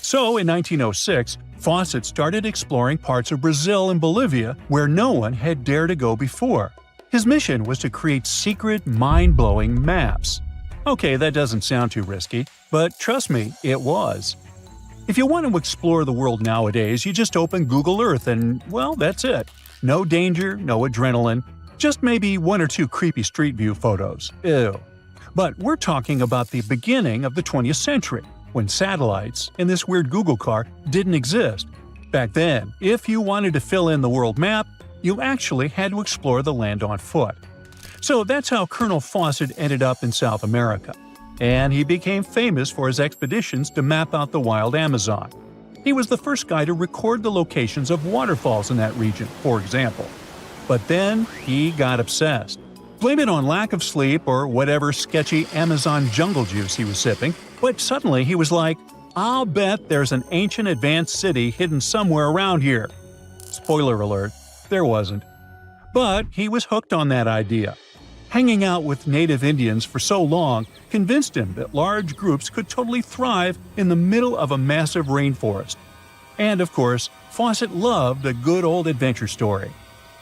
So in 1906, Fawcett started exploring parts of Brazil and Bolivia where no one had dared to go before. His mission was to create secret, mind-blowing maps. Okay, that doesn't sound too risky, but trust me, it was. If you want to explore the world nowadays, you just open Google Earth and, well, that's it. No danger, no adrenaline, just maybe one or two creepy street view photos. Ew. But we're talking about the beginning of the 20th century, when satellites and this weird Google car didn't exist. Back then, if you wanted to fill in the world map, you actually had to explore the land on foot. So that's how Colonel Fawcett ended up in South America. And he became famous for his expeditions to map out the wild Amazon. He was the first guy to record the locations of waterfalls in that region, for example. But then he got obsessed. Blame it on lack of sleep or whatever sketchy Amazon jungle juice he was sipping, but suddenly he was like, I'll bet there's an ancient advanced city hidden somewhere around here. Spoiler alert, there wasn't. But he was hooked on that idea. Hanging out with native Indians for so long convinced him that large groups could totally thrive in the middle of a massive rainforest. And of course, Fawcett loved a good old adventure story,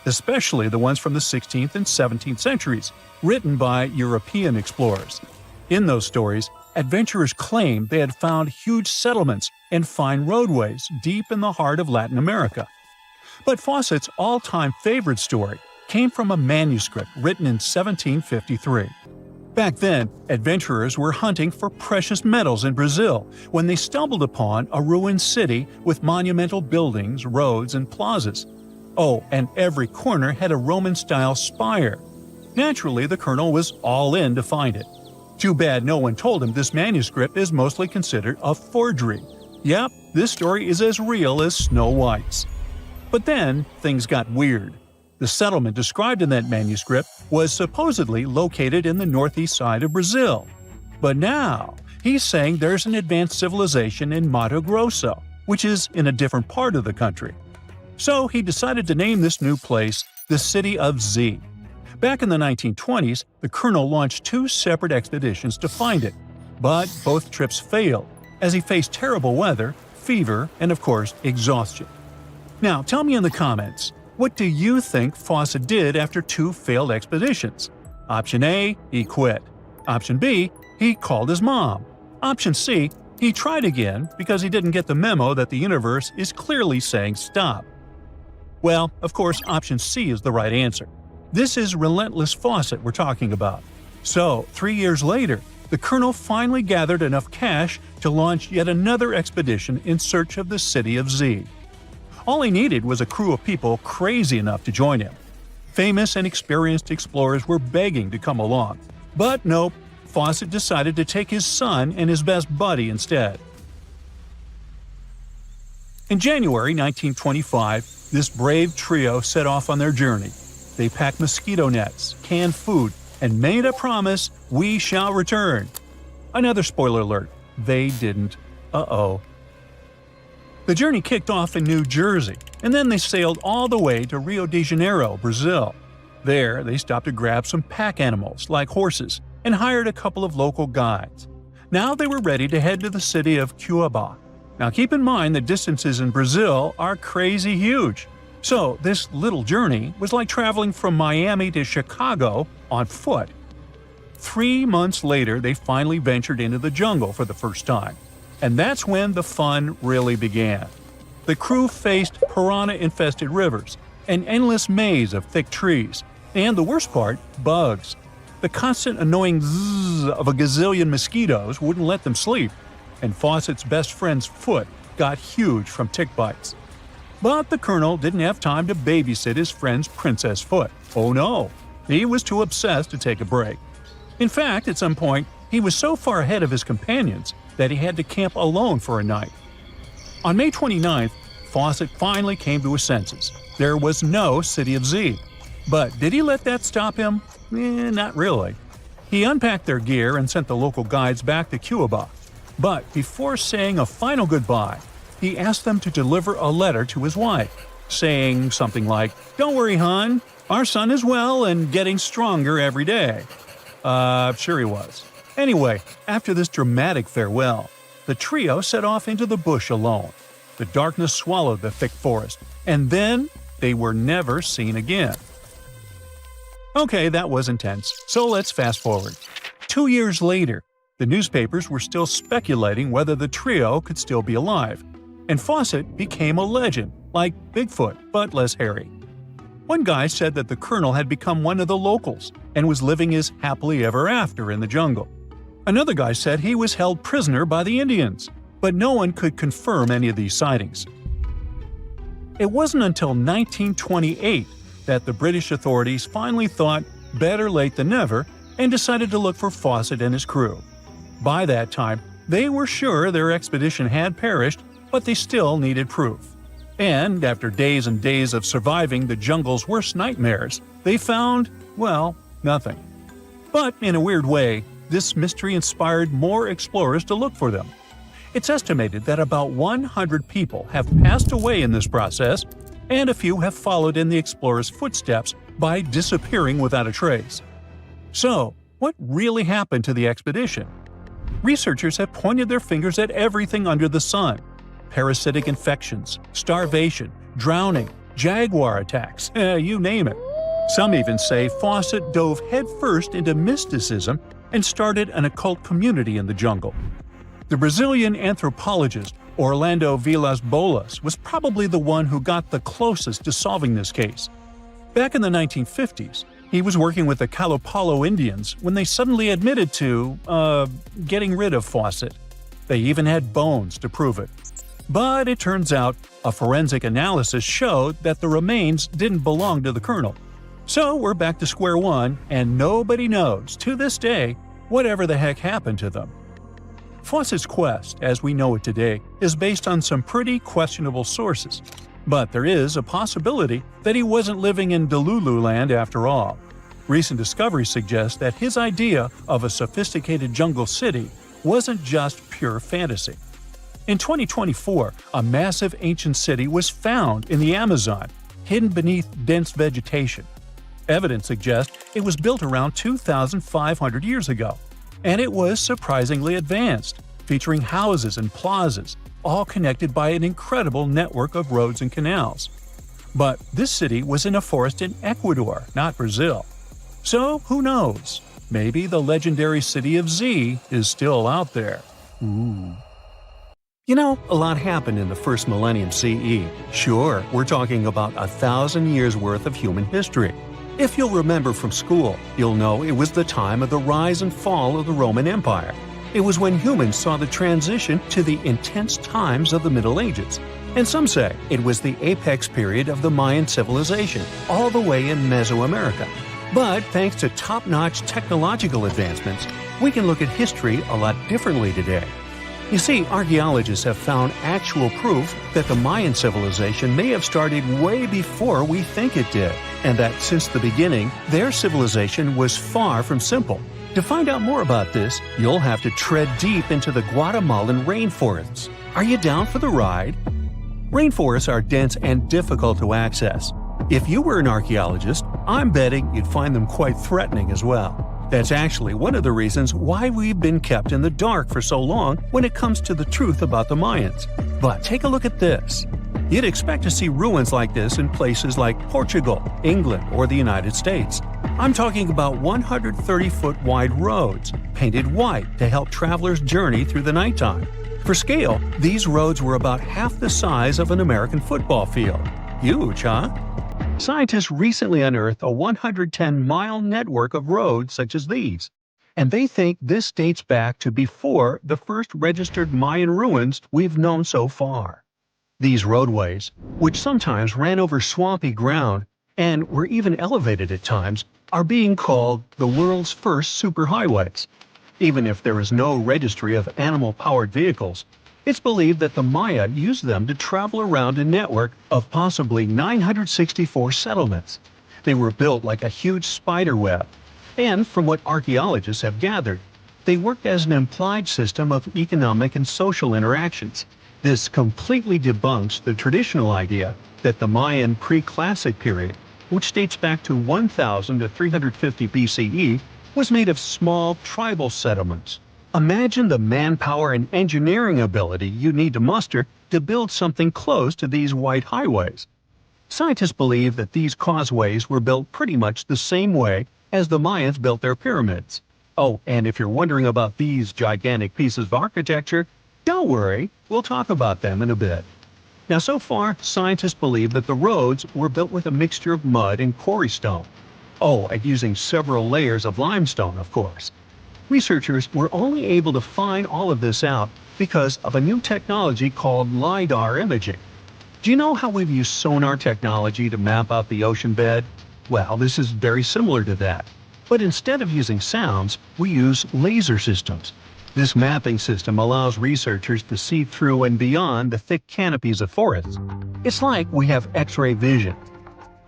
especially the ones from the 16th and 17th centuries, written by European explorers. In those stories, adventurers claimed they had found huge settlements and fine roadways deep in the heart of Latin America. But Fawcett's all-time favorite story came from a manuscript written in 1753. Back then, adventurers were hunting for precious metals in Brazil when they stumbled upon a ruined city with monumental buildings, roads, and plazas. Oh, and every corner had a Roman-style spire. Naturally, the colonel was all in to find it. Too bad no one told him this manuscript is mostly considered a forgery. Yep, this story is as real as Snow White's. But then, things got weird. The settlement described in that manuscript was supposedly located in the northeast side of Brazil. But now, he's saying there's an advanced civilization in Mato Grosso, which is in a different part of the country. So he decided to name this new place the City of Z. Back in the 1920s, the colonel launched 2 separate expeditions to find it, but both trips failed, as he faced terrible weather, fever, and of course, exhaustion. Now, tell me in the comments, what do you think Fawcett did after 2 failed expeditions? Option A, he quit. Option B, he called his mom. Option C, he tried again because he didn't get the memo that the universe is clearly saying stop. Well, of course, option C is the right answer. This is relentless Fawcett we're talking about. So, 3 years later, the colonel finally gathered enough cash to launch yet another expedition in search of the City of Z. All he needed was a crew of people crazy enough to join him. Famous and experienced explorers were begging to come along. But nope, Fawcett decided to take his son and his best buddy instead. In January 1925, this brave trio set off on their journey. They packed mosquito nets, canned food, and made a promise, we shall return. Another spoiler alert, they didn't. Uh-oh. The journey kicked off in New Jersey, and then they sailed all the way to Rio de Janeiro, Brazil. There, they stopped to grab some pack animals, like horses, and hired a couple of local guides. Now they were ready to head to the city of Cuiabá. Now keep in mind the distances in Brazil are crazy huge. So this little journey was like traveling from Miami to Chicago on foot. 3 months later, they finally ventured into the jungle for the first time. And that's when the fun really began. The crew faced piranha-infested rivers, an endless maze of thick trees, and the worst part, bugs. The constant annoying zzz of a gazillion mosquitoes wouldn't let them sleep, and Fawcett's best friend's foot got huge from tick bites. But the colonel didn't have time to babysit his friend's princess foot. Oh no, he was too obsessed to take a break. In fact, at some point, he was so far ahead of his companions that he had to camp alone for a night. On May 29th, Fawcett finally came to his senses. There was no City of Z. But did he let that stop him? Not really. He unpacked their gear and sent the local guides back to Cuiabá. But before saying a final goodbye, he asked them to deliver a letter to his wife, saying something like, "Don't worry, hon, our son is well and getting stronger every day." Sure he was. Anyway, after this dramatic farewell, the trio set off into the bush alone. The darkness swallowed the thick forest, and then they were never seen again. Okay, that was intense, so let's fast forward. 2 years later, the newspapers were still speculating whether the trio could still be alive, and Fawcett became a legend, like Bigfoot, but less hairy. One guy said that the colonel had become one of the locals and was living his happily ever after in the jungle. Another guy said he was held prisoner by the Indians, but no one could confirm any of these sightings. It wasn't until 1928 that the British authorities finally thought better late than never and decided to look for Fawcett and his crew. By that time, they were sure their expedition had perished, but they still needed proof. And after days and days of surviving the jungle's worst nightmares, they found, well, nothing. But in a weird way, this mystery inspired more explorers to look for them. It's estimated that about 100 people have passed away in this process, and a few have followed in the explorers' footsteps by disappearing without a trace. So, what really happened to the expedition? Researchers have pointed their fingers at everything under the sun. Parasitic infections, starvation, drowning, jaguar attacks, you name it. Some even say Fawcett dove headfirst into mysticism and started an occult community in the jungle. The Brazilian anthropologist Orlando Vilas-Boas was probably the one who got the closest to solving this case. Back in the 1950s, he was working with the Kalapalo Indians when they suddenly admitted to, getting rid of Fawcett. They even had bones to prove it. But it turns out a forensic analysis showed that the remains didn't belong to the colonel. So we're back to square one, and nobody knows, to this day, whatever the heck happened to them. Fawcett's quest, as we know it today, is based on some pretty questionable sources. But there is a possibility that he wasn't living in Delulu land after all. Recent discoveries suggest that his idea of a sophisticated jungle city wasn't just pure fantasy. In 2024, a massive ancient city was found in the Amazon, hidden beneath dense vegetation. Evidence suggests it was built around 2,500 years ago, and it was surprisingly advanced, featuring houses and plazas, all connected by an incredible network of roads and canals. But this city was in a forest in Ecuador, not Brazil. So, who knows? Maybe the legendary city of Z is still out there. Ooh. You know, a lot happened in the first millennium CE. Sure, we're talking about 1,000 years worth of human history. If you'll remember from school, you'll know it was the time of the rise and fall of the Roman Empire. It was when humans saw the transition to the intense times of the Middle Ages. And some say it was the apex period of the Mayan civilization, all the way in Mesoamerica. But thanks to top-notch technological advancements, we can look at history a lot differently today. You see, archaeologists have found actual proof that the Mayan civilization may have started way before we think it did, and that since the beginning, their civilization was far from simple. To find out more about this, you'll have to tread deep into the Guatemalan rainforests. Are you down for the ride? Rainforests are dense and difficult to access. If you were an archaeologist, I'm betting you'd find them quite threatening as well. That's actually one of the reasons why we've been kept in the dark for so long when it comes to the truth about the Mayans. But take a look at this. You'd expect to see ruins like this in places like Portugal, England, or the United States. I'm talking about 130-foot wide roads, painted white to help travelers journey through the nighttime. For scale, these roads were about half the size of an American football field. Huge, huh? Scientists recently unearthed a 110-mile network of roads such as these, and they think this dates back to before the first registered Mayan ruins we've known so far. These roadways, which sometimes ran over swampy ground and were even elevated at times, are being called the world's first superhighways. Even if there is no registry of animal-powered vehicles, it's believed that the Maya used them to travel around a network of possibly 964 settlements. They were built like a huge spider web, and from what archaeologists have gathered, they worked as an implied system of economic and social interactions. This completely debunks the traditional idea that the Mayan pre-classic period, which dates back to 1000 to 350 BCE, was made of small tribal settlements. Imagine the manpower and engineering ability you need to muster to build something close to these white highways. Scientists believe that these causeways were built pretty much the same way as the Mayans built their pyramids. Oh, and if you're wondering about these gigantic pieces of architecture, don't worry, we'll talk about them in a bit. Now, so far, scientists believe that the roads were built with a mixture of mud and quarry stone. Oh, and using several layers of limestone, of course. Researchers were only able to find all of this out because of a new technology called LiDAR imaging. Do you know how we've used sonar technology to map out the ocean bed? Well, this is very similar to that. But instead of using sounds, we use laser systems. This mapping system allows researchers to see through and beyond the thick canopies of forests. It's like we have X-ray vision.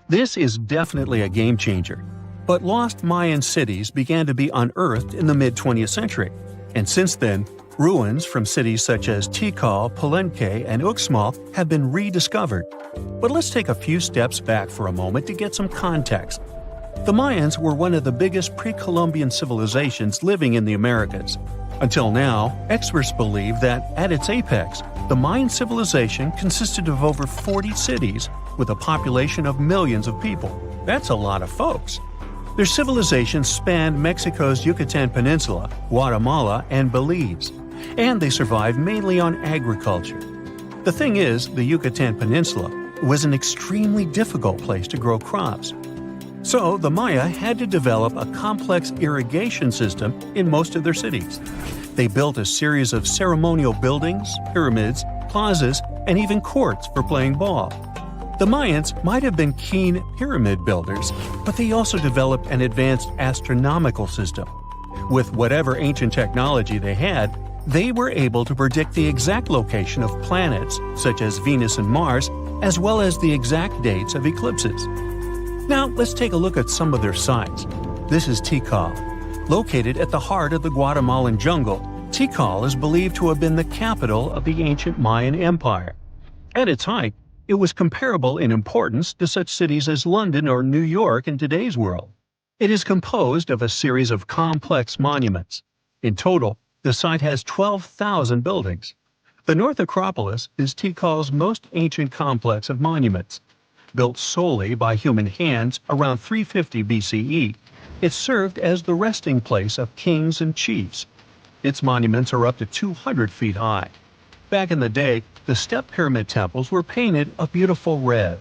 This is definitely a game changer. But lost Mayan cities began to be unearthed in the mid-20th century, and since then, ruins from cities such as Tikal, Palenque, and Uxmal have been rediscovered. But let's take a few steps back for a moment to get some context. The Mayans were one of the biggest pre-Columbian civilizations living in the Americas. Until now, experts believe that, at its apex, the Mayan civilization consisted of over 40 cities with a population of millions of people. That's a lot of folks. Their civilization spanned Mexico's Yucatan Peninsula, Guatemala, and Belize, and they survived mainly on agriculture. The thing is, the Yucatan Peninsula was an extremely difficult place to grow crops. So the Maya had to develop a complex irrigation system in most of their cities. They built a series of ceremonial buildings, pyramids, plazas, and even courts for playing ball. The Mayans might have been keen pyramid builders, but they also developed an advanced astronomical system. With whatever ancient technology they had, they were able to predict the exact location of planets, such as Venus and Mars, as well as the exact dates of eclipses. Now, let's take a look at some of their sites. This is Tikal. Located at the heart of the Guatemalan jungle, Tikal is believed to have been the capital of the ancient Mayan Empire. At its height, it was comparable in importance to such cities as London or New York in today's world. It is composed of a series of complex monuments. In total, the site has 12,000 buildings. The North Acropolis is Tikal's most ancient complex of monuments. Built solely by human hands around 350 BCE, it served as the resting place of kings and chiefs. Its monuments are up to 200 feet high. Back in the day, the step pyramid temples were painted a beautiful red.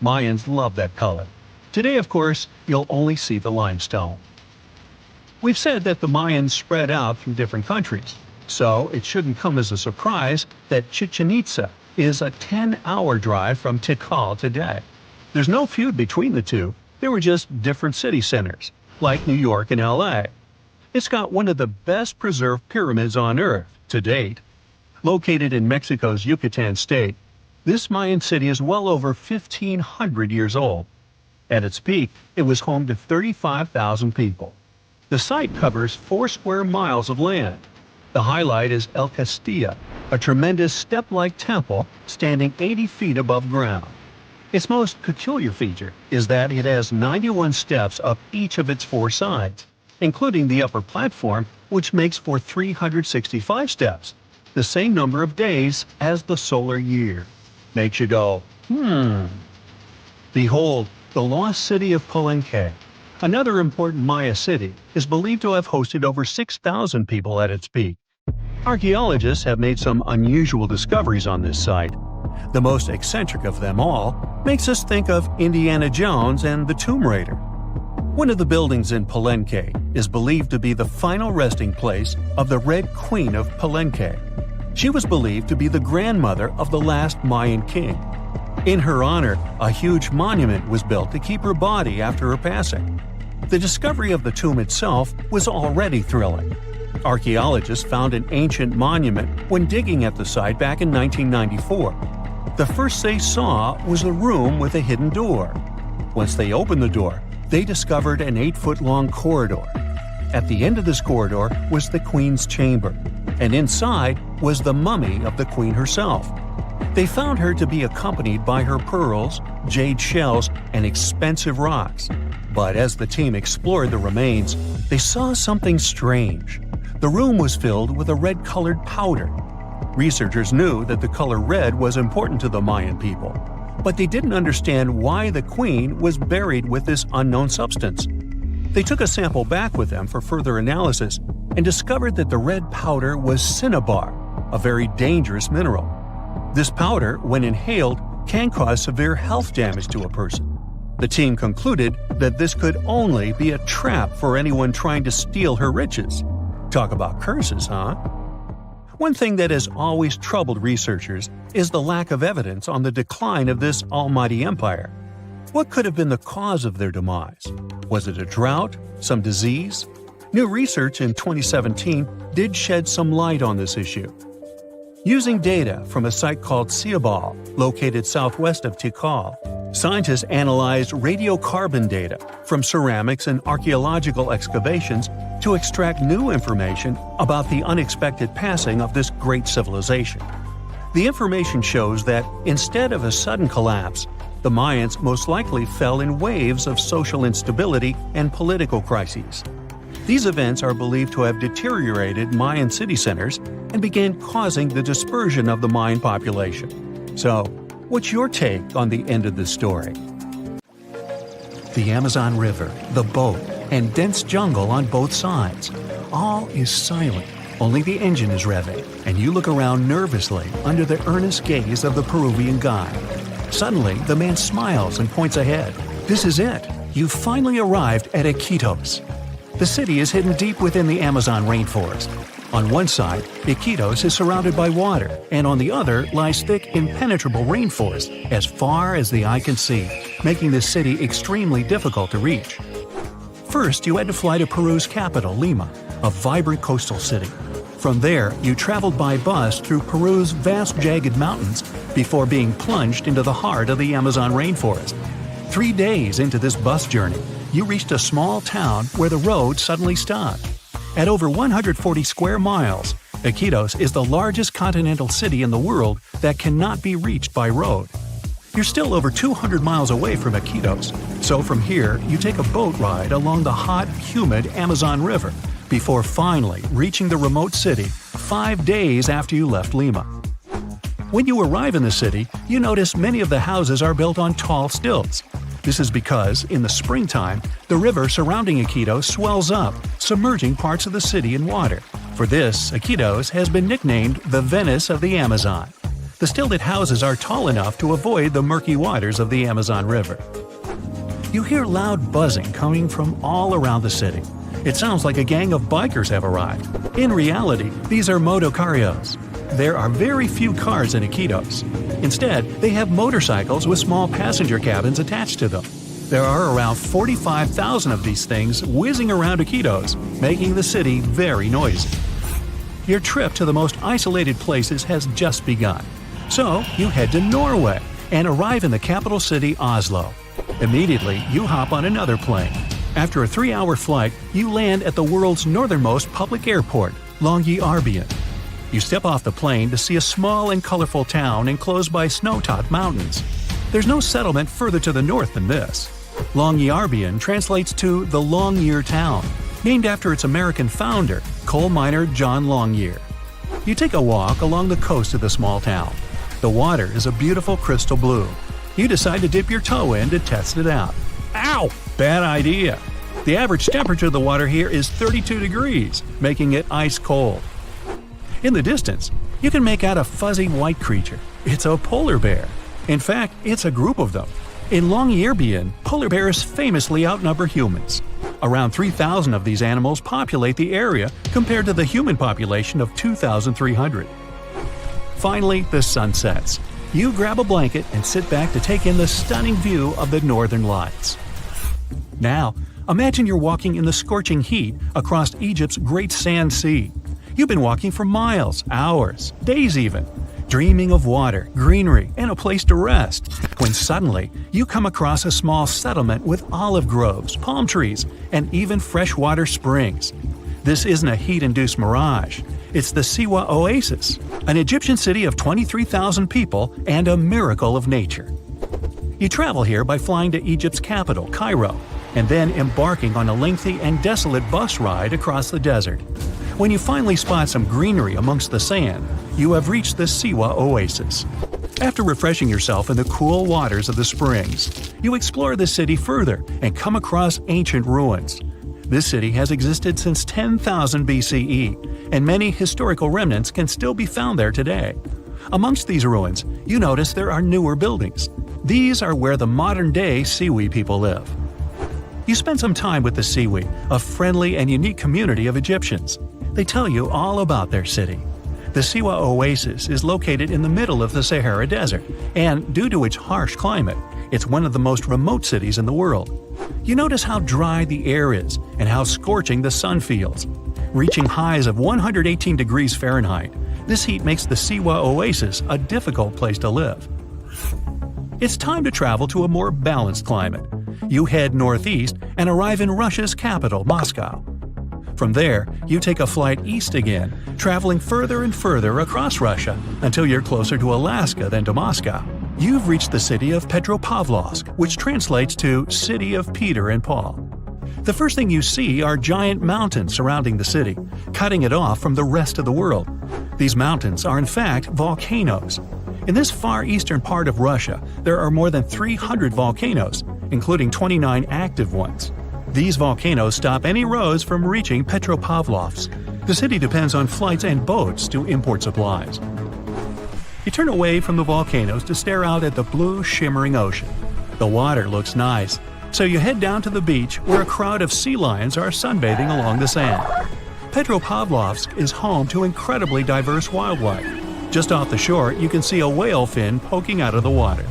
Mayans love that color. Today, of course, you'll only see the limestone. We've said that the Mayans spread out through different countries, so it shouldn't come as a surprise that Chichen Itza is a 10-hour drive from Tikal today. There's no feud between the two, they were just different city centers, like New York and LA. It's got one of the best preserved pyramids on Earth to date. Located in Mexico's Yucatan state, this Mayan city is well over 1,500 years old. At its peak, it was home to 35,000 people. The site covers 4 square miles of land. The highlight is El Castilla, a tremendous step-like temple standing 80 feet above ground. Its most peculiar feature is that it has 91 steps up each of its 4 sides, including the upper platform, which makes for 365 steps, the same number of days as the solar year. Makes you go, Behold, the lost city of Palenque. Another important Maya city is believed to have hosted over 6,000 people at its peak. Archaeologists have made some unusual discoveries on this site. The most eccentric of them all makes us think of Indiana Jones and the Tomb Raider. One of the buildings in Palenque is believed to be the final resting place of the Red Queen of Palenque. She was believed to be the grandmother of the last Mayan king. In her honor, a huge monument was built to keep her body after her passing. The discovery of the tomb itself was already thrilling. Archaeologists found an ancient monument when digging at the site back in 1994. The first they saw was a room with a hidden door. Once they opened the door, they discovered an 8-foot-long corridor. At the end of this corridor was the queen's chamber, and inside was the mummy of the queen herself. They found her to be accompanied by her pearls, jade shells, and expensive rocks. But as the team explored the remains, they saw something strange. The room was filled with a red-colored powder. Researchers knew that the color red was important to the Mayan people, but they didn't understand why the queen was buried with this unknown substance. They took a sample back with them for further analysis and discovered that the red powder was cinnabar, a very dangerous mineral. This powder, when inhaled, can cause severe health damage to a person. The team concluded that this could only be a trap for anyone trying to steal her riches. Talk about curses, huh? One thing that has always troubled researchers is the lack of evidence on the decline of this almighty empire. What could have been the cause of their demise? Was it a drought? Some disease? New research in 2017 did shed some light on this issue. Using data from a site called Ciabal, located southwest of Tikal, scientists analyzed radiocarbon data from ceramics and archaeological excavations to extract new information about the unexpected passing of this great civilization. The information shows that instead of a sudden collapse, the Mayans most likely fell in waves of social instability and political crises. These events are believed to have deteriorated Mayan city centers and began causing the dispersion of the Mayan population. So, what's your take on the end of this story? The Amazon River, the boat, and dense jungle on both sides. All is silent. Only the engine is revving, and you look around nervously under the earnest gaze of the Peruvian guide. Suddenly, the man smiles and points ahead. This is it. You've finally arrived at Iquitos. The city is hidden deep within the Amazon rainforest. On one side, Iquitos is surrounded by water, and on the other lies thick, impenetrable rainforest as far as the eye can see, making this city extremely difficult to reach. First, you had to fly to Peru's capital, Lima, a vibrant coastal city. From there, you traveled by bus through Peru's vast jagged mountains before being plunged into the heart of the Amazon rainforest. 3 days into this bus journey, you reached a small town where the road suddenly stopped. At over 140 square miles, Iquitos is the largest continental city in the world that cannot be reached by road. You're still over 200 miles away from Iquitos, so from here you take a boat ride along the hot, humid Amazon River before finally reaching the remote city 5 days after you left Lima. When you arrive in the city, you notice many of the houses are built on tall stilts. This is because, in the springtime, the river surrounding Iquitos swells up, submerging parts of the city in water. For this, Iquitos has been nicknamed the Venice of the Amazon. The stilted houses are tall enough to avoid the murky waters of the Amazon River. You hear loud buzzing coming from all around the city. It sounds like a gang of bikers have arrived. In reality, these are motocarrios. There are very few cars in Iquitos. Instead, they have motorcycles with small passenger cabins attached to them. There are around 45,000 of these things whizzing around Iquitos, making the city very noisy. Your trip to the most isolated places has just begun. So, you head to Norway and arrive in the capital city Oslo. Immediately, you hop on another plane. After a 3-hour flight, you land at the world's northernmost public airport, Longyearbyen. You step off the plane to see a small and colorful town enclosed by snow-topped mountains. There's no settlement further to the north than this. Longyearbyen translates to the Long Year Town, named after its American founder, coal miner John Longyear. You take a walk along the coast of the small town. The water is a beautiful crystal blue. You decide to dip your toe in to test it out. Ow! Bad idea. The average temperature of the water here is 32 degrees, making it ice cold. In the distance, you can make out a fuzzy white creature. It's a polar bear. In fact, it's a group of them. In Longyearbyen, polar bears famously outnumber humans. Around 3,000 of these animals populate the area compared to the human population of 2,300. Finally, the sun sets. You grab a blanket and sit back to take in the stunning view of the northern lights. Now, imagine you're walking in the scorching heat across Egypt's Great Sand Sea. You've been walking for miles, hours, days even, dreaming of water, greenery, and a place to rest, when suddenly you come across a small settlement with olive groves, palm trees, and even freshwater springs. This isn't a heat-induced mirage. It's the Siwa Oasis, an Egyptian city of 23,000 people and a miracle of nature. You travel here by flying to Egypt's capital, Cairo, and then embarking on a lengthy and desolate bus ride across the desert. When you finally spot some greenery amongst the sand, you have reached the Siwa Oasis. After refreshing yourself in the cool waters of the springs, you explore the city further and come across ancient ruins. This city has existed since 10,000 BCE, and many historical remnants can still be found there today. Amongst these ruins, you notice there are newer buildings. These are where the modern-day Siwi people live. You spend some time with the Siwi, a friendly and unique community of Egyptians. They tell you all about their city. The Siwa Oasis is located in the middle of the Sahara Desert, and due to its harsh climate, it's one of the most remote cities in the world. You notice how dry the air is and how scorching the sun feels. Reaching highs of 118 degrees Fahrenheit, this heat makes the Siwa Oasis a difficult place to live. It's time to travel to a more balanced climate. You head northeast and arrive in Russia's capital, Moscow. From there, you take a flight east again, traveling further and further across Russia until you're closer to Alaska than to Moscow. You've reached the city of Petropavlovsk, which translates to City of Peter and Paul. The first thing you see are giant mountains surrounding the city, cutting it off from the rest of the world. These mountains are in fact volcanoes. In this far eastern part of Russia, there are more than 300 volcanoes, including 29 active ones. These volcanoes stop any roads from reaching Petropavlovsk. The city depends on flights and boats to import supplies. You turn away from the volcanoes to stare out at the blue, shimmering ocean. The water looks nice, so you head down to the beach where a crowd of sea lions are sunbathing along the sand. Petropavlovsk is home to incredibly diverse wildlife. Just off the shore, you can see a whale fin poking out of the water.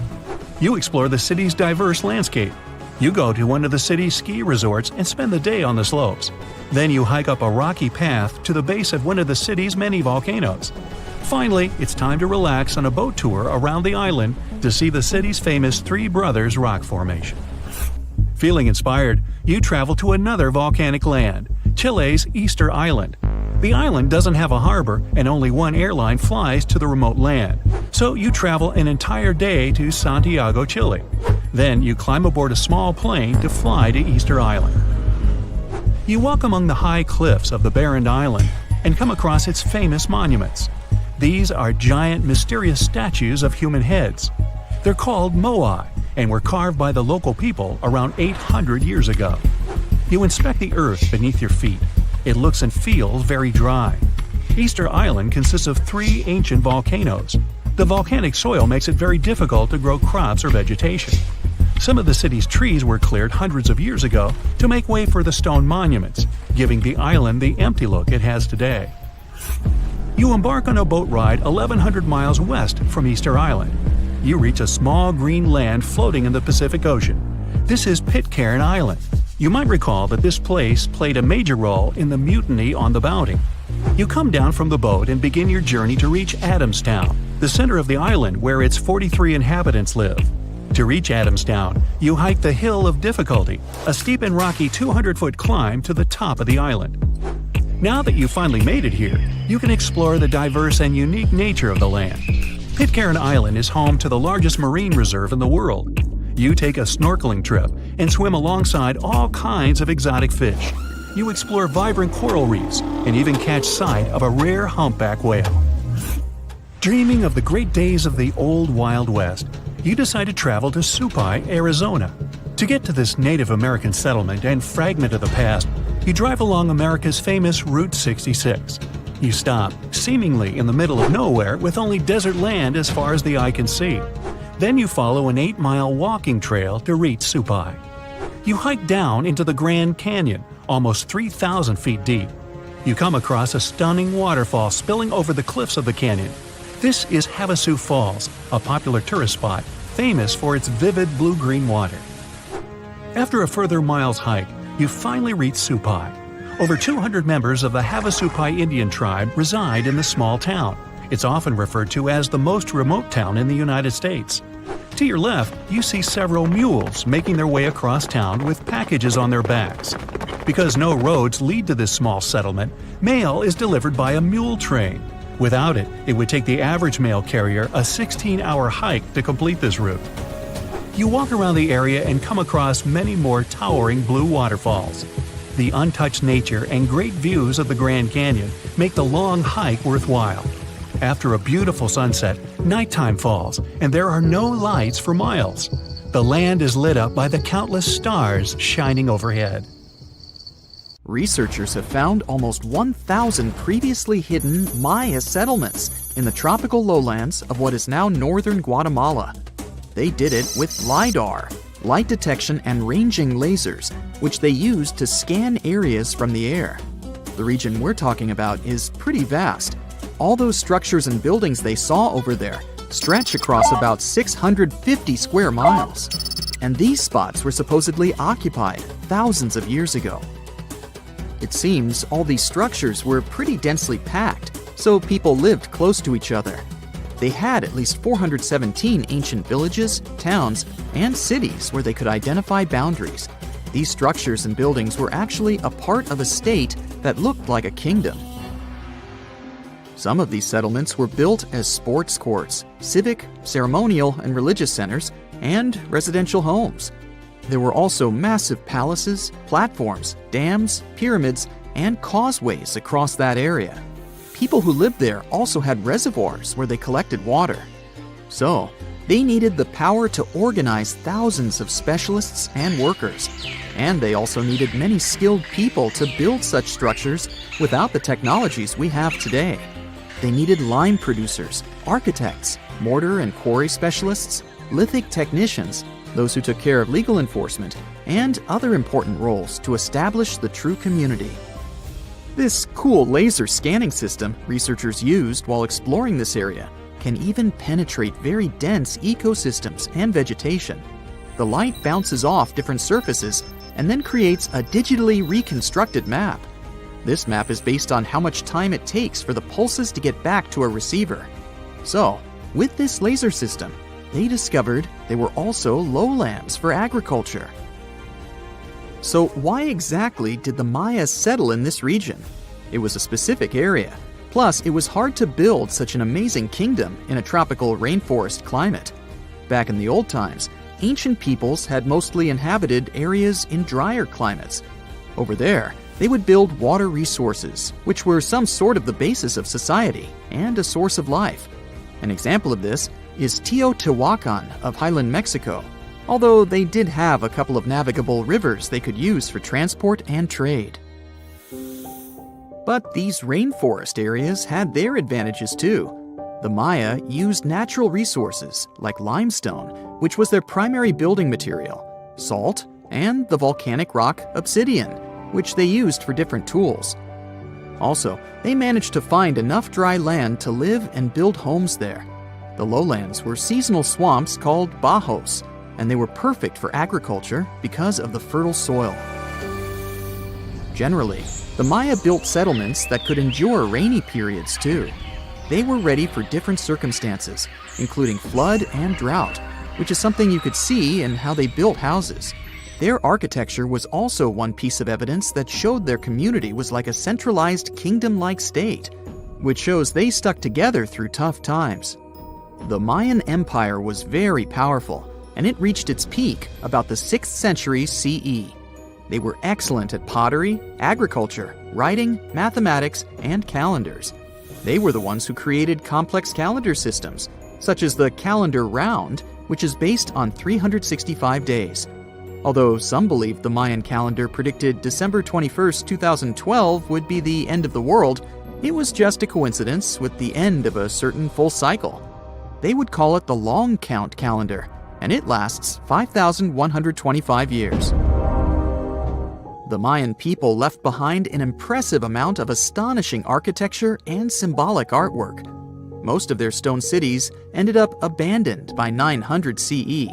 You explore the city's diverse landscape. You go to one of the city's ski resorts and spend the day on the slopes. Then you hike up a rocky path to the base of one of the city's many volcanoes. Finally, it's time to relax on a boat tour around the island to see the city's famous Three Brothers rock formation. Feeling inspired, you travel to another volcanic land, Chile's Easter Island. The island doesn't have a harbor and only one airline flies to the remote land, so you travel an entire day to Santiago, Chile. Then you climb aboard a small plane to fly to Easter Island. You walk among the high cliffs of the barren island and come across its famous monuments. These are giant, mysterious statues of human heads. They're called moai and were carved by the local people around 800 years ago. You inspect the earth beneath your feet. It looks and feels very dry. Easter Island consists of 3 ancient volcanoes. The volcanic soil makes it very difficult to grow crops or vegetation. Some of the city's trees were cleared hundreds of years ago to make way for the stone monuments, giving the island the empty look it has today. You embark on a boat ride 1,100 miles west from Easter Island. You reach a small green land floating in the Pacific Ocean. This is Pitcairn Island. You might recall that this place played a major role in the mutiny on the Bounty. You come down from the boat and begin your journey to reach Adamstown, the center of the island where its 43 inhabitants live. To reach Adamstown, you hike the Hill of Difficulty, a steep and rocky 200-foot climb to the top of the island. Now that you've finally made it here, you can explore the diverse and unique nature of the land. Pitcairn Island is home to the largest marine reserve in the world. You take a snorkeling trip and swim alongside all kinds of exotic fish. You explore vibrant coral reefs and even catch sight of a rare humpback whale. Dreaming of the great days of the old Wild West, you decide to travel to Supai, Arizona. To get to this Native American settlement and fragment of the past, you drive along America's famous Route 66. You stop, seemingly in the middle of nowhere with only desert land as far as the eye can see. Then you follow an 8-mile walking trail to reach Supai. You hike down into the Grand Canyon, almost 3,000 feet deep. You come across a stunning waterfall spilling over the cliffs of the canyon. This is Havasu Falls, a popular tourist spot, famous for its vivid blue-green water. After a further mile's hike, you finally reach Supai. Over 200 members of the Havasupai Indian tribe reside in the small town. It's often referred to as the most remote town in the United States. To your left, you see several mules making their way across town with packages on their backs. Because no roads lead to this small settlement, mail is delivered by a mule train. Without it, it would take the average mail carrier a 16-hour hike to complete this route. You walk around the area and come across many more towering blue waterfalls. The untouched nature and great views of the Grand Canyon make the long hike worthwhile. After a beautiful sunset, nighttime falls, and there are no lights for miles. The land is lit up by the countless stars shining overhead. Researchers have found almost 1,000 previously hidden Maya settlements in the tropical lowlands of what is now northern Guatemala. They did it with LiDAR, light detection and ranging lasers, which they used to scan areas from the air. The region we're talking about is pretty vast. All those structures and buildings they saw over there stretch across about 650 square miles. And these spots were supposedly occupied thousands of years ago. It seems all these structures were pretty densely packed, so people lived close to each other. They had at least 417 ancient villages, towns, and cities where they could identify boundaries. These structures and buildings were actually a part of a state that looked like a kingdom. Some of these settlements were built as sports courts, civic, ceremonial, and religious centers, and residential homes. There were also massive palaces, platforms, dams, pyramids, and causeways across that area. People who lived there also had reservoirs where they collected water. So, they needed the power to organize thousands of specialists and workers. And they also needed many skilled people to build such structures without the technologies we have today. They needed lime producers, architects, mortar and quarry specialists, lithic technicians, those who took care of legal enforcement, and other important roles to establish the true community. This cool laser scanning system researchers used while exploring this area can even penetrate very dense ecosystems and vegetation. The light bounces off different surfaces and then creates a digitally reconstructed map. This map is based on how much time it takes for the pulses to get back to a receiver. So, with this laser system, they discovered there were also lowlands for agriculture. So why exactly did the Maya settle in this region? It was a specific area. Plus, it was hard to build such an amazing kingdom in a tropical rainforest climate. Back in the old times, ancient peoples had mostly inhabited areas in drier climates. Over there, they would build water resources, which were some sort of the basis of society and a source of life. An example of this is Teotihuacan of Highland Mexico, although they did have a couple of navigable rivers they could use for transport and trade. But these rainforest areas had their advantages too. The Maya used natural resources like limestone, which was their primary building material, salt, and the volcanic rock obsidian, which they used for different tools. Also, they managed to find enough dry land to live and build homes there. The lowlands were seasonal swamps called bajos, and they were perfect for agriculture because of the fertile soil. Generally, the Maya built settlements that could endure rainy periods too. They were ready for different circumstances, including flood and drought, which is something you could see in how they built houses. Their architecture was also one piece of evidence that showed their community was like a centralized kingdom-like state, which shows they stuck together through tough times. The Mayan Empire was very powerful, and it reached its peak about the 6th century CE. They were excellent at pottery, agriculture, writing, mathematics, and calendars. They were the ones who created complex calendar systems, such as the calendar round, which is based on 365 days. Although some believed the Mayan calendar predicted December 21st, 2012 would be the end of the world, it was just a coincidence with the end of a certain full cycle. They would call it the long count calendar, and it lasts 5,125 years. The Mayan people left behind an impressive amount of astonishing architecture and symbolic artwork. Most of their stone cities ended up abandoned by 900 CE.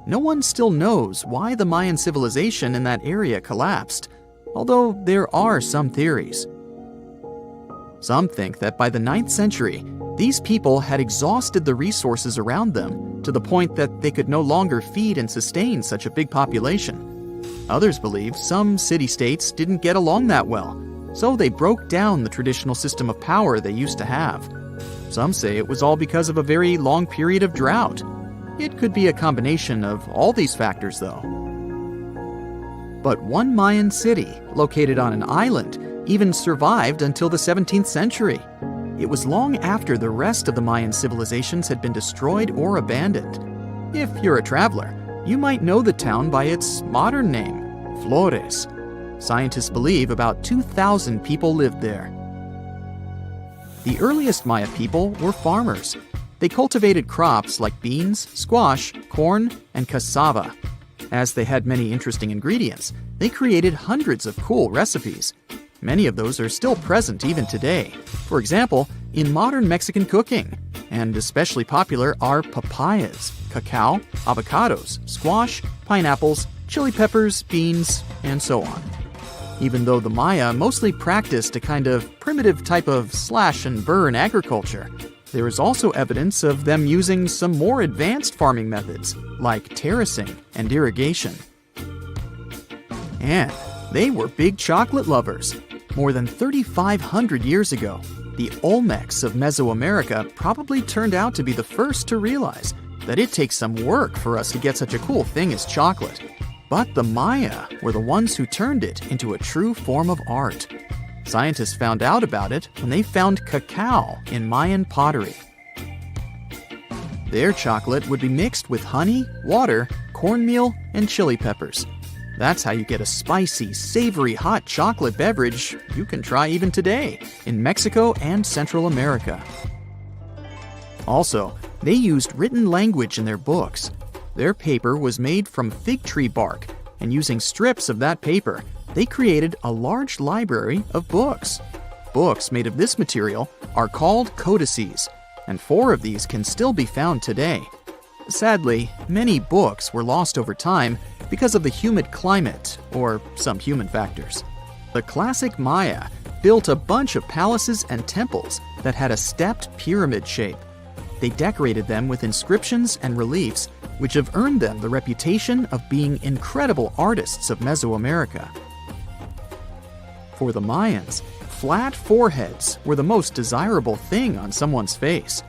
No one still knows why the Mayan civilization in that area collapsed, although there are some theories. Some think that by the 9th century, these people had exhausted the resources around them to the point that they could no longer feed and sustain such a big population. Others believe some city-states didn't get along that well, so they broke down the traditional system of power they used to have. Some say it was all because of a very long period of drought. It could be a combination of all these factors, though. But one Mayan city, located on an island, even survived until the 17th century. It was long after the rest of the Mayan civilizations had been destroyed or abandoned. If you're a traveler, you might know the town by its modern name, Flores. Scientists believe about 2,000 people lived there. The earliest Maya people were farmers. They cultivated crops like beans, squash, corn, and cassava. As they had many interesting ingredients, they created hundreds of cool recipes. Many of those are still present even today. For example, in modern Mexican cooking. And especially popular are papayas, cacao, avocados, squash, pineapples, chili peppers, beans, and so on. Even though the Maya mostly practiced a kind of primitive type of slash-and-burn agriculture, there is also evidence of them using some more advanced farming methods, like terracing and irrigation. And they were big chocolate lovers. More than 3,500 years ago, the Olmecs of Mesoamerica probably turned out to be the first to realize that it takes some work for us to get such a cool thing as chocolate. But the Maya were the ones who turned it into a true form of art. Scientists found out about it when they found cacao in Mayan pottery. Their chocolate would be mixed with honey, water, cornmeal, and chili peppers. That's how you get a spicy, savory, hot chocolate beverage you can try even today in Mexico and Central America. Also, they used written language in their books. Their paper was made from fig tree bark, and using strips of that paper, they created a large library of books. Books made of this material are called codices, and 4 of these can still be found today. Sadly, many books were lost over time because of the humid climate or some human factors. The classic Maya built a bunch of palaces and temples that had a stepped pyramid shape. They decorated them with inscriptions and reliefs, which have earned them the reputation of being incredible artists of Mesoamerica. For the Mayans, flat foreheads were the most desirable thing on someone's face.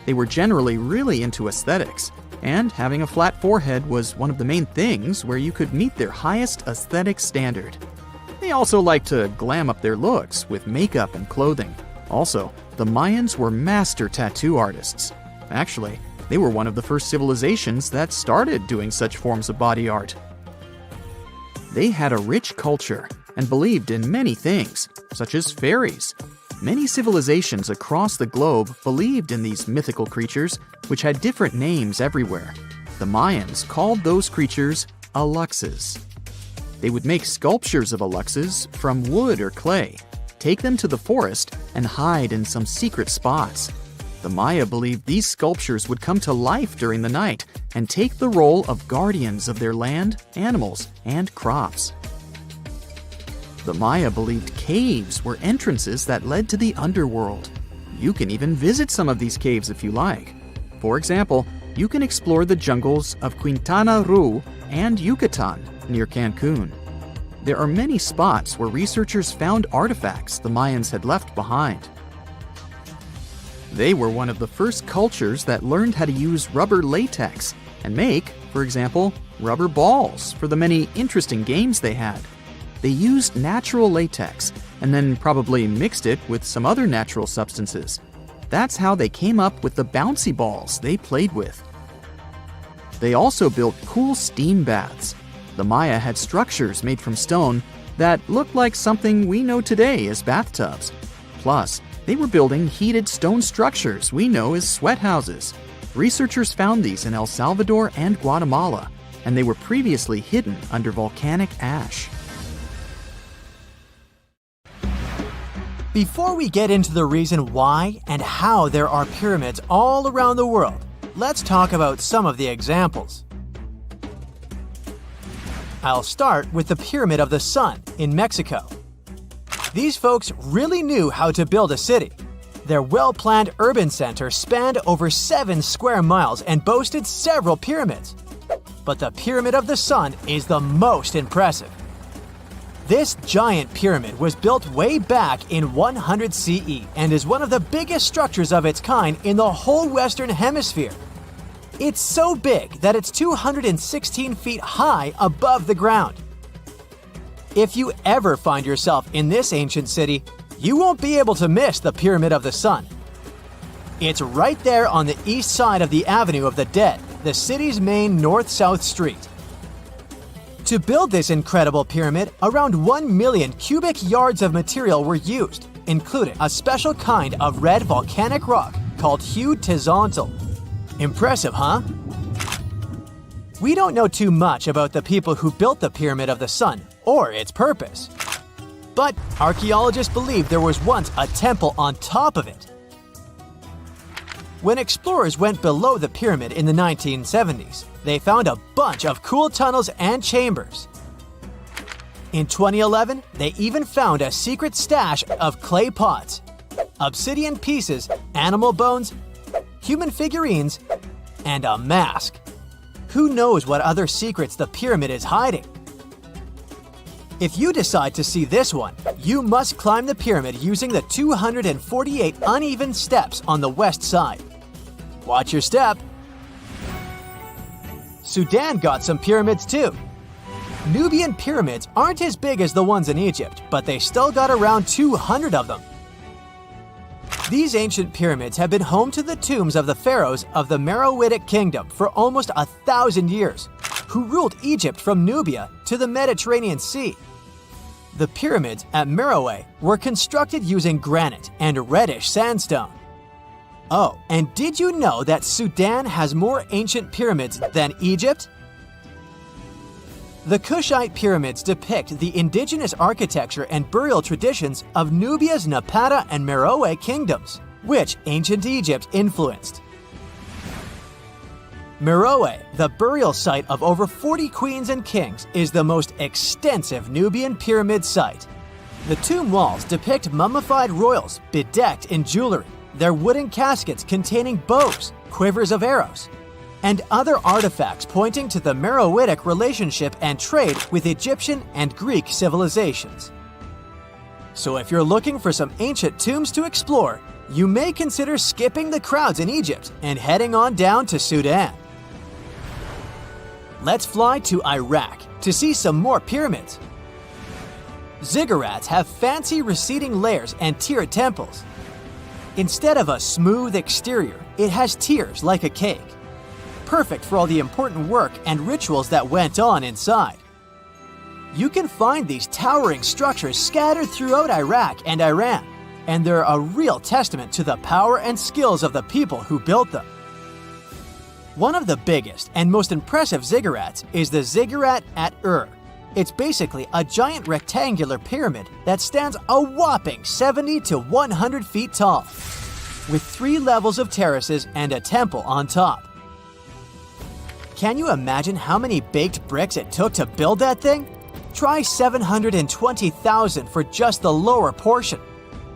They were generally really into aesthetics, and having a flat forehead was one of the main things where you could meet their highest aesthetic standard. They also liked to glam up their looks with makeup and clothing. Also, the Mayans were master tattoo artists. Actually, they were one of the first civilizations that started doing such forms of body art. They had a rich culture and believed in many things, such as fairies. Many civilizations across the globe believed in these mythical creatures, which had different names everywhere. The Mayans called those creatures aluxes. They would make sculptures of aluxes from wood or clay, take them to the forest, and hide in some secret spots. The Maya believed these sculptures would come to life during the night and take the role of guardians of their land, animals, and crops. The Maya believed caves were entrances that led to the underworld. You can even visit some of these caves if you like. For example, you can explore the jungles of Quintana Roo and Yucatan near Cancun. There are many spots where researchers found artifacts the Mayans had left behind. They were one of the first cultures that learned how to use rubber latex and make, for example, rubber balls for the many interesting games they had. They used natural latex and then probably mixed it with some other natural substances. That's how they came up with the bouncy balls they played with. They also built cool steam baths. The Maya had structures made from stone that looked like something we know today as bathtubs. Plus, they were building heated stone structures we know as sweat houses. Researchers found these in El Salvador and Guatemala, and they were previously hidden under volcanic ash. Before we get into the reason why and how there are pyramids all around the world, let's talk about some of the examples. I'll start with the Pyramid of the Sun in Mexico. These folks really knew how to build a city. Their well-planned urban center spanned over 7 square miles and boasted several pyramids. But the Pyramid of the Sun is the most impressive. This giant pyramid was built way back in 100 CE and is one of the biggest structures of its kind in the whole Western Hemisphere. It's so big that it's 216 feet high above the ground. If you ever find yourself in this ancient city, you won't be able to miss the Pyramid of the Sun. It's right there on the east side of the Avenue of the Dead, the city's main north-south street. To build this incredible pyramid, around 1 million cubic yards of material were used, including a special kind of red volcanic rock called hued tezontle. Impressive, huh? We don't know too much about the people who built the Pyramid of the Sun or its purpose. But archaeologists believe there was once a temple on top of it. When explorers went below the pyramid in the 1970s, they found a bunch of cool tunnels and chambers. In 2011, they even found a secret stash of clay pots, obsidian pieces, animal bones, human figurines, and a mask. Who knows what other secrets the pyramid is hiding? If you decide to see this one, you must climb the pyramid using the 248 uneven steps on the west side. Watch your step. Sudan got some pyramids too. Nubian pyramids aren't as big as the ones in Egypt, but they still got around 200 of them. These ancient pyramids have been home to the tombs of the pharaohs of the Meroitic Kingdom for almost 1,000 years, who ruled Egypt from Nubia to the Mediterranean Sea. The pyramids at Meroe were constructed using granite and reddish sandstone. Oh, and did you know that Sudan has more ancient pyramids than Egypt? The Kushite pyramids depict the indigenous architecture and burial traditions of Nubia's Napata and Meroe kingdoms, which ancient Egypt influenced. Meroe, the burial site of over 40 queens and kings, is the most extensive Nubian pyramid site. The tomb walls depict mummified royals bedecked in jewelry, their wooden caskets containing bows, quivers of arrows. and other artifacts pointing to the Meroitic relationship and trade with Egyptian and Greek civilizations. So if you're looking for some ancient tombs to explore, you may consider skipping the crowds in Egypt and heading on down to Sudan. Let's fly to Iraq to see some more pyramids. Ziggurats have fancy receding layers and tiered temples. Instead of a smooth exterior, it has tiers like a cake. Perfect for all the important work and rituals that went on inside. You can find these towering structures scattered throughout Iraq and Iran, and they're a real testament to the power and skills of the people who built them. One of the biggest and most impressive ziggurats is the ziggurat at Ur. It's basically a giant rectangular pyramid that stands a whopping 70 to 100 feet tall, with 3 levels of terraces and a temple on top. Can you imagine how many baked bricks it took to build that thing? Try 720,000 for just the lower portion.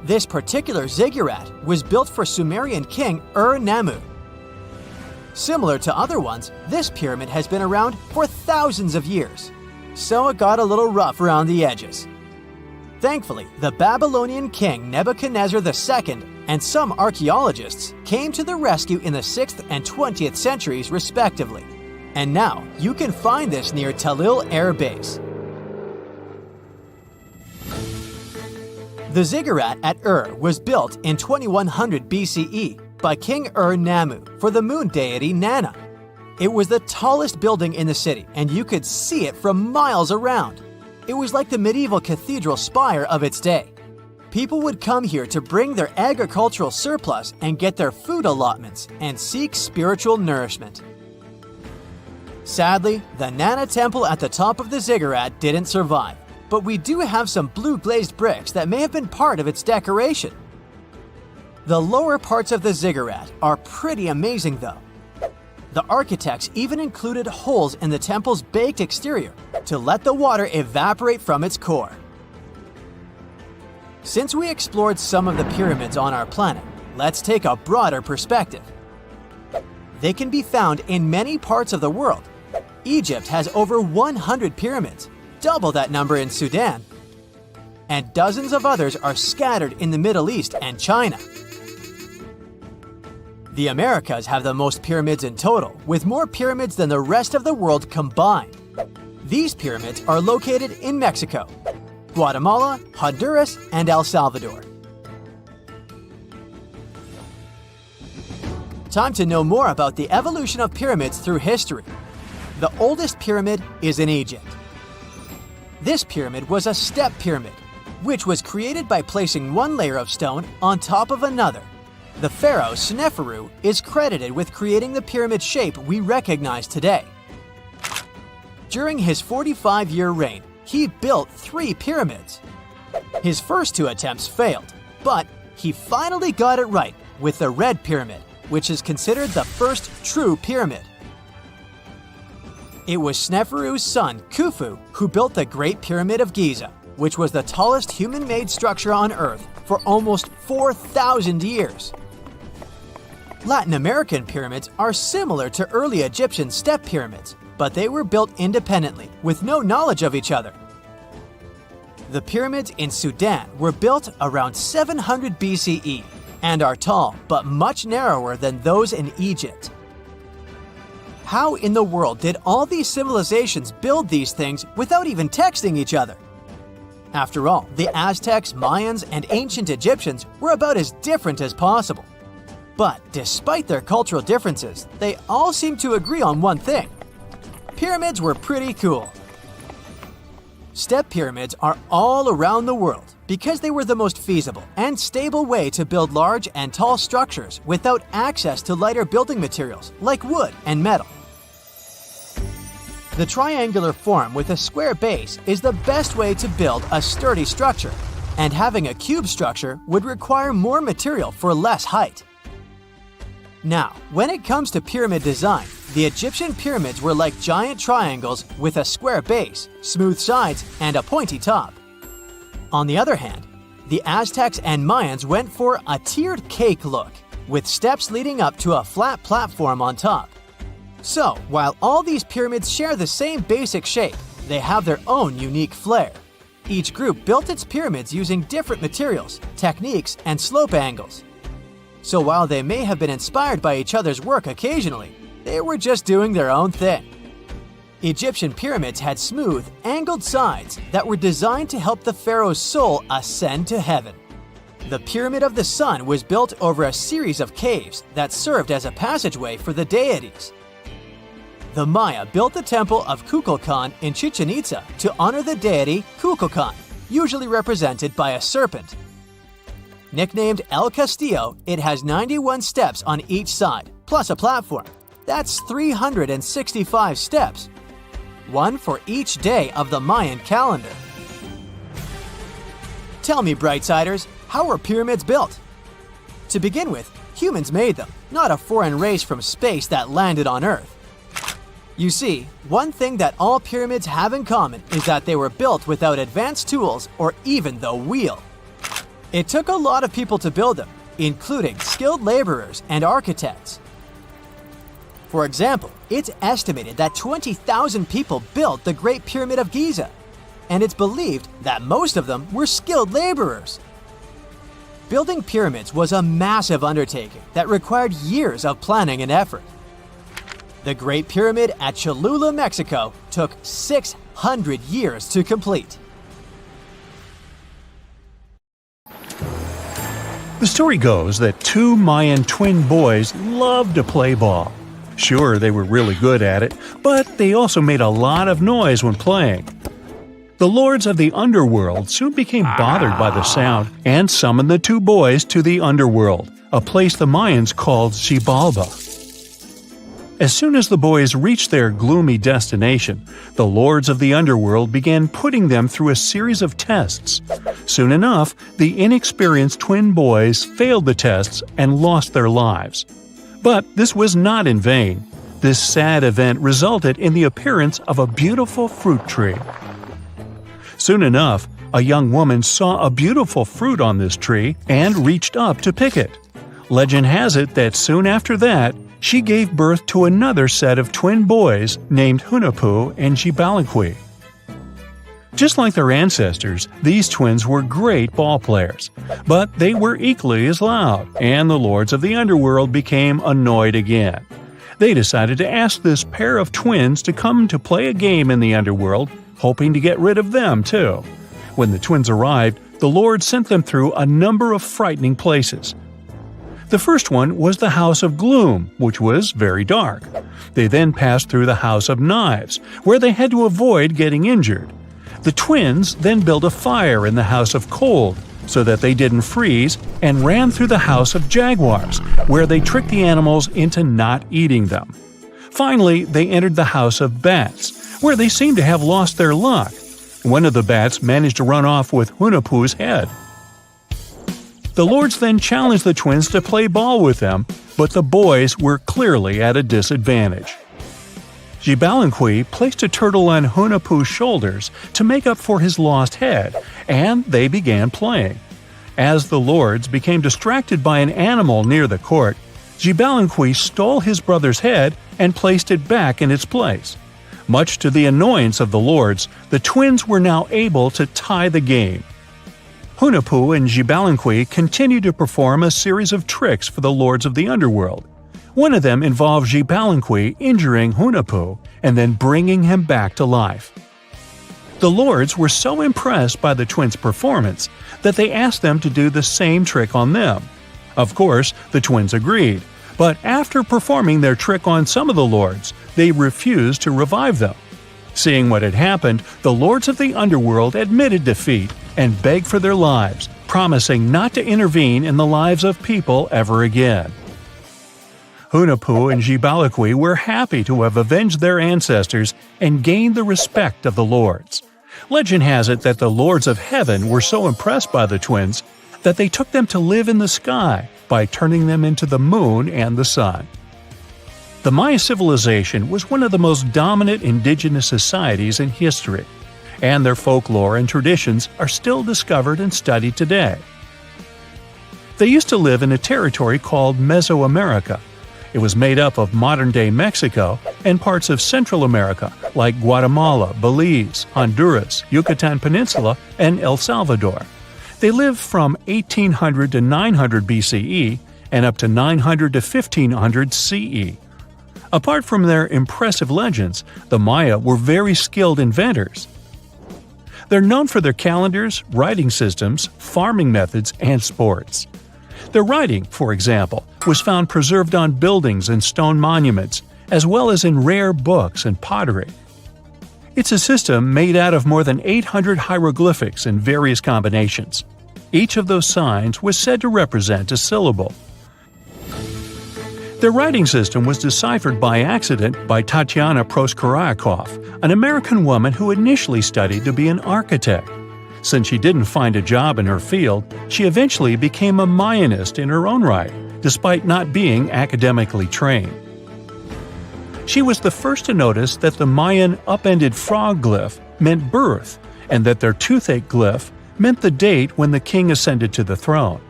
This particular ziggurat was built for Sumerian king Ur-Nammu. Similar to other ones, this pyramid has been around for thousands of years, so it got a little rough around the edges. Thankfully, the Babylonian king Nebuchadnezzar II and some archaeologists came to the rescue in the 6th and 20th centuries respectively, and now you can find this near Talil Air Base. The ziggurat at Ur was built in 2100 BCE by King Ur-Nammu for the moon deity Nana. It was the tallest building in the city, and you could see it from miles around. It was like the medieval cathedral spire of its day. People would come here to bring their agricultural surplus and get their food allotments and seek spiritual nourishment. Sadly, the Nana temple at the top of the ziggurat didn't survive, but we do have some blue glazed bricks that may have been part of its decoration. The lower parts of the ziggurat are pretty amazing though. The architects even included holes in the temple's baked exterior to let the water evaporate from its core. Since we explored some of the pyramids on our planet, let's take a broader perspective. They can be found in many parts of the world. Egypt has over 100 pyramids, double that number in Sudan, and dozens of others are scattered in the Middle East and China. The Americas have the most pyramids in total, with more pyramids than the rest of the world combined. These pyramids are located in Mexico, Guatemala, Honduras, and El Salvador. Time to know more about the evolution of pyramids through history. The oldest pyramid is in Egypt. This pyramid was a step pyramid, which was created by placing one layer of stone on top of another. The pharaoh Sneferu is credited with creating the pyramid shape we recognize today. During his 45-year reign, he built 3 pyramids. His first 2 attempts failed, but he finally got it right with the Red Pyramid, which is considered the first true pyramid. It was Sneferu's son, Khufu, who built the Great Pyramid of Giza, which was the tallest human-made structure on Earth for almost 4,000 years. Latin American pyramids are similar to early Egyptian step pyramids, but they were built independently, with no knowledge of each other. The pyramids in Sudan were built around 700 BCE and are tall but much narrower than those in Egypt. How in the world did all these civilizations build these things without even texting each other? After all, the Aztecs, Mayans, and ancient Egyptians were about as different as possible. But despite their cultural differences, they all seem to agree on one thing. Pyramids were pretty cool. Step pyramids are all around the world because they were the most feasible and stable way to build large and tall structures without access to lighter building materials like wood and metal. The triangular form with a square base is the best way to build a sturdy structure, and having a cube structure would require more material for less height. Now, when it comes to pyramid design, the Egyptian pyramids were like giant triangles with a square base, smooth sides, and a pointy top. On the other hand, the Aztecs and Mayans went for a tiered cake look, with steps leading up to a flat platform on top. So, while all these pyramids share the same basic shape, they have their own unique flair. Each group built its pyramids using different materials, techniques, and slope angles. So while they may have been inspired by each other's work occasionally, they were just doing their own thing. Egyptian pyramids had smooth, angled sides that were designed to help the pharaoh's soul ascend to heaven. The Pyramid of the Sun was built over a series of caves that served as a passageway for the deities. The Maya built the temple of Kukulkan in Chichen Itza to honor the deity Kukulkan, usually represented by a serpent. Nicknamed El Castillo, it has 91 steps on each side, plus a platform. That's 365 steps, one for each day of the Mayan calendar. Tell me, Brightsiders, how were pyramids built? To begin with, humans made them, not a foreign race from space that landed on Earth. You see, one thing that all pyramids have in common is that they were built without advanced tools or even the wheel. It took a lot of people to build them, including skilled laborers and architects. For example, it's estimated that 20,000 people built the Great Pyramid of Giza, and it's believed that most of them were skilled laborers. Building pyramids was a massive undertaking that required years of planning and effort. The Great Pyramid at Cholula, Mexico, took 600 years to complete. The story goes that two Mayan twin boys loved to play ball. Sure, they were really good at it, but they also made a lot of noise when playing. The lords of the underworld soon became bothered by the sound and summoned the two boys to the underworld, a place the Mayans called Xibalba. As soon as the boys reached their gloomy destination, the lords of the underworld began putting them through a series of tests. Soon enough, the inexperienced twin boys failed the tests and lost their lives. But this was not in vain. This sad event resulted in the appearance of a beautiful fruit tree. Soon enough, a young woman saw a beautiful fruit on this tree and reached up to pick it. Legend has it that soon after that, she gave birth to another set of twin boys named Hunahpu and Xibalba. Just like their ancestors, these twins were great ball players, but they were equally as loud, and the lords of the underworld became annoyed again. They decided to ask this pair of twins to come to play a game in the underworld, hoping to get rid of them too. When the twins arrived, the lord sent them through a number of frightening places. The first one was the House of Gloom, which was very dark. They then passed through the House of Knives, where they had to avoid getting injured. The twins then built a fire in the House of Cold, so that they didn't freeze, and ran through the House of Jaguars, where they tricked the animals into not eating them. Finally, they entered the House of Bats, where they seemed to have lost their luck. One of the bats managed to run off with Hunahpu's head. The lords then challenged the twins to play ball with them, but the boys were clearly at a disadvantage. Xibalba placed a turtle on Hunahpu's shoulders to make up for his lost head, and they began playing. As the lords became distracted by an animal near the court, Xibalba stole his brother's head and placed it back in its place. Much to the annoyance of the lords, the twins were now able to tie the game. Hunahpu and Xibalba continued to perform a series of tricks for the lords of the underworld. One of them involved Xibalba injuring Hunahpu and then bringing him back to life. The lords were so impressed by the twins' performance that they asked them to do the same trick on them. Of course, the twins agreed, but after performing their trick on some of the lords, they refused to revive them. Seeing what had happened, the lords of the underworld admitted defeat and begged for their lives, promising not to intervene in the lives of people ever again. Hunahpu and Xibalba were happy to have avenged their ancestors and gained the respect of the lords. Legend has it that the lords of heaven were so impressed by the twins that they took them to live in the sky by turning them into the moon and the sun. The Maya civilization was one of the most dominant indigenous societies in history, and their folklore and traditions are still discovered and studied today. They used to live in a territory called Mesoamerica. It was made up of modern-day Mexico and parts of Central America like Guatemala, Belize, Honduras, Yucatan Peninsula, and El Salvador. They lived from 1800 to 900 BCE and up to 900 to 1500 CE. Apart from their impressive legends, the Maya were very skilled inventors. They're known for their calendars, writing systems, farming methods, and sports. Their writing, for example, was found preserved on buildings and stone monuments, as well as in rare books and pottery. It's a system made out of more than 800 hieroglyphics in various combinations. Each of those signs was said to represent a syllable. Their writing system was deciphered by accident by Tatiana Proskorakov, an American woman who initially studied to be an architect. Since she didn't find a job in her field, she eventually became a Mayanist in her own right, despite not being academically trained. She was the first to notice that the Mayan upended frog glyph meant birth, and that their toothache glyph meant the date when the king ascended to the throne.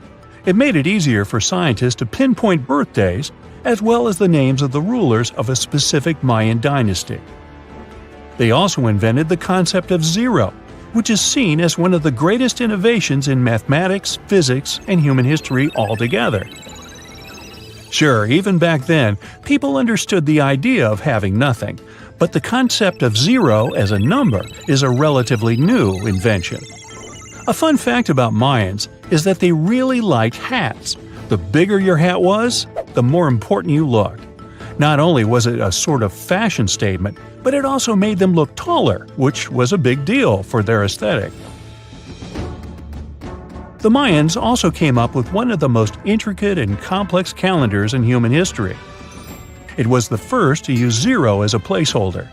It made it easier for scientists to pinpoint birthdays, as well as the names of the rulers of a specific Mayan dynasty. They also invented the concept of zero, which is seen as one of the greatest innovations in mathematics, physics, and human history altogether. Sure, even back then, people understood the idea of having nothing, but the concept of zero as a number is a relatively new invention. A fun fact about Mayans is that they really liked hats. The bigger your hat was, the more important you looked. Not only was it a sort of fashion statement, but it also made them look taller, which was a big deal for their aesthetic. The Mayans also came up with one of the most intricate and complex calendars in human history. It was the first to use zero as a placeholder.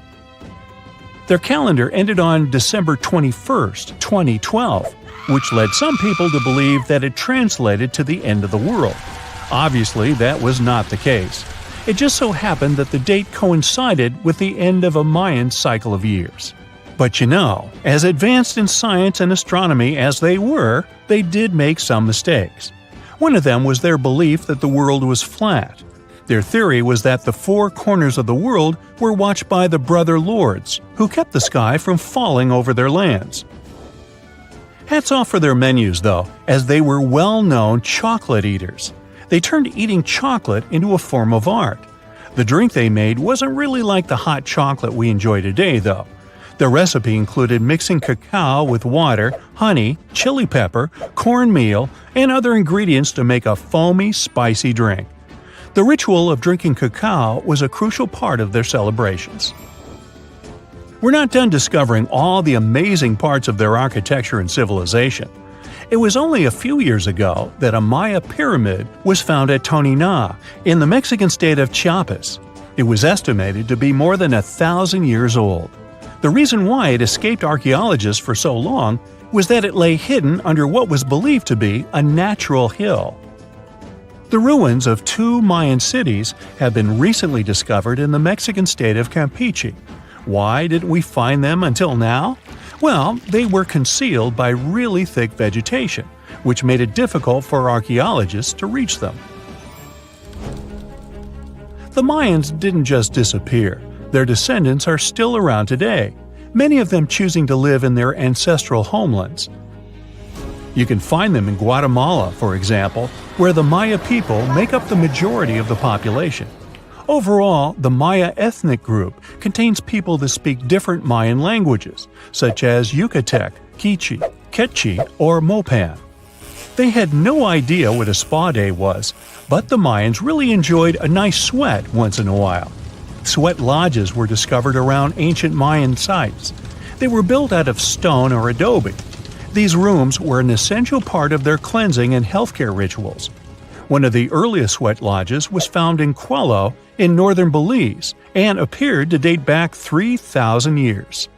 Their calendar ended on December 21st, 2012, which led some people to believe that it translated to the end of the world. Obviously, that was not the case. It just so happened that the date coincided with the end of a Mayan cycle of years. But you know, as advanced in science and astronomy as they were, they did make some mistakes. One of them was their belief that the world was flat. Their theory was that the four corners of the world were watched by the Brother Lords, who kept the sky from falling over their lands. Hats off for their menus, though, as they were well-known chocolate eaters. They turned eating chocolate into a form of art. The drink they made wasn't really like the hot chocolate we enjoy today, though. Their recipe included mixing cacao with water, honey, chili pepper, cornmeal, and other ingredients to make a foamy, spicy drink. The ritual of drinking cacao was a crucial part of their celebrations. We're not done discovering all the amazing parts of their architecture and civilization. It was only a few years ago that a Maya pyramid was found at Tonina, in the Mexican state of Chiapas. It was estimated to be more than 1,000 years old. The reason why it escaped archaeologists for so long was that it lay hidden under what was believed to be a natural hill. The ruins of two Mayan cities have been recently discovered in the Mexican state of Campeche. Why didn't we find them until now? Well, they were concealed by really thick vegetation, which made it difficult for archaeologists to reach them. The Mayans didn't just disappear. Their descendants are still around today, many of them choosing to live in their ancestral homelands. You can find them in Guatemala, for example, where the Maya people make up the majority of the population. Overall, the Maya ethnic group contains people that speak different Mayan languages, such as Yucatec, Quiche, Quechua, or Mopan. They had no idea what a spa day was, but the Mayans really enjoyed a nice sweat once in a while. Sweat lodges were discovered around ancient Mayan sites. They were built out of stone or adobe. These rooms were an essential part of their cleansing and healthcare rituals. One of the earliest sweat lodges was found in Quello in northern Belize and appeared to date back 3,000 years.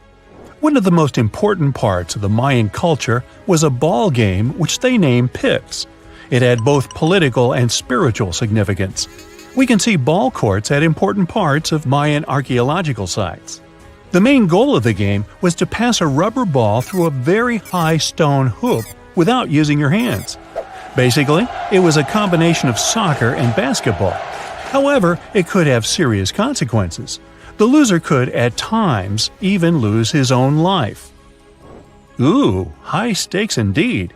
One of the most important parts of the Mayan culture was a ball game which they named Pix. It had both political and spiritual significance. We can see ball courts at important parts of Mayan archaeological sites. The main goal of the game was to pass a rubber ball through a very high stone hoop without using your hands. Basically, it was a combination of soccer and basketball. However, it could have serious consequences. The loser could, at times, even lose his own life. Ooh, high stakes indeed.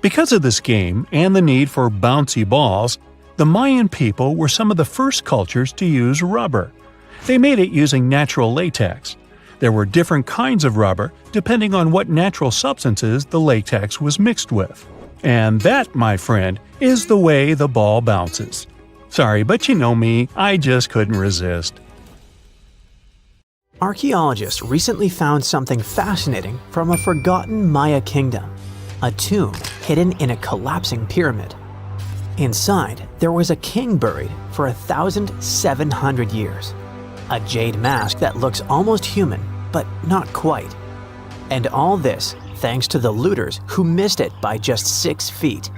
Because of this game and the need for bouncy balls, the Mayan people were some of the first cultures to use rubber. They made it using natural latex. There were different kinds of rubber depending on what natural substances the latex was mixed with. And that, my friend, is the way the ball bounces. Sorry, but you know me, I just couldn't resist. Archaeologists recently found something fascinating from a forgotten Maya kingdom, a tomb hidden in a collapsing pyramid. Inside, there was a king buried for 1,700 years, a jade mask that looks almost human, but not quite. And all this thanks to the looters who missed it by just 6 feet.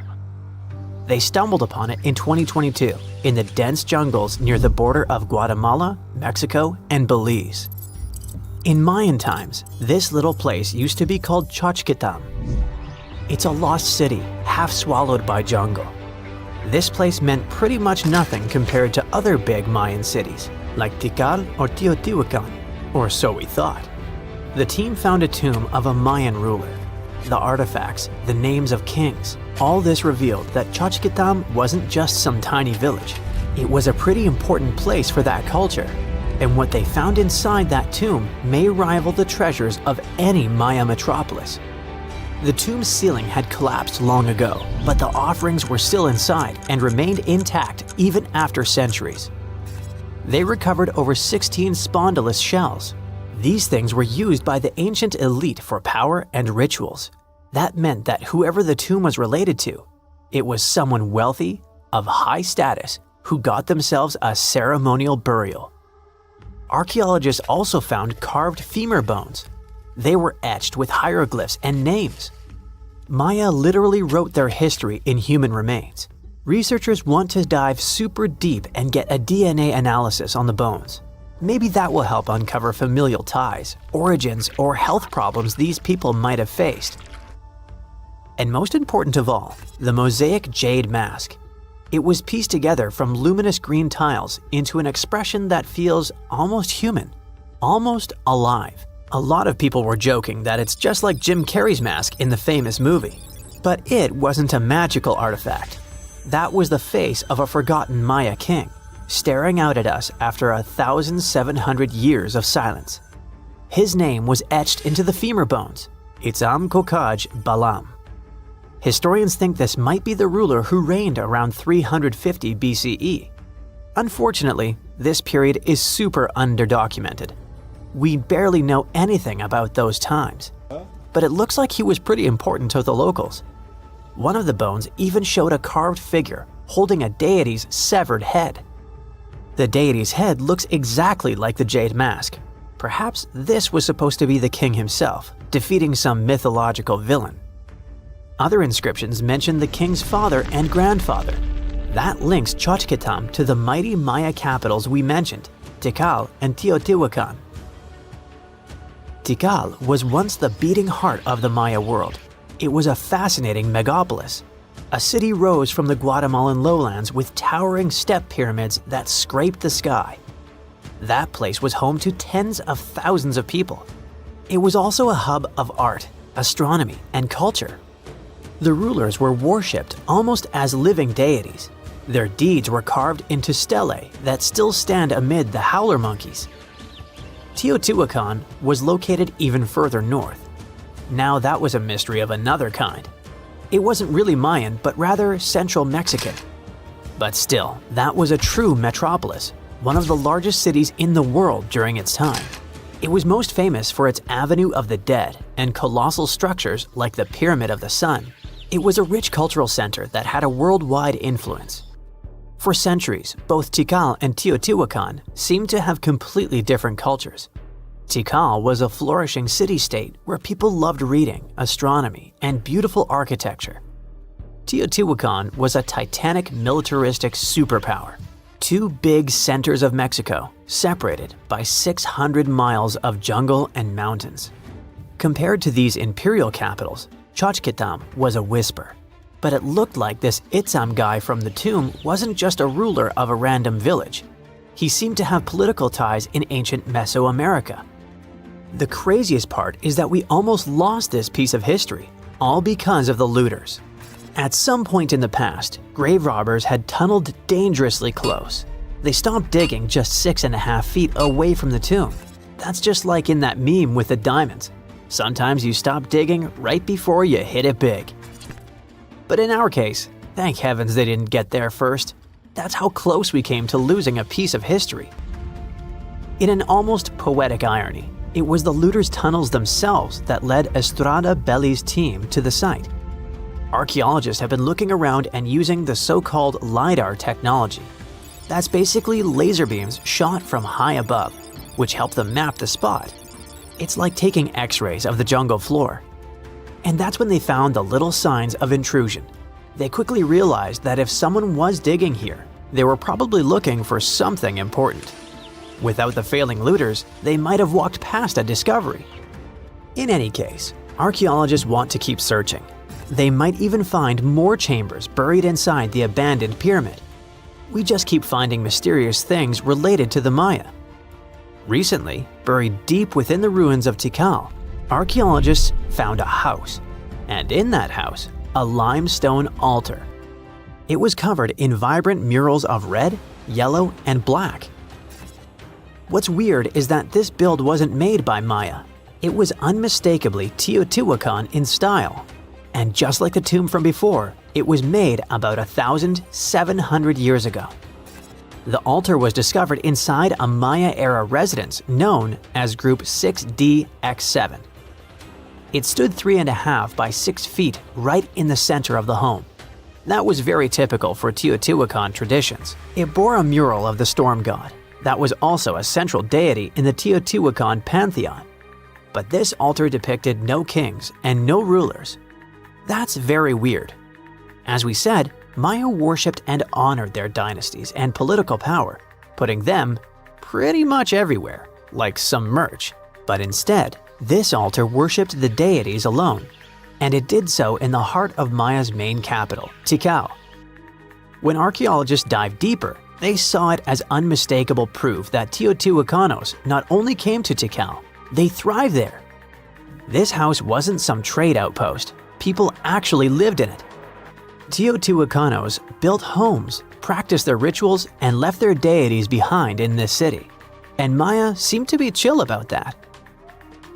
They stumbled upon it in 2022 in the dense jungles near the border of Guatemala, Mexico, and Belize. In Mayan times, this little place used to be called Xochitlam. It's a lost city, half swallowed by jungle. This place meant pretty much nothing compared to other big Mayan cities, like Tikal or Teotihuacan, or so we thought. The team found a tomb of a Mayan ruler. The artifacts, the names of kings, all this revealed that Xochitlam wasn't just some tiny village. It was a pretty important place for that culture. And what they found inside that tomb may rival the treasures of any Maya metropolis. The tomb's ceiling had collapsed long ago, but the offerings were still inside and remained intact even after centuries. They recovered over 16 spondylus shells. These things were used by the ancient elite for power and rituals. That meant that whoever the tomb was related to, it was someone wealthy, of high status, who got themselves a ceremonial burial. Archaeologists also found carved femur bones. They were etched with hieroglyphs and names. Maya literally wrote their history in human remains. Researchers want to dive super deep and get a DNA analysis on the bones. Maybe that will help uncover familial ties, origins, or health problems these people might have faced. And most important of all, the mosaic jade mask. It was pieced together from luminous green tiles into an expression that feels almost human, almost alive. A lot of people were joking that it's just like Jim Carrey's mask in the famous movie. But it wasn't a magical artifact. That was the face of a forgotten Maya king, staring out at us after 1,700 years of silence. His name was etched into the femur bones, Itzam Kokaj Balam. Historians think this might be the ruler who reigned around 350 BCE. Unfortunately, this period is super underdocumented. We barely know anything about those times, but it looks like he was pretty important to the locals. One of the bones even showed a carved figure holding a deity's severed head. The deity's head looks exactly like the jade mask. Perhaps this was supposed to be the king himself, defeating some mythological villain. Other inscriptions mention the king's father and grandfather. That links Xochitlam to the mighty Maya capitals we mentioned, Tikal and Teotihuacan. Tikal was once the beating heart of the Maya world. It was a fascinating megapolis. A city rose from the Guatemalan lowlands with towering step pyramids that scraped the sky. That place was home to tens of thousands of people. It was also a hub of art, astronomy, and culture. The rulers were worshipped almost as living deities. Their deeds were carved into stelae that still stand amid the howler monkeys. Teotihuacan was located even further north. Now that was a mystery of another kind. It wasn't really Mayan, but rather Central Mexican. But still, that was a true metropolis, one of the largest cities in the world during its time. It was most famous for its Avenue of the Dead and colossal structures like the Pyramid of the Sun. It was a rich cultural center that had a worldwide influence. For centuries, both Tikal and Teotihuacan seemed to have completely different cultures. Tikal was a flourishing city-state where people loved reading, astronomy, and beautiful architecture. Teotihuacan was a titanic militaristic superpower. Two big centers of Mexico, separated by 600 miles of jungle and mountains. Compared to these imperial capitals, Xochitlam was a whisper. But it looked like this Itzam guy from the tomb wasn't just a ruler of a random village. He seemed to have political ties in ancient Mesoamerica. The craziest part is that we almost lost this piece of history, all because of the looters. At some point in the past, grave robbers had tunneled dangerously close. They stopped digging just 6.5 feet away from the tomb. That's just like in that meme with the diamonds. Sometimes you stop digging right before you hit it big. But in our case, thank heavens they didn't get there first. That's how close we came to losing a piece of history. In an almost poetic irony, it was the looters' tunnels themselves that led Estrada Belli's team to the site. Archaeologists have been looking around and using the so-called LiDAR technology. That's basically laser beams shot from high above, which help them map the spot. It's like taking X-rays of the jungle floor. And that's when they found the little signs of intrusion. They quickly realized that if someone was digging here, they were probably looking for something important. Without the failing looters, they might have walked past a discovery. In any case, archaeologists want to keep searching. They might even find more chambers buried inside the abandoned pyramid. We just keep finding mysterious things related to the Maya. Recently, buried deep within the ruins of Tikal, archaeologists found a house, and in that house, a limestone altar. It was covered in vibrant murals of red, yellow, and black. What's weird is that this build wasn't made by Maya. It was unmistakably Teotihuacan in style. And just like the tomb from before, it was made about 1,700 years ago. The altar was discovered inside a Maya-era residence known as Group 6DX7. It stood 3.5 by 6 feet right in the center of the home. That was very typical for Teotihuacan traditions. It bore a mural of the storm god. That was also a central deity in the Teotihuacan pantheon. But this altar depicted no kings and no rulers. That's very weird. As we said, Maya worshipped and honored their dynasties and political power, putting them pretty much everywhere, like some merch. But instead, this altar worshipped the deities alone, and it did so in the heart of Maya's main capital, Tikal. When archaeologists dived deeper, they saw it as unmistakable proof that Teotihuacanos not only came to Tikal, they thrived there. This house wasn't some trade outpost. People actually lived in it. Teotihuacanos built homes, practiced their rituals, and left their deities behind in this city. And Maya seemed to be chill about that.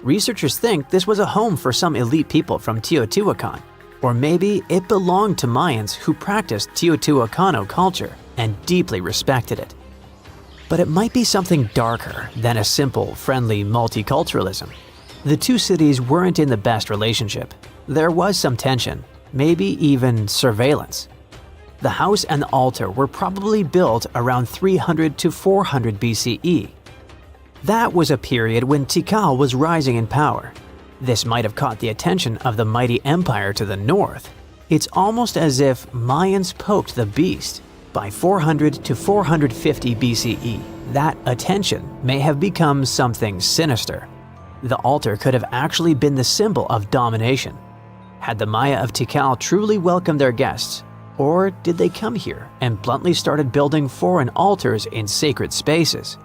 Researchers think this was a home for some elite people from Teotihuacan, or maybe it belonged to Mayans who practiced Teotihuacano culture and deeply respected it. But it might be something darker than a simple, friendly multiculturalism. The two cities weren't in the best relationship. There was some tension, maybe even surveillance. The house and the altar were probably built around 300 to 400 BCE. That was a period when Tikal was rising in power. This might have caught the attention of the mighty empire to the north. It's almost as if Mayans poked the beast. By 400 to 450 BCE, that attention may have become something sinister. The altar could have actually been the symbol of domination. Had the Maya of Tikal truly welcomed their guests, or did they come here and bluntly started building foreign altars in sacred spaces?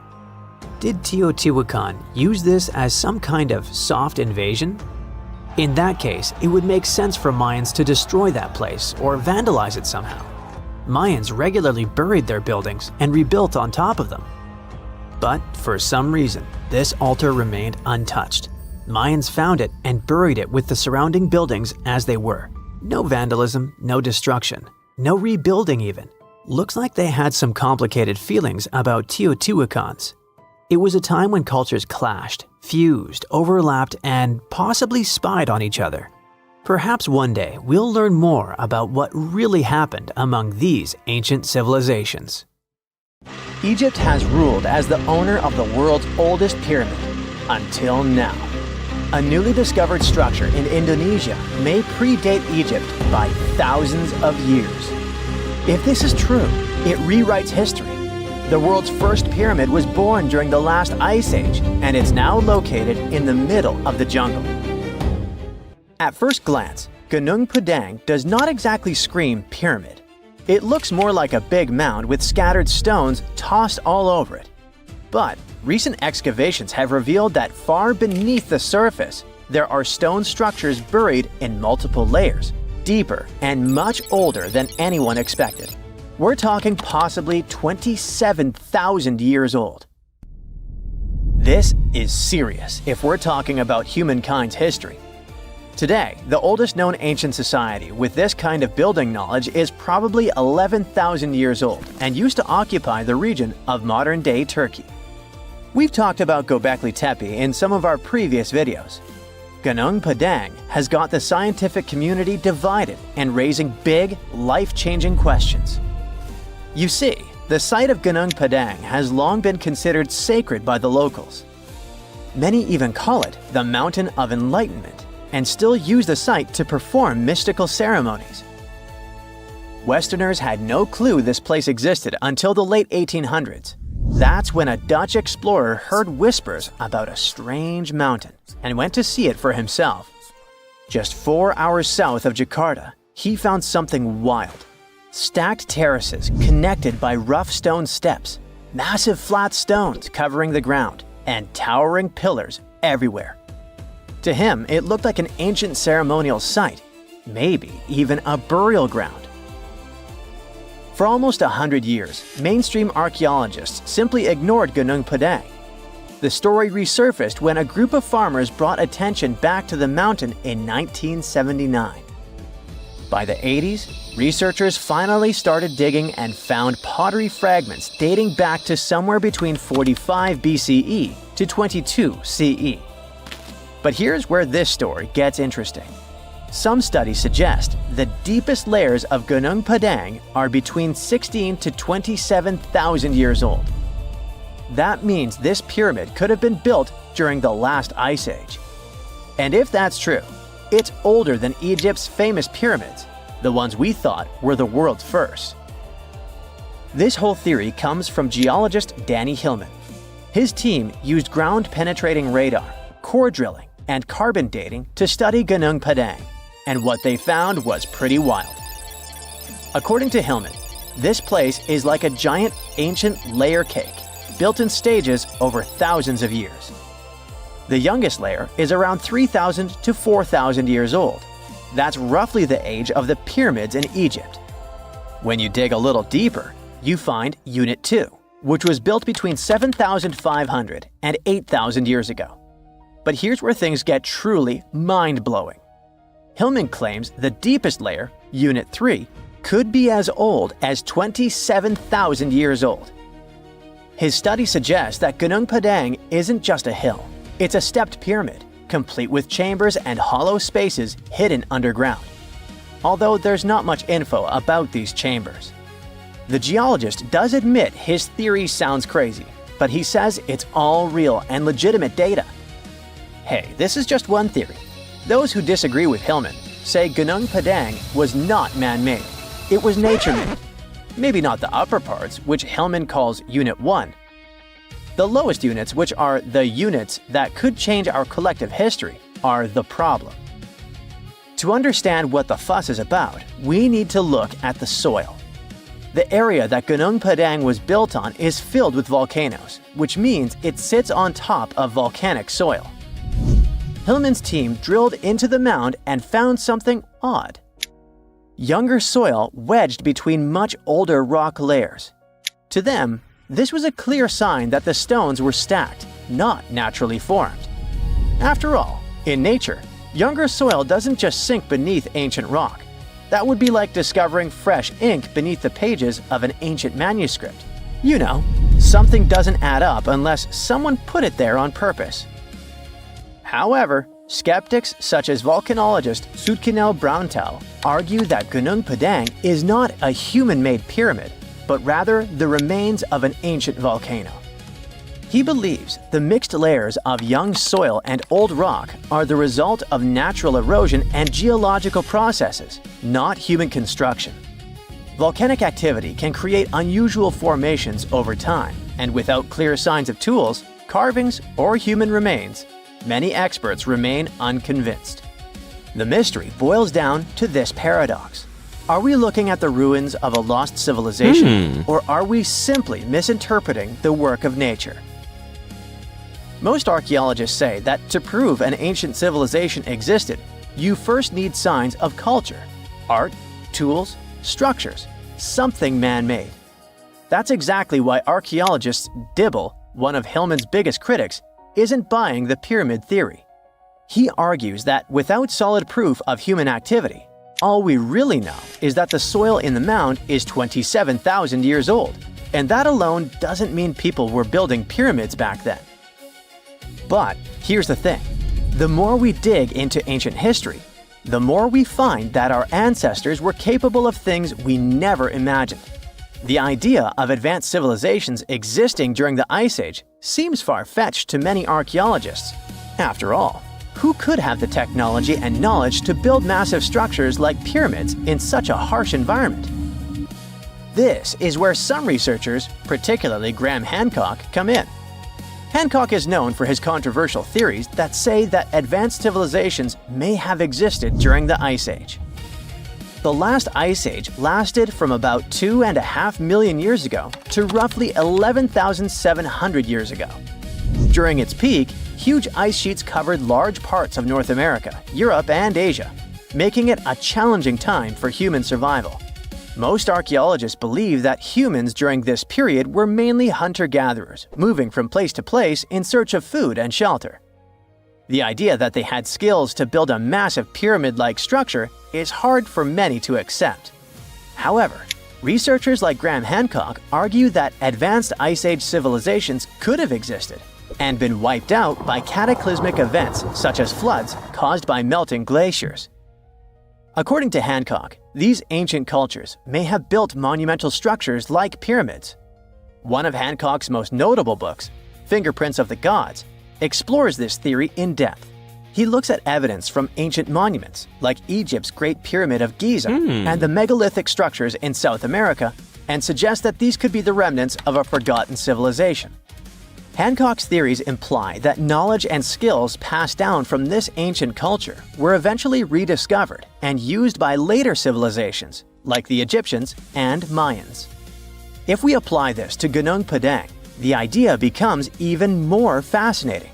Did Teotihuacan use this as some kind of soft invasion? In that case, it would make sense for Mayans to destroy that place or vandalize it somehow. Mayans regularly buried their buildings and rebuilt on top of them. But for some reason, this altar remained untouched. Mayans found it and buried it with the surrounding buildings as they were. No vandalism, no destruction, no rebuilding even. Looks like they had some complicated feelings about Teotihuacans. It was a time when cultures clashed, fused, overlapped, and possibly spied on each other. Perhaps one day we'll learn more about what really happened among these ancient civilizations. Egypt has ruled as the owner of the world's oldest pyramid, until now. A newly discovered structure in Indonesia may predate Egypt by thousands of years. If this is true, it rewrites history. The world's first pyramid was born during the last ice age, and it's now located in the middle of the jungle. At first glance, Gunung Padang does not exactly scream pyramid. It looks more like a big mound with scattered stones tossed all over it. But recent excavations have revealed that far beneath the surface, there are stone structures buried in multiple layers, deeper and much older than anyone expected. We're talking possibly 27,000 years old. This is serious if we're talking about humankind's history. Today, the oldest known ancient society with this kind of building knowledge is probably 11,000 years old and used to occupy the region of modern-day Turkey. We've talked about Göbekli Tepe in some of our previous videos. Gunung Padang has got the scientific community divided and raising big, life-changing questions. You see, the site of Gunung Padang has long been considered sacred by the locals. Many even call it the Mountain of Enlightenment and still use the site to perform mystical ceremonies. Westerners had no clue this place existed until the late 1800s. That's when a Dutch explorer heard whispers about a strange mountain and went to see it for himself. Just 4 hours south of Jakarta, he found something wild. Stacked terraces connected by rough stone steps, massive flat stones covering the ground, and towering pillars everywhere. To him, it looked like an ancient ceremonial site, maybe even a burial ground. For almost 100 years, mainstream archaeologists simply ignored Gunung Padang. The story resurfaced when a group of farmers brought attention back to the mountain in 1979. By the 80s, researchers finally started digging and found pottery fragments dating back to somewhere between 45 BCE to 22 CE. But here's where this story gets interesting. Some studies suggest the deepest layers of Gunung Padang are between 16 to 27,000 years old. That means this pyramid could have been built during the last ice age. And if that's true, it's older than Egypt's famous pyramids, the ones we thought were the world's first. This whole theory comes from geologist Danny Hillman. His team used ground-penetrating radar, core drilling, and carbon dating to study Gunung Padang, and what they found was pretty wild. According to Hillman, this place is like a giant ancient layer cake, built in stages over thousands of years. The youngest layer is around 3,000 to 4,000 years old. That's roughly the age of the pyramids in Egypt. When you dig a little deeper, you find Unit 2, which was built between 7,500 and 8,000 years ago. But here's where things get truly mind-blowing. Hillman claims the deepest layer, Unit 3, could be as old as 27,000 years old. His study suggests that Gunung Padang isn't just a hill. It's a stepped pyramid, complete with chambers and hollow spaces hidden underground. Although there's not much info about these chambers. The geologist does admit his theory sounds crazy, but he says it's all real and legitimate data. Hey, this is just one theory. Those who disagree with Hillman say Gunung Padang was not man-made. It was nature-made. Maybe not the upper parts, which Hillman calls Unit 1. The lowest units, which are the units that could change our collective history, are the problem. To understand what the fuss is about, we need to look at the soil. The area that Gunung Padang was built on is filled with volcanoes, which means it sits on top of volcanic soil. Hillman's team drilled into the mound and found something odd. Younger soil wedged between much older rock layers. To them, this was a clear sign that the stones were stacked, not naturally formed. After all, in nature, younger soil doesn't just sink beneath ancient rock. That would be like discovering fresh ink beneath the pages of an ancient manuscript. You know, something doesn't add up unless someone put it there on purpose. However, skeptics such as volcanologist Zoetkenel Braunthal argue that Gunung Padang is not a human-made pyramid, but rather the remains of an ancient volcano. He believes the mixed layers of young soil and old rock are the result of natural erosion and geological processes, not human construction. Volcanic activity can create unusual formations over time, and without clear signs of tools, carvings, or human remains, many experts remain unconvinced. The mystery boils down to this paradox. Are we looking at the ruins of a lost civilization, or are we simply misinterpreting the work of nature? Most archaeologists say that to prove an ancient civilization existed, you first need signs of culture, art, tools, structures, something man-made. That's exactly why archaeologist Dibble, one of Hillman's biggest critics, isn't buying the pyramid theory. He argues that without solid proof of human activity, all we really know is that the soil in the mound is 27,000 years old, and that alone doesn't mean people were building pyramids back then. But here's the thing. The more we dig into ancient history, the more we find that our ancestors were capable of things we never imagined. The idea of advanced civilizations existing during the Ice Age seems far-fetched to many archaeologists. After all, who could have the technology and knowledge to build massive structures like pyramids in such a harsh environment? This is where some researchers, particularly Graham Hancock, come in. Hancock is known for his controversial theories that say that advanced civilizations may have existed during the Ice Age. The last Ice Age lasted from about 2.5 million years ago to roughly 11,700 years ago. During its peak, huge ice sheets covered large parts of North America, Europe, and Asia, making it a challenging time for human survival. Most archaeologists believe that humans during this period were mainly hunter-gatherers, moving from place to place in search of food and shelter. The idea that they had skills to build a massive pyramid-like structure is hard for many to accept. However, researchers like Graham Hancock argue that advanced Ice Age civilizations could have existed and been wiped out by cataclysmic events such as floods caused by melting glaciers. According to Hancock, these ancient cultures may have built monumental structures like pyramids. One of Hancock's most notable books, Fingerprints of the Gods, explores this theory in depth. He looks at evidence from ancient monuments like Egypt's Great Pyramid of Giza and the megalithic structures in South America and suggests that these could be the remnants of a forgotten civilization. Hancock's theories imply that knowledge and skills passed down from this ancient culture were eventually rediscovered and used by later civilizations, like the Egyptians and Mayans. If we apply this to Gunung Padang, the idea becomes even more fascinating.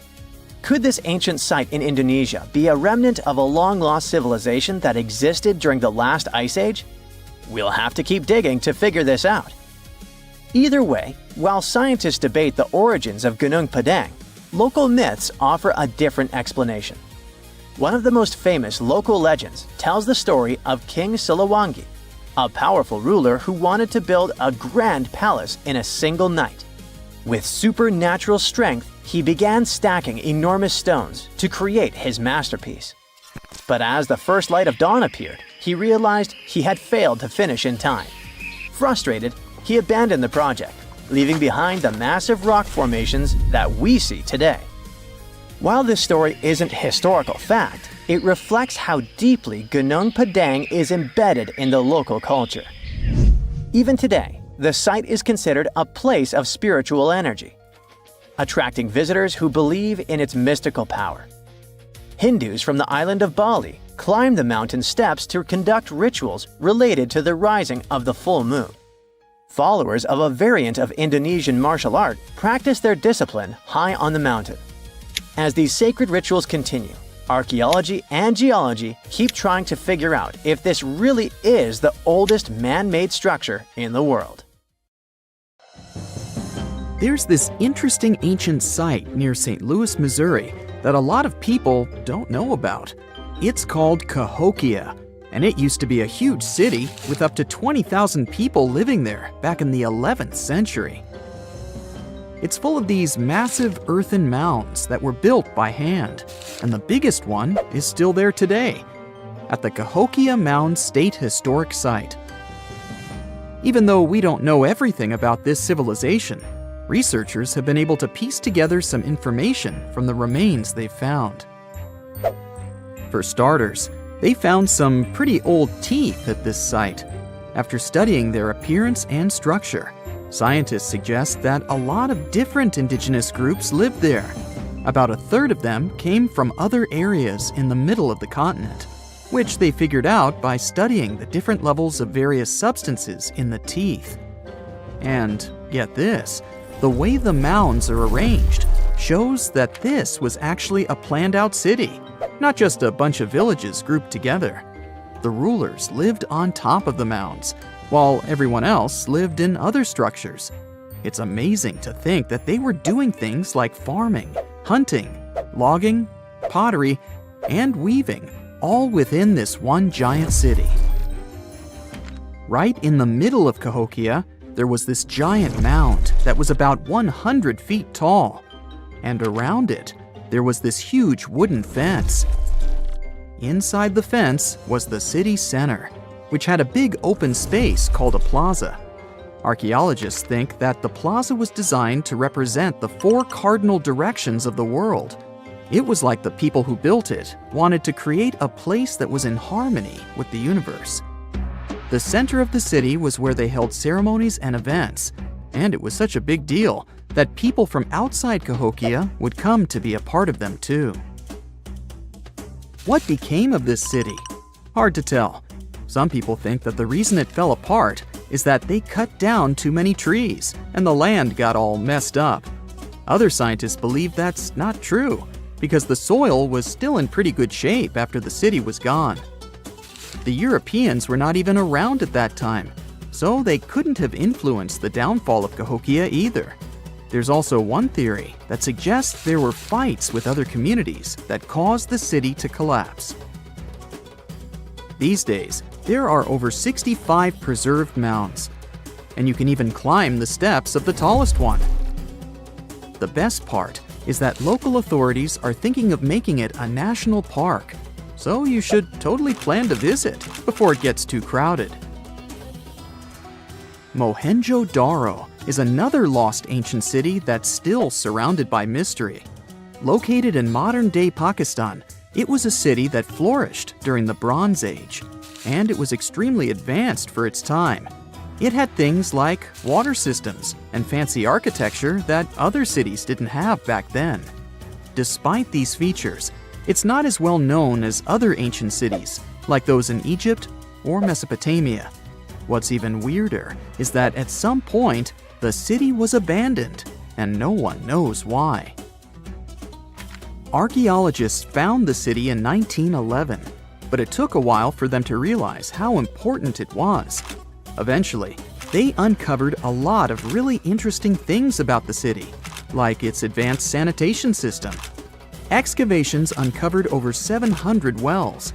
Could this ancient site in Indonesia be a remnant of a long-lost civilization that existed during the last Ice Age? We'll have to keep digging to figure this out. Either way, while scientists debate the origins of Gunung Padang, local myths offer a different explanation. One of the most famous local legends tells the story of King Siliwangi, a powerful ruler who wanted to build a grand palace in a single night. With supernatural strength, he began stacking enormous stones to create his masterpiece. But as the first light of dawn appeared, he realized he had failed to finish in time. Frustrated, he abandoned the project, leaving behind the massive rock formations that we see today. While this story isn't historical fact, it reflects how deeply Gunung Padang is embedded in the local culture. Even today, the site is considered a place of spiritual energy, attracting visitors who believe in its mystical power. Hindus from the island of Bali climb the mountain steps to conduct rituals related to the rising of the full moon. Followers of a variant of Indonesian martial art practice their discipline high on the mountain. As these sacred rituals continue, archaeology and geology keep trying to figure out if this really is the oldest man-made structure in the world. There's this interesting ancient site near St. Louis, Missouri, that a lot of people don't know about. It's called Cahokia, and it used to be a huge city with up to 20,000 people living there back in the 11th century. It's full of these massive earthen mounds that were built by hand, and the biggest one is still there today, at the Cahokia Mound State Historic Site. Even though we don't know everything about this civilization, researchers have been able to piece together some information from the remains they've found. For starters, they found some pretty old teeth at this site. After studying their appearance and structure, scientists suggest that a lot of different indigenous groups lived there. About a third of them came from other areas in the middle of the continent. which they figured out by studying the different levels of various substances in the teeth. And get this, the way the mounds are arranged shows that this was actually a planned-out city, not just a bunch of villages grouped together. The rulers lived on top of the mounds, while everyone else lived in other structures. It's amazing to think that they were doing things like farming, hunting, logging, pottery, and weaving, all within this one giant city. Right in the middle of Cahokia, there was this giant mound that was about 100 feet tall, and around it, there was this huge wooden fence. Inside the fence was the city center, which had a big open space called a plaza. Archaeologists think that the plaza was designed to represent the 4 cardinal directions of the world. It was like the people who built it wanted to create a place that was in harmony with the universe. The center of the city was where they held ceremonies and events, and it was such a big deal that people from outside Cahokia would come to be a part of them too. What became of this city? Hard to tell. Some people think that the reason it fell apart is that they cut down too many trees and the land got all messed up. Other scientists believe that's not true because the soil was still in pretty good shape after the city was gone. The Europeans were not even around at that time, so they couldn't have influenced the downfall of Cahokia either. There's also one theory that suggests there were fights with other communities that caused the city to collapse. These days, there are over 65 preserved mounds, and you can even climb the steps of the tallest one. The best part is that local authorities are thinking of making it a national park, so you should totally plan to visit before it gets too crowded. Mohenjo-Daro is another lost ancient city that's still surrounded by mystery. Located in modern-day Pakistan, it was a city that flourished during the Bronze Age, and it was extremely advanced for its time. It had things like water systems and fancy architecture that other cities didn't have back then. Despite these features, it's not as well known as other ancient cities, like those in Egypt or Mesopotamia. What's even weirder is that at some point, the city was abandoned, and no one knows why. Archaeologists found the city in 1911, but it took a while for them to realize how important it was. Eventually, they uncovered a lot of really interesting things about the city, like its advanced sanitation system. Excavations uncovered over 700 wells,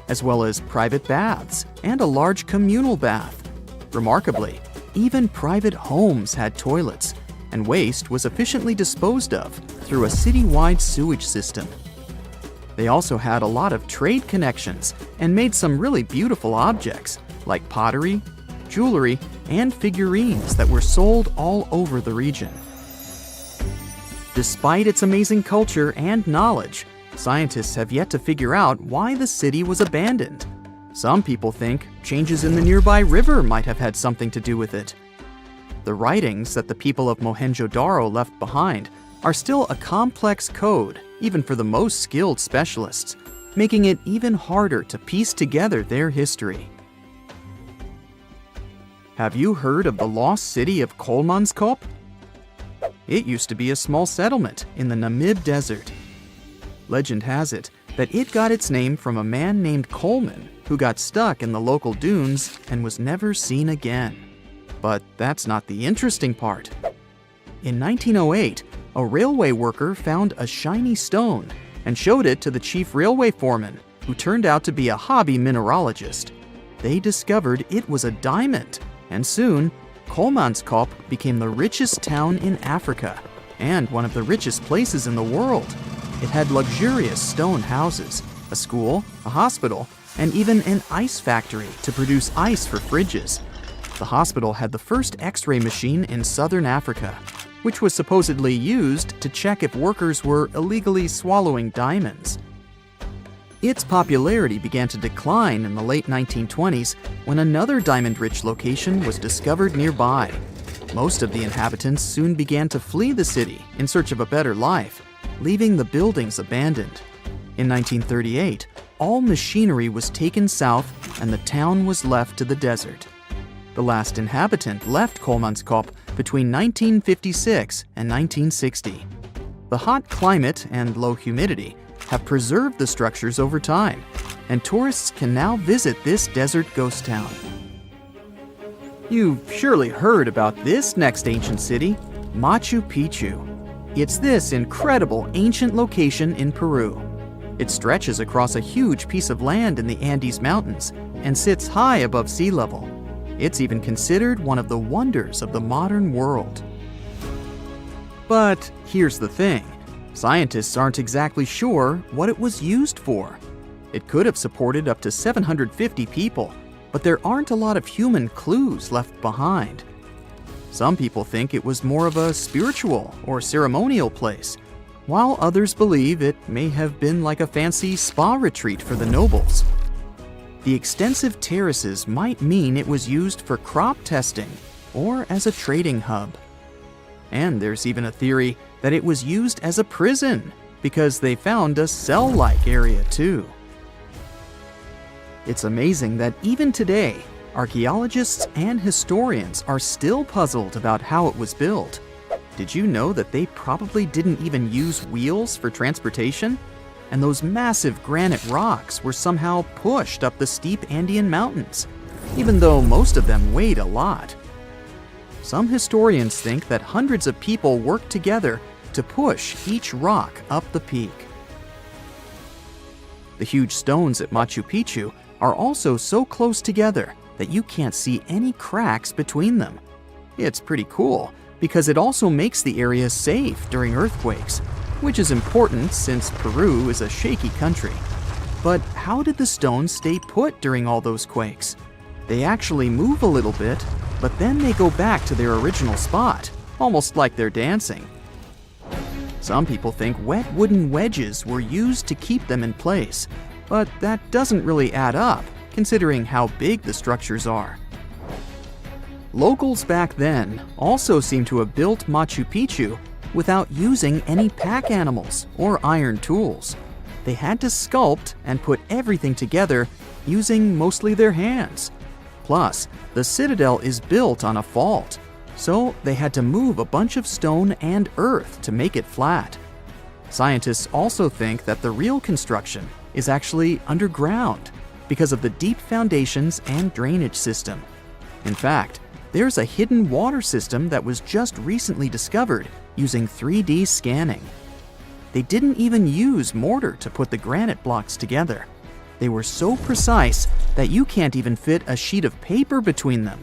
as well as private baths and a large communal bath. Remarkably, even private homes had toilets, and waste was efficiently disposed of through a city-wide sewage system. They also had a lot of trade connections and made some really beautiful objects, like pottery, jewelry, and figurines that were sold all over the region. Despite its amazing culture and knowledge, scientists have yet to figure out why the city was abandoned. Some people think changes in the nearby river might have had something to do with it. The writings that the people of Mohenjo-Daro left behind are still a complex code, even for the most skilled specialists, making it even harder to piece together their history. Have you heard of the lost city of Kolmanskop? It used to be a small settlement in the Namib Desert. Legend has it that it got its name from a man named Coleman who got stuck in the local dunes and was never seen again. But that's not the interesting part. In 1908, a railway worker found a shiny stone and showed it to the chief railway foreman, who turned out to be a hobby mineralogist. They discovered it was a diamond, and soon, Kolmanskop became the richest town in Africa and one of the richest places in the world. It had luxurious stone houses, a school, a hospital, and even an ice factory to produce ice for fridges. The hospital had the first X-ray machine in southern Africa, which was supposedly used to check if workers were illegally swallowing diamonds. Its popularity began to decline in the late 1920s when another diamond-rich location was discovered nearby. Most of the inhabitants soon began to flee the city in search of a better life, leaving the buildings abandoned. In 1938, all machinery was taken south and the town was left to the desert. The last inhabitant left Kolmanskop between 1956 and 1960. The hot climate and low humidity have preserved the structures over time, and tourists can now visit this desert ghost town. You've surely heard about this next ancient city, Machu Picchu. It's this incredible ancient location in Peru. It stretches across a huge piece of land in the Andes Mountains and sits high above sea level. It's even considered one of the wonders of the modern world. But here's the thing. Scientists aren't exactly sure what it was used for. It could have supported up to 750 people, but there aren't a lot of human clues left behind. Some people think it was more of a spiritual or ceremonial place, while others believe it may have been like a fancy spa retreat for the nobles. The extensive terraces might mean it was used for crop testing or as a trading hub. And there's even a theory that it was used as a prison because they found a cell-like area too. It's amazing that even today, archaeologists and historians are still puzzled about how it was built. Did you know that they probably didn't even use wheels for transportation? And those massive granite rocks were somehow pushed up the steep Andean mountains, even though most of them weighed a lot. Some historians think that hundreds of people worked together to push each rock up the peak. The huge stones at Machu Picchu are also so close together that you can't see any cracks between them. It's pretty cool because it also makes the area safe during earthquakes, which is important since Peru is a shaky country. But how did the stones stay put during all those quakes? They actually move a little bit, but then they go back to their original spot, almost like they're dancing. Some people think wet wooden wedges were used to keep them in place, but that doesn't really add up, considering how big the structures are. Locals back then also seem to have built Machu Picchu without using any pack animals or iron tools. They had to sculpt and put everything together using mostly their hands. Plus, the citadel is built on a fault, so they had to move a bunch of stone and earth to make it flat. Scientists also think that the real construction is actually underground because of the deep foundations and drainage system. In fact, there's a hidden water system that was just recently discovered using 3D scanning. They didn't even use mortar to put the granite blocks together. They were so precise that you can't even fit a sheet of paper between them.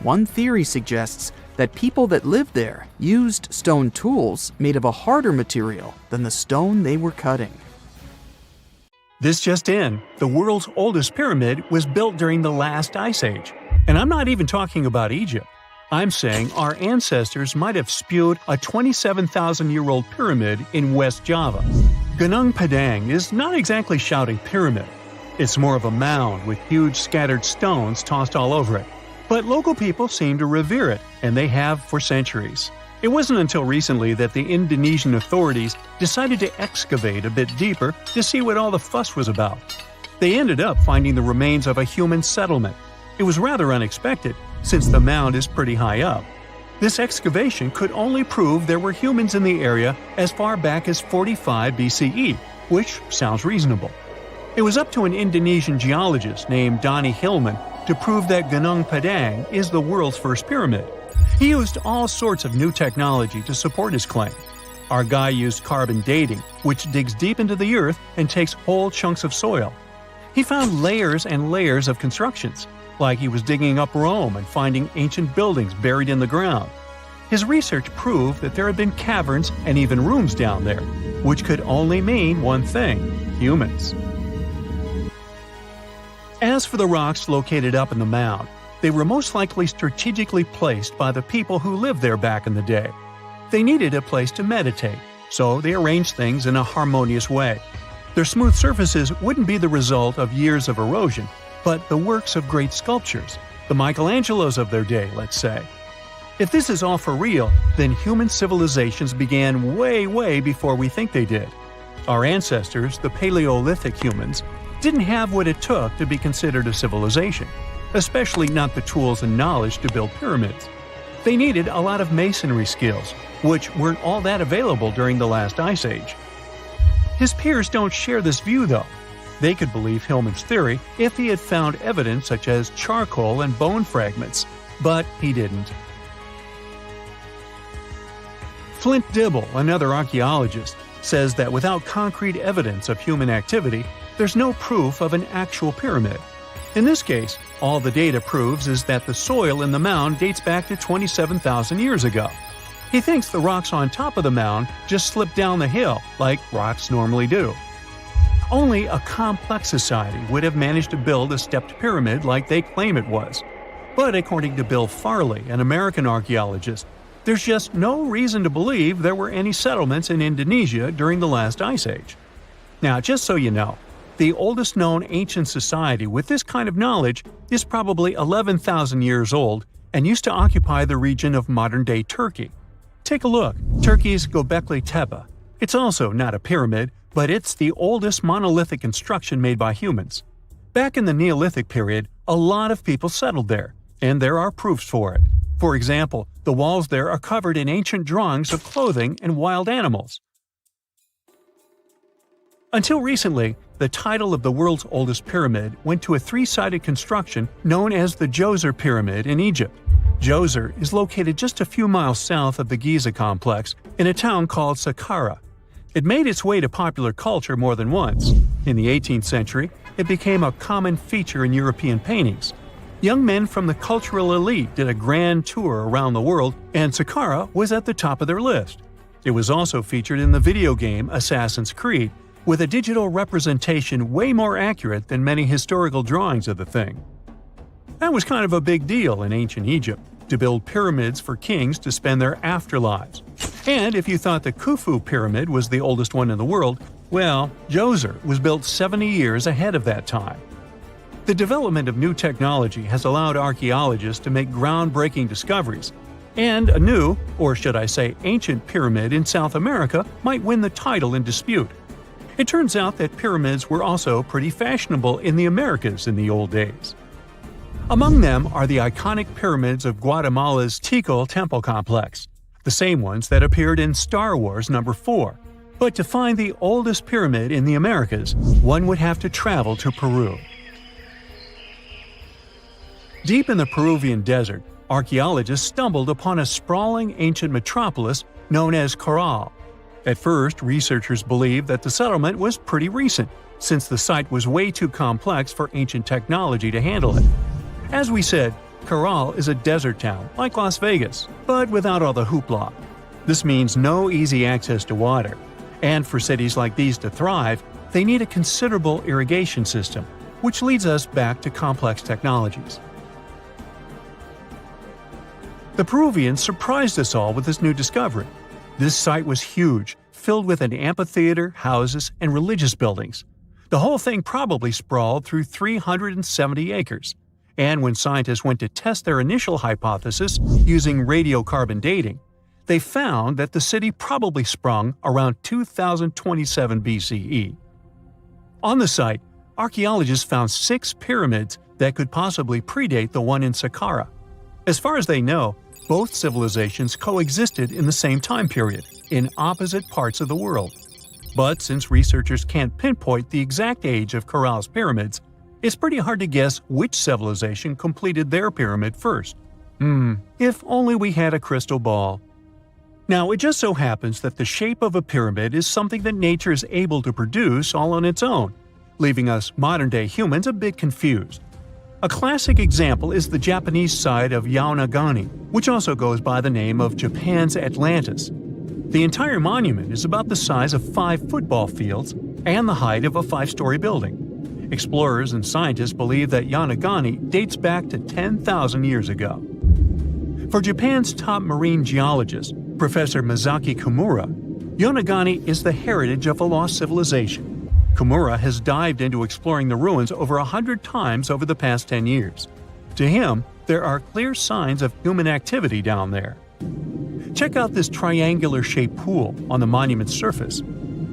One theory suggests that people that lived there used stone tools made of a harder material than the stone they were cutting. This just in, the world's oldest pyramid was built during the last ice age. And I'm not even talking about Egypt. I'm saying our ancestors might have spewed a 27,000-year-old pyramid in West Java. Gunung Padang is not exactly shouting pyramid. It's more of a mound with huge scattered stones tossed all over it. But local people seem to revere it, and they have for centuries. It wasn't until recently that the Indonesian authorities decided to excavate a bit deeper to see what all the fuss was about. They ended up finding the remains of a human settlement. It was rather unexpected, since the mound is pretty high up. This excavation could only prove there were humans in the area as far back as 45 BCE, which sounds reasonable. It was up to an Indonesian geologist named Donny Hillman to prove that Gunung Padang is the world's first pyramid. He used all sorts of new technology to support his claim. Our guy used carbon dating, which digs deep into the earth and takes whole chunks of soil. He found layers and layers of constructions, like he was digging up Rome and finding ancient buildings buried in the ground. His research proved that there had been caverns and even rooms down there, which could only mean one thing: humans. As for the rocks located up in the mound, they were most likely strategically placed by the people who lived there back in the day. They needed a place to meditate, so they arranged things in a harmonious way. Their smooth surfaces wouldn't be the result of years of erosion, but the works of great sculptures, the Michelangelos of their day, let's say. If this is all for real, then human civilizations began way before we think they did. Our ancestors, the Paleolithic humans, didn't have what it took to be considered a civilization, especially not the tools and knowledge to build pyramids. They needed a lot of masonry skills, which weren't all that available during the last ice age. His peers don't share this view, though. They could believe Hillman's theory if he had found evidence such as charcoal and bone fragments, but he didn't. Flint Dibble, another archaeologist, says that without concrete evidence of human activity, there's no proof of an actual pyramid. In this case, all the data proves is that the soil in the mound dates back to 27,000 years ago. He thinks the rocks on top of the mound just slipped down the hill, like rocks normally do. Only a complex society would have managed to build a stepped pyramid like they claim it was. But according to Bill Farley, an American archaeologist, there's just no reason to believe there were any settlements in Indonesia during the last ice age. Now, just so you know, the oldest known ancient society with this kind of knowledge is probably 11,000 years old and used to occupy the region of modern-day Turkey. Take a look, Turkey's Göbekli Tepe. It's also not a pyramid, but it's the oldest monolithic construction made by humans. Back in the Neolithic period, a lot of people settled there, and there are proofs for it. For example, the walls there are covered in ancient drawings of clothing and wild animals. Until recently, the title of the world's oldest pyramid went to a three-sided construction known as the Djoser Pyramid in Egypt. Djoser is located just a few miles south of the Giza complex in a town called Saqqara. It made its way to popular culture more than once. In the 18th century, it became a common feature in European paintings. Young men from the cultural elite did a grand tour around the world, and Saqqara was at the top of their list. It was also featured in the video game Assassin's Creed, with a digital representation way more accurate than many historical drawings of the thing. That was kind of a big deal in ancient Egypt, to build pyramids for kings to spend their afterlives. And if you thought the Khufu pyramid was the oldest one in the world, well, Djoser was built 70 years ahead of that time. The development of new technology has allowed archaeologists to make groundbreaking discoveries, and a new, or should I say ancient pyramid in South America might win the title in dispute. It turns out that pyramids were also pretty fashionable in the Americas in the old days. Among them are the iconic pyramids of Guatemala's Tikal Temple Complex, the same ones that appeared in Star Wars No. 4. But to find the oldest pyramid in the Americas, one would have to travel to Peru. Deep in the Peruvian desert, archaeologists stumbled upon a sprawling ancient metropolis known as Caral. At first, researchers believed that the settlement was pretty recent, since the site was way too complex for ancient technology to handle it. As we said, Caral is a desert town, like Las Vegas, but without all the hoopla. This means no easy access to water. And for cities like these to thrive, they need a considerable irrigation system, which leads us back to complex technologies. The Peruvians surprised us all with this new discovery. This site was huge, filled with an amphitheater, houses, and religious buildings. The whole thing probably sprawled through 370 acres. And when scientists went to test their initial hypothesis using radiocarbon dating, they found that the city probably sprung around 2027 BCE. On the site, archaeologists found 6 pyramids that could possibly predate the one in Saqqara. As far as they know, both civilizations coexisted in the same time period, in opposite parts of the world. But since researchers can't pinpoint the exact age of Caral's pyramids, it's pretty hard to guess which civilization completed their pyramid first. If only we had a crystal ball. Now, it just so happens that the shape of a pyramid is something that nature is able to produce all on its own, leaving us modern-day humans a bit confused. A classic example is the Japanese side of Yaonagani, which also goes by the name of Japan's Atlantis. The entire monument is about the size of 5 football fields and the height of a 5-story building. Explorers and scientists believe that Yaonagani dates back to 10,000 years ago. For Japan's top marine geologist, Professor Masaki Kimura, Yaonagani is the heritage of a lost civilization. Kimura has dived into exploring the ruins over 100 times over the past 10 years. To him, there are clear signs of human activity down there. Check out this triangular-shaped pool on the monument's surface.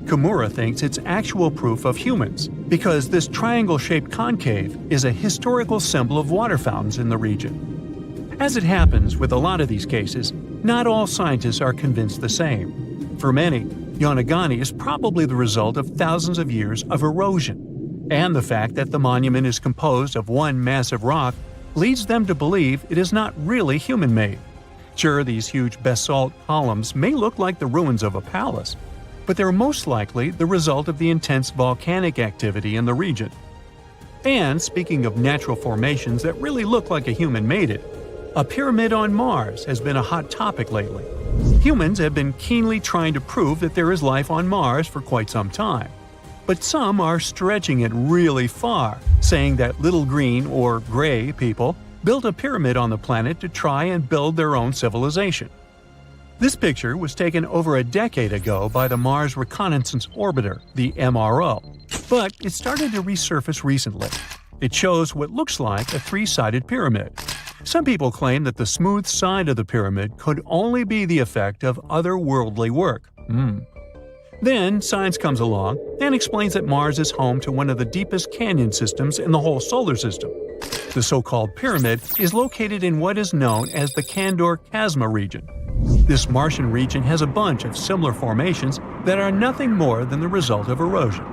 Kimura thinks it's actual proof of humans, because this triangle-shaped concave is a historical symbol of water fountains in the region. As it happens with a lot of these cases, not all scientists are convinced the same. For many, Yonaguni is probably the result of thousands of years of erosion, and the fact that the monument is composed of one massive rock leads them to believe it is not really human-made. Sure, these huge basalt columns may look like the ruins of a palace, but they're most likely the result of the intense volcanic activity in the region. And speaking of natural formations that really look like a human made it, a pyramid on Mars has been a hot topic lately. Humans have been keenly trying to prove that there is life on Mars for quite some time. But some are stretching it really far, saying that little green or gray people built a pyramid on the planet to try and build their own civilization. This picture was taken over a decade ago by the Mars Reconnaissance Orbiter, the MRO, but it started to resurface recently. It shows what looks like a three-sided pyramid. Some people claim that the smooth side of the pyramid could only be the effect of otherworldly work. Then science comes along and explains that Mars is home to one of the deepest canyon systems in the whole solar system. The so-called pyramid is located in what is known as the Kandor-Chasma region. This Martian region has a bunch of similar formations that are nothing more than the result of erosion.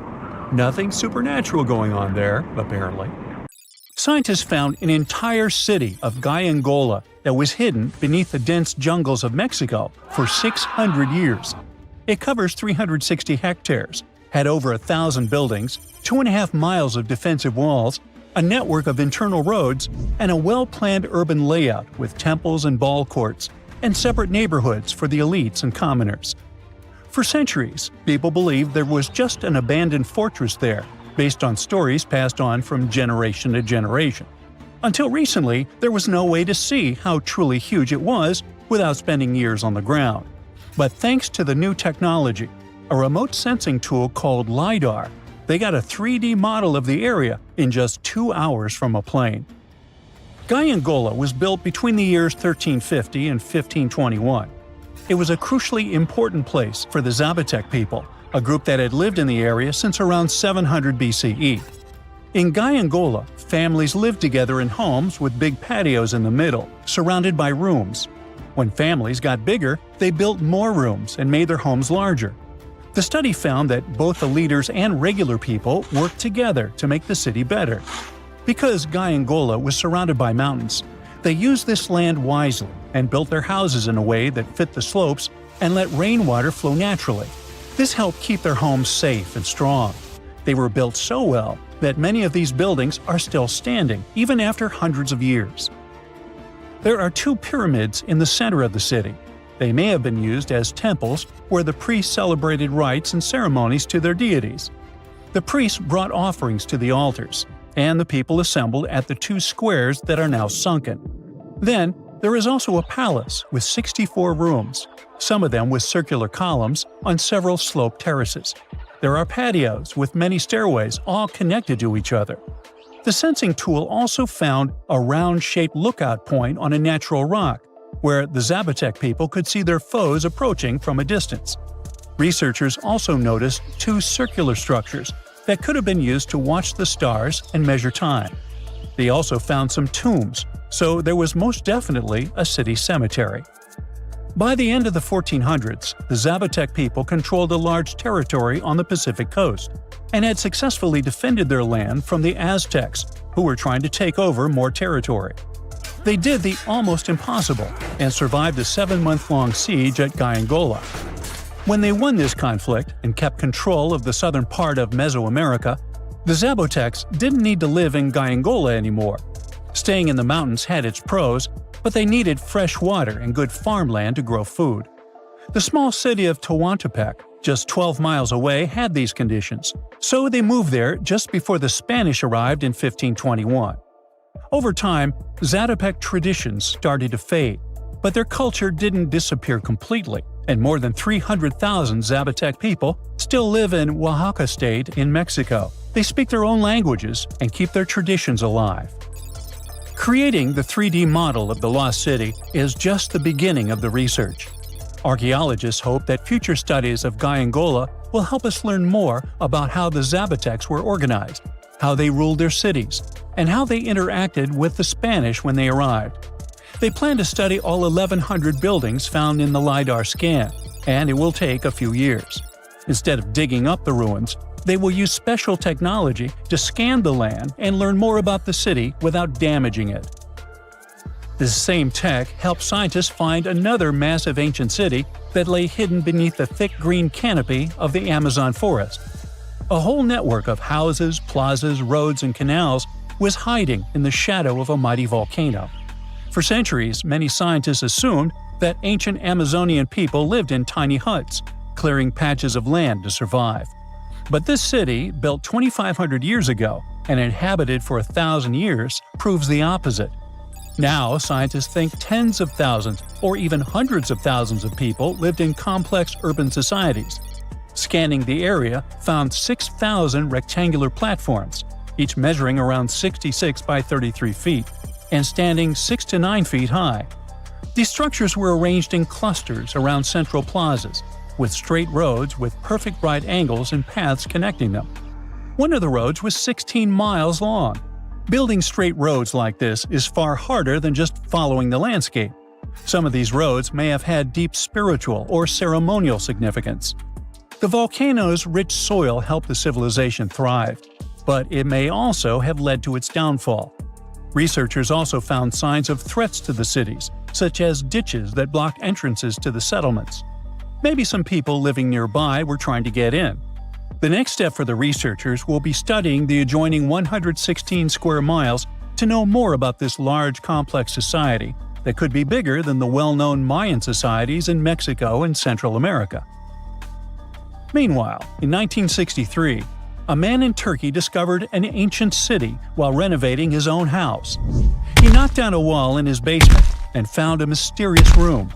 Nothing supernatural going on there, apparently. Scientists found an entire city of Gayangola that was hidden beneath the dense jungles of Mexico for 600 years. It covers 360 hectares, had over 1,000 buildings, 2.5 miles of defensive walls, a network of internal roads, and a well-planned urban layout with temples and ball courts, and separate neighborhoods for the elites and commoners. For centuries, people believed there was just an abandoned fortress there, based on stories passed on from generation to generation. Until recently, there was no way to see how truly huge it was without spending years on the ground. But thanks to the new technology, a remote sensing tool called LiDAR, they got a 3D model of the area in just 2 hours from a plane. Gayangola was built between the years 1350 and 1521. It was a crucially important place for the Zapotec people, a group that had lived in the area since around 700 BCE. In Gayangola, families lived together in homes with big patios in the middle, surrounded by rooms. When families got bigger, they built more rooms and made their homes larger. The study found that both the leaders and regular people worked together to make the city better. Because Gayangola was surrounded by mountains, they used this land wisely and built their houses in a way that fit the slopes and let rainwater flow naturally. This helped keep their homes safe and strong. They were built so well that many of these buildings are still standing, even after hundreds of years. There are 2 pyramids in the center of the city. They may have been used as temples where the priests celebrated rites and ceremonies to their deities. The priests brought offerings to the altars, and the people assembled at the 2 squares that are now sunken. Then, there is also a palace with 64 rooms, some of them with circular columns on several sloped terraces. There are patios with many stairways all connected to each other. The sensing tool also found a round-shaped lookout point on a natural rock, where the Zapotec people could see their foes approaching from a distance. Researchers also noticed 2 circular structures that could have been used to watch the stars and measure time. They also found some tombs, so there was most definitely a city cemetery. By the end of the 1400s, the Zapotec people controlled a large territory on the Pacific coast and had successfully defended their land from the Aztecs, who were trying to take over more territory. They did the almost impossible and survived a 7-month-long siege at Gayangola. When they won this conflict and kept control of the southern part of Mesoamerica, the Zapotecs didn't need to live in Gayangola anymore. Staying in the mountains had its pros, but they needed fresh water and good farmland to grow food. The small city of Tehuantepec, just 12 miles away, had these conditions, so they moved there just before the Spanish arrived in 1521. Over time, Zapotec traditions started to fade, but their culture didn't disappear completely, and more than 300,000 Zapotec people still live in Oaxaca state in Mexico. They speak their own languages and keep their traditions alive. Creating the 3D model of the lost city is just the beginning of the research. Archaeologists hope that future studies of Gayangola will help us learn more about how the Zapotecs were organized, how they ruled their cities, and how they interacted with the Spanish when they arrived. They plan to study all 1,100 buildings found in the LiDAR scan, and it will take a few years. Instead of digging up the ruins, they will use special technology to scan the land and learn more about the city without damaging it. This same tech helped scientists find another massive ancient city that lay hidden beneath the thick green canopy of the Amazon forest. A whole network of houses, plazas, roads, and canals was hiding in the shadow of a mighty volcano. For centuries, many scientists assumed that ancient Amazonian people lived in tiny huts, clearing patches of land to survive. But this city, built 2,500 years ago and inhabited for 1,000 years, proves the opposite. Now, scientists think tens of thousands or even hundreds of thousands of people lived in complex urban societies. Scanning the area found 6,000 rectangular platforms, each measuring around 66 by 33 feet, and standing 6 to 9 feet high. These structures were arranged in clusters around central plazas, with straight roads with perfect right angles and paths connecting them. One of the roads was 16 miles long. Building straight roads like this is far harder than just following the landscape. Some of these roads may have had deep spiritual or ceremonial significance. The volcano's rich soil helped the civilization thrive, but it may also have led to its downfall. Researchers also found signs of threats to the cities, such as ditches that blocked entrances to the settlements. Maybe some people living nearby were trying to get in. The next step for the researchers will be studying the adjoining 116 square miles to know more about this large, complex society that could be bigger than the well-known Mayan societies in Mexico and Central America. Meanwhile, in 1963, a man in Turkey discovered an ancient city while renovating his own house. He knocked down a wall in his basement and found a mysterious room.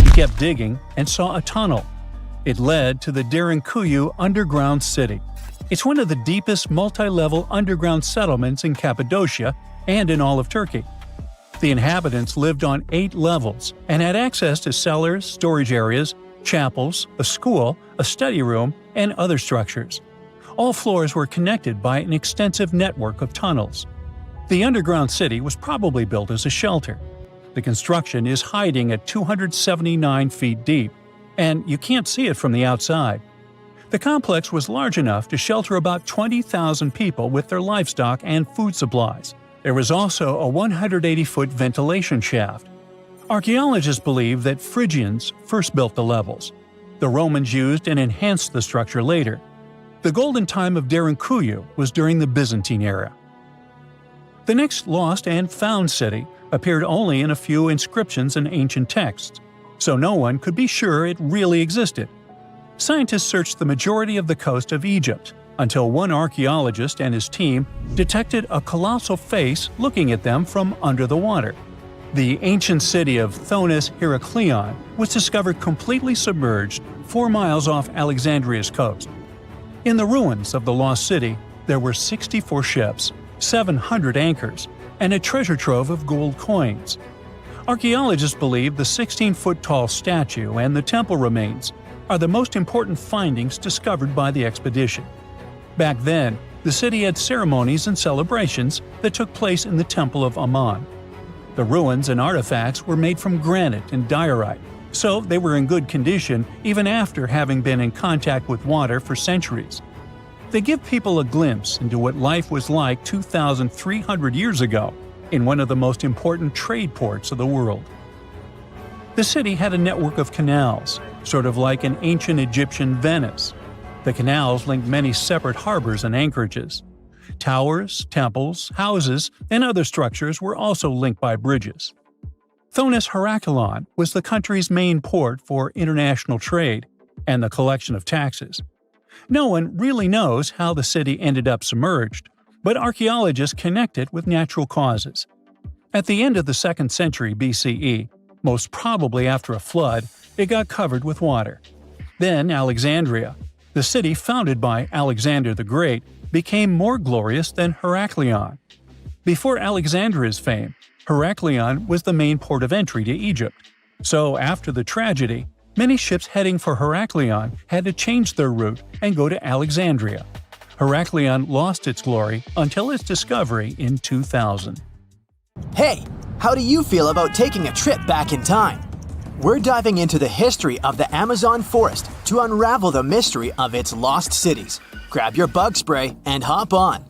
He kept digging and saw a tunnel. It led to the Derinkuyu underground city. It's one of the deepest multi-level underground settlements in Cappadocia and in all of Turkey. The inhabitants lived on 8 levels and had access to cellars, storage areas, chapels, a school, a study room, and other structures. All floors were connected by an extensive network of tunnels. The underground city was probably built as a shelter. The construction is hiding at 279 feet deep, and you can't see it from the outside. The complex was large enough to shelter about 20,000 people with their livestock and food supplies. There was also a 180-foot ventilation shaft. Archaeologists believe that Phrygians first built the levels. The Romans used and enhanced the structure later. The golden time of Derinkuyu was during the Byzantine era. The next lost and found city appeared only in a few inscriptions and ancient texts, so no one could be sure it really existed. Scientists searched the majority of the coast of Egypt until one archaeologist and his team detected a colossal face looking at them from under the water. The ancient city of Thonis Heraklion was discovered completely submerged 4 miles off Alexandria's coast. In the ruins of the lost city, there were 64 ships, 700 anchors, and a treasure trove of gold coins. Archaeologists believe the 16-foot-tall statue and the temple remains are the most important findings discovered by the expedition. Back then, the city had ceremonies and celebrations that took place in the Temple of Ammon. The ruins and artifacts were made from granite and diorite, so they were in good condition even after having been in contact with water for centuries. They give people a glimpse into what life was like 2,300 years ago in one of the most important trade ports of the world. The city had a network of canals, sort of like an ancient Egyptian Venice. The canals linked many separate harbors and anchorages. Towers, temples, houses, and other structures were also linked by bridges. Thonis Heraklion was the country's main port for international trade and the collection of taxes. No one really knows how the city ended up submerged, but archaeologists connect it with natural causes. At the end of the 2nd century BCE, most probably after a flood, it got covered with water. Then Alexandria, the city founded by Alexander the Great, became more glorious than Heraklion. Before Alexandria's fame, Heraklion was the main port of entry to Egypt. So after the tragedy, many ships heading for Heraklion had to change their route and go to Alexandria. Heraklion lost its glory until its discovery in 2000. Hey, how do you feel about taking a trip back in time? We're diving into the history of the Amazon forest to unravel the mystery of its lost cities. Grab your bug spray and hop on.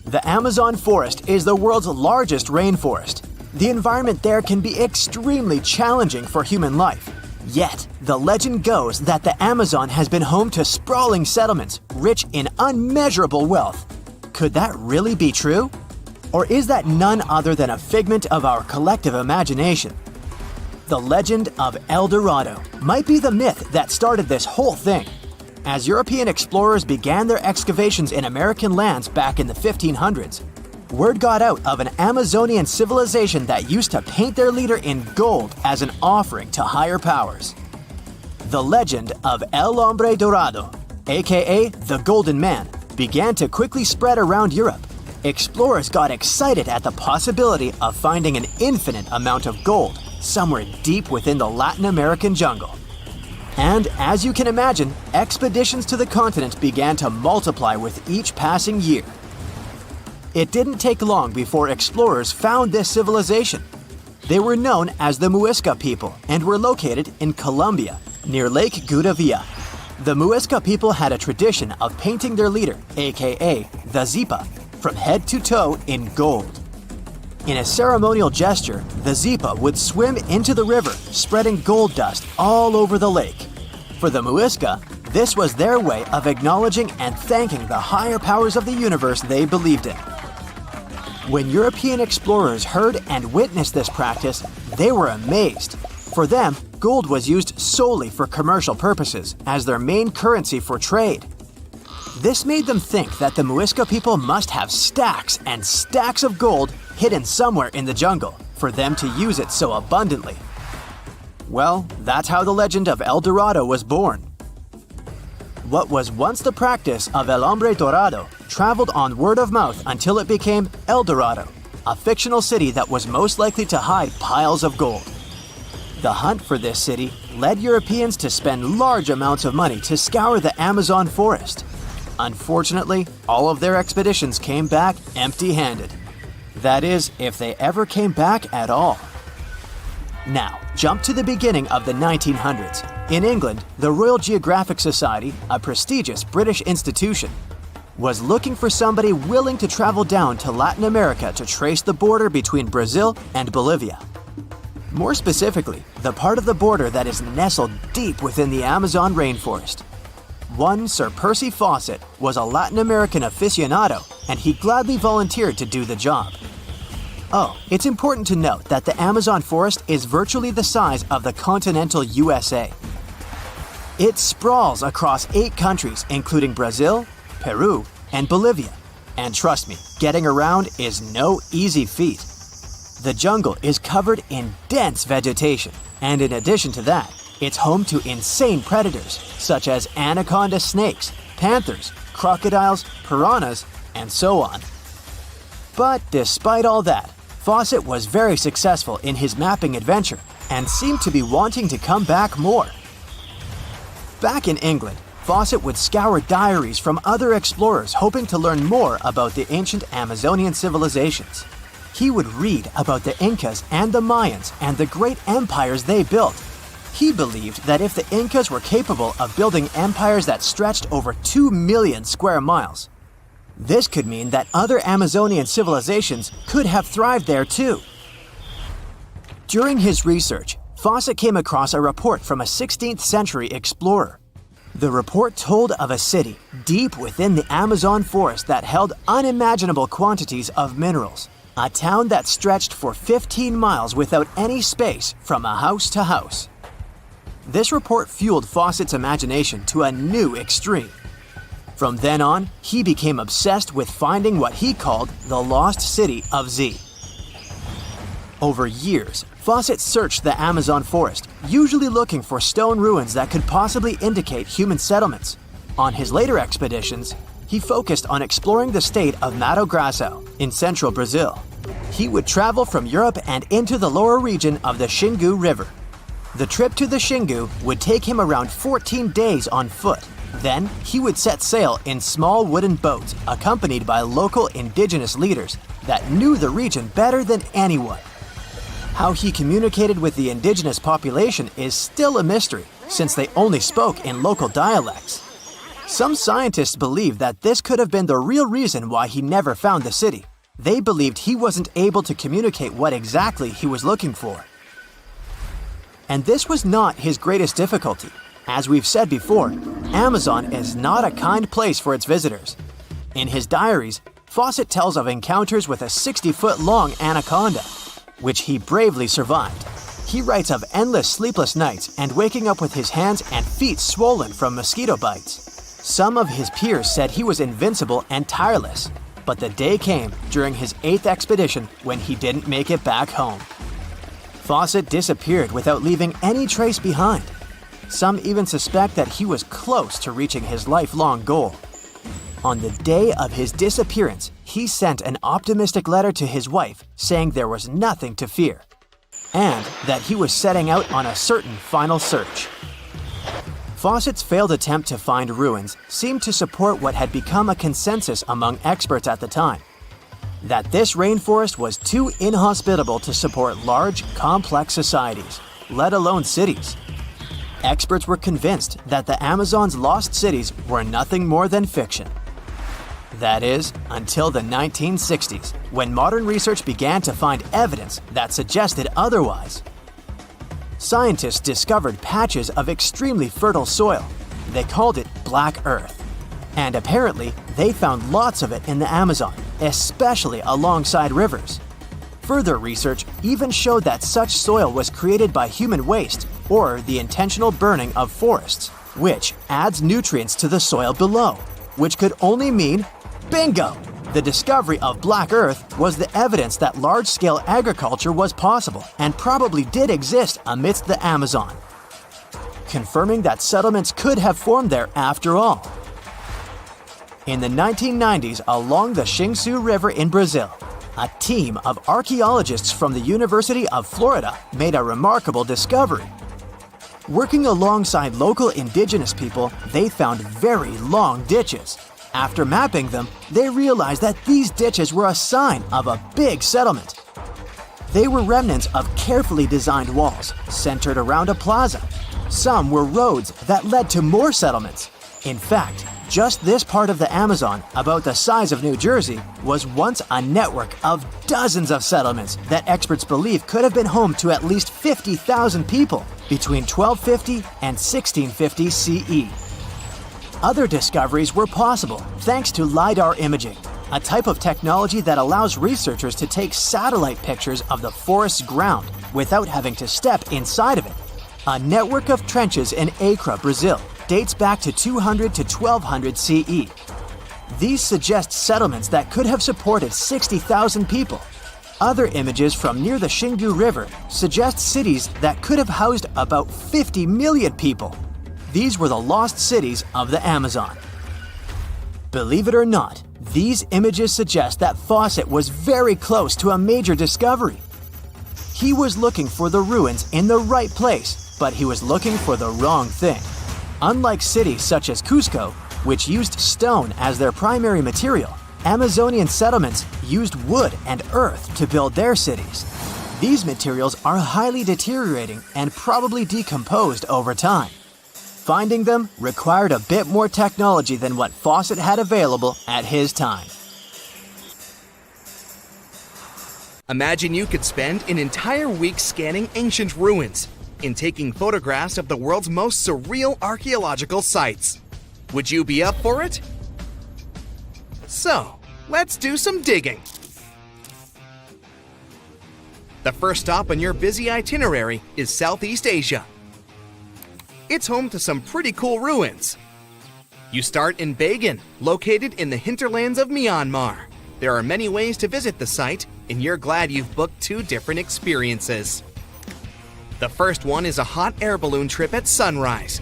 The Amazon forest is the world's largest rainforest. The environment there can be extremely challenging for human life. Yet, the legend goes that the Amazon has been home to sprawling settlements rich in unmeasurable wealth. Could that really be true? Or is that none other than a figment of our collective imagination? The legend of El Dorado might be the myth that started this whole thing. As European explorers began their excavations in American lands back in the 1500s, word got out of an Amazonian civilization that used to paint their leader in gold as an offering to higher powers. The legend of El Hombre Dorado, aka the Golden Man, began to quickly spread around Europe. Explorers got excited at the possibility of finding an infinite amount of gold somewhere deep within the Latin American jungle. And as you can imagine, expeditions to the continent began to multiply with each passing year. It didn't take long before explorers found this civilization. They were known as the Muisca people and were located in Colombia, near Lake Gudavia. The Muisca people had a tradition of painting their leader, aka the Zipa, from head to toe in gold. In a ceremonial gesture, the Zipa would swim into the river, spreading gold dust all over the lake. For the Muisca, this was their way of acknowledging and thanking the higher powers of the universe they believed in. When European explorers heard and witnessed this practice, they were amazed. For them, gold was used solely for commercial purposes as their main currency for trade. This made them think that the Muisca people must have stacks and stacks of gold hidden somewhere in the jungle for them to use it so abundantly. Well, that's how the legend of El Dorado was born. What was once the practice of El Hombre Dorado traveled on word of mouth until it became El Dorado, a fictional city that was most likely to hide piles of gold. The hunt for this city led Europeans to spend large amounts of money to scour the Amazon forest. Unfortunately, all of their expeditions came back empty-handed. That is, if they ever came back at all. Now, jump to the beginning of the 1900s. In England, the Royal Geographic Society, a prestigious British institution, was looking for somebody willing to travel down to Latin America to trace the border between Brazil and Bolivia. More specifically, the part of the border that is nestled deep within the Amazon rainforest. One Sir Percy Fawcett was a Latin American aficionado, and he gladly volunteered to do the job. Oh, it's important to note that the Amazon forest is virtually the size of the continental USA. It sprawls across 8 countries, including Brazil, Peru, and Bolivia. And trust me, getting around is no easy feat. The jungle is covered in dense vegetation, and in addition to that, it's home to insane predators such as anaconda snakes, panthers, crocodiles, piranhas, and so on. But despite all that, Fawcett was very successful in his mapping adventure and seemed to be wanting to come back more. Back in England, Fawcett would scour diaries from other explorers hoping to learn more about the ancient Amazonian civilizations. He would read about the Incas and the Mayans and the great empires they built. He believed that if the Incas were capable of building empires that stretched over 2 million square miles, this could mean that other Amazonian civilizations could have thrived there too. During his research, Fawcett came across a report from a 16th century explorer. The report told of a city deep within the Amazon forest that held unimaginable quantities of minerals. A town that stretched for 15 miles without any space from a house to house. This report fueled Fawcett's imagination to a new extreme. From then on, he became obsessed with finding what he called the lost city of Z. Over years, Fawcett searched the Amazon forest, usually looking for stone ruins that could possibly indicate human settlements. On his later expeditions, he focused on exploring the state of Mato Grosso in central Brazil. He would travel from Europe and into the lower region of the Xingu River. The trip to the Xingu would take him around 14 days on foot. Then, he would set sail in small wooden boats accompanied by local indigenous leaders that knew the region better than anyone. How he communicated with the indigenous population is still a mystery, since they only spoke in local dialects. Some scientists believe that this could have been the real reason why he never found the city. They believed he wasn't able to communicate what exactly he was looking for. And this was not his greatest difficulty. As we've said before, Amazon is not a kind place for its visitors. In his diaries, Fawcett tells of encounters with a 60-foot-long anaconda, which he bravely survived. He writes of endless sleepless nights and waking up with his hands and feet swollen from mosquito bites. Some of his peers said he was invincible and tireless, but the day came during his 8th expedition when he didn't make it back home. Fawcett disappeared without leaving any trace behind. Some even suspect that he was close to reaching his lifelong goal. On the day of his disappearance, he sent an optimistic letter to his wife saying there was nothing to fear, and that he was setting out on a certain final search. Fawcett's failed attempt to find ruins seemed to support what had become a consensus among experts at the time, that this rainforest was too inhospitable to support large, complex societies, let alone cities. Experts were convinced that the Amazon's lost cities were nothing more than fiction. That is, until the 1960s, when modern research began to find evidence that suggested otherwise. Scientists discovered patches of extremely fertile soil. They called it Black Earth. And apparently, they found lots of it in the Amazon, especially alongside rivers. Further research even showed that such soil was created by human waste or the intentional burning of forests, which adds nutrients to the soil below, which could only mean bingo! The discovery of Black Earth was the evidence that large-scale agriculture was possible and probably did exist amidst the Amazon, confirming that settlements could have formed there after all. In the 1990s, along the Xingu River in Brazil, a team of archaeologists from the University of Florida made a remarkable discovery. Working alongside local indigenous people, they found very long ditches. After mapping them, they realized that these ditches were a sign of a big settlement. They were remnants of carefully designed walls centered around a plaza. Some were roads that led to more settlements. In fact, just this part of the Amazon, about the size of New Jersey, was once a network of dozens of settlements that experts believe could have been home to at least 50,000 people between 1250 and 1650 CE. Other discoveries were possible thanks to LiDAR imaging, a type of technology that allows researchers to take satellite pictures of the forest's ground without having to step inside of it. A network of trenches in Acre, Brazil, dates back to 200 to 1200 CE. These suggest settlements that could have supported 60,000 people. Other images from near the Xingu River suggest cities that could have housed about 50 million people. These were the lost cities of the Amazon. Believe it or not, these images suggest that Fawcett was very close to a major discovery. He was looking for the ruins in the right place, but he was looking for the wrong thing. Unlike cities such as Cusco, which used stone as their primary material, Amazonian settlements used wood and earth to build their cities. These materials are highly deteriorating and probably decomposed over time. Finding them required a bit more technology than what Fawcett had available at his time. Imagine you could spend an entire week scanning ancient ruins and taking photographs of the world's most surreal archaeological sites. Would you be up for it? So, let's do some digging. The first stop on your busy itinerary is Southeast Asia. It's home to some pretty cool ruins. You start in Bagan, located in the hinterlands of Myanmar. There are many ways to visit the site, and you're glad you've booked 2 different experiences. The first one is a hot air balloon trip at sunrise.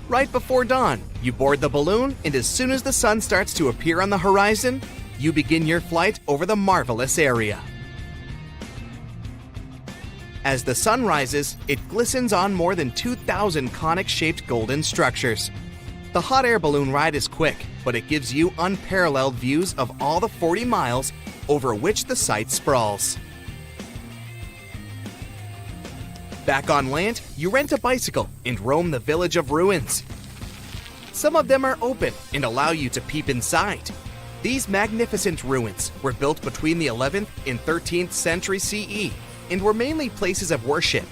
Right before dawn, you board the balloon, and as soon as the sun starts to appear on the horizon, you begin your flight over the marvelous area. As the sun rises, it glistens on more than 2,000 conic-shaped golden structures. The hot air balloon ride is quick, but it gives you unparalleled views of all the 40 miles over which the site sprawls. Back on land, you rent a bicycle and roam the village of ruins. Some of them are open and allow you to peep inside. These magnificent ruins were built between the 11th and 13th century CE and were mainly places of worship.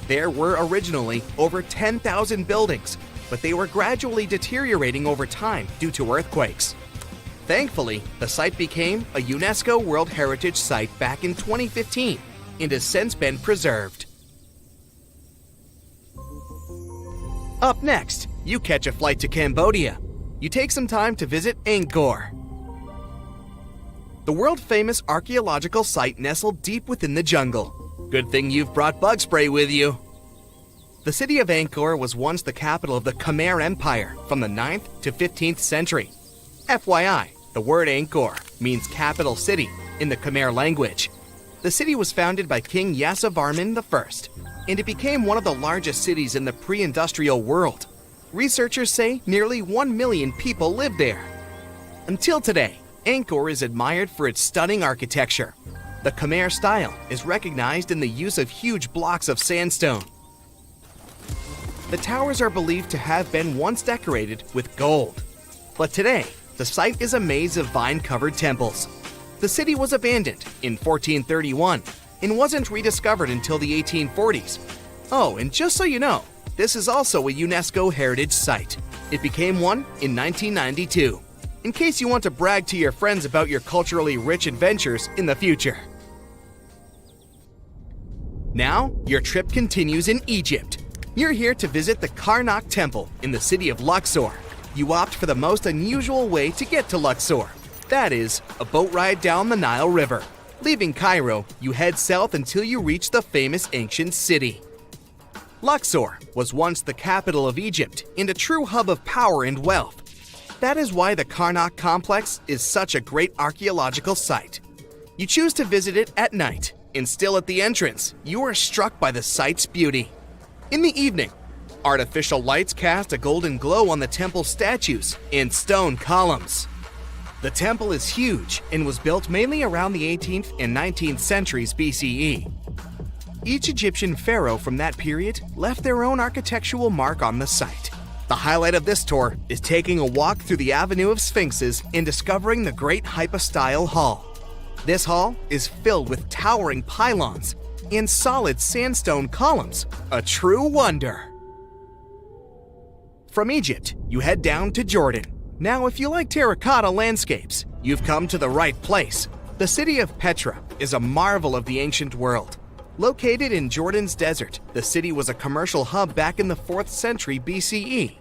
There were originally over 10,000 buildings, but they were gradually deteriorating over time due to earthquakes. Thankfully, the site became a UNESCO World Heritage Site back in 2015 and has since been preserved. Up next, you catch a flight to Cambodia. You take some time to visit Angkor, the world-famous archaeological site nestled deep within the jungle. Good thing you've brought bug spray with you. The city of Angkor was once the capital of the Khmer Empire from the 9th to 15th century. FYI, the word Angkor means capital city in the Khmer language. The city was founded by King Yasovarman I, and it became one of the largest cities in the pre-industrial world. Researchers say nearly 1 million people live there. Until today, Angkor is admired for its stunning architecture. The Khmer style is recognized in the use of huge blocks of sandstone. The towers are believed to have been once decorated with gold. But today, the site is a maze of vine-covered temples. The city was abandoned in 1431 and wasn't rediscovered until the 1840s. Oh, and just so you know, this is also a UNESCO Heritage Site. It became one in 1992, in case you want to brag to your friends about your culturally rich adventures in the future. Now, your trip continues in Egypt. You're here to visit the Karnak Temple in the city of Luxor. You opt for the most unusual way to get to Luxor. That is, a boat ride down the Nile River. Leaving Cairo, you head south until you reach the famous ancient city. Luxor was once the capital of Egypt and a true hub of power and wealth. That is why the Karnak complex is such a great archaeological site. You choose to visit it at night, and still at the entrance, you are struck by the site's beauty. In the evening, artificial lights cast a golden glow on the temple statues and stone columns. The temple is huge and was built mainly around the 18th and 19th centuries BCE. Each Egyptian pharaoh from that period left their own architectural mark on the site. The highlight of this tour is taking a walk through the Avenue of Sphinxes and discovering the Great Hypostyle Hall. This hall is filled with towering pylons and solid sandstone columns, a true wonder. From Egypt, you head down to Jordan. Now, if you like terracotta landscapes, you've come to the right place. The city of Petra is a marvel of the ancient world. Located in Jordan's desert, the city was a commercial hub back in the 4th century BCE.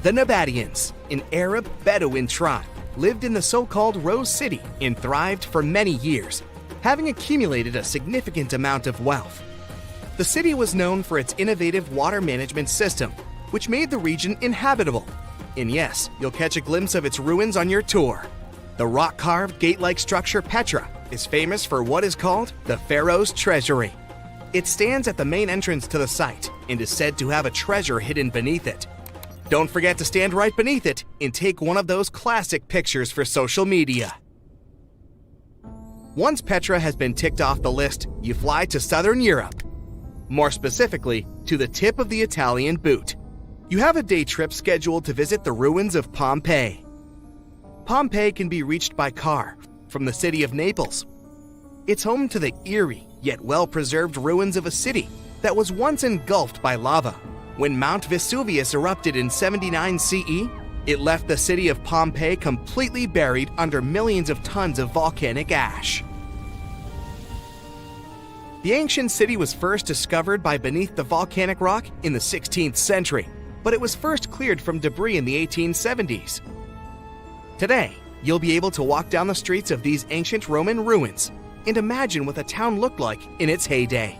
The Nabateans, an Arab Bedouin tribe, lived in the so-called Rose City and thrived for many years, having accumulated a significant amount of wealth. The city was known for its innovative water management system, which made the region inhabitable. And yes, you'll catch a glimpse of its ruins on your tour. The rock-carved gate-like structure Petra is famous for what is called the Pharaoh's Treasury. It stands at the main entrance to the site and is said to have a treasure hidden beneath it. Don't forget to stand right beneath it and take one of those classic pictures for social media. Once Petra has been ticked off the list, you fly to southern Europe. More specifically, to the tip of the Italian boot. You have a day trip scheduled to visit the ruins of Pompeii. Pompeii can be reached by car from the city of Naples. It's home to the eerie yet well-preserved ruins of a city that was once engulfed by lava. When Mount Vesuvius erupted in 79 CE, it left the city of Pompeii completely buried under millions of tons of volcanic ash. The ancient city was first discovered by beneath the volcanic rock in the 16th century, but it was first cleared from debris in the 1870s. Today, you'll be able to walk down the streets of these ancient Roman ruins and imagine what the town looked like in its heyday.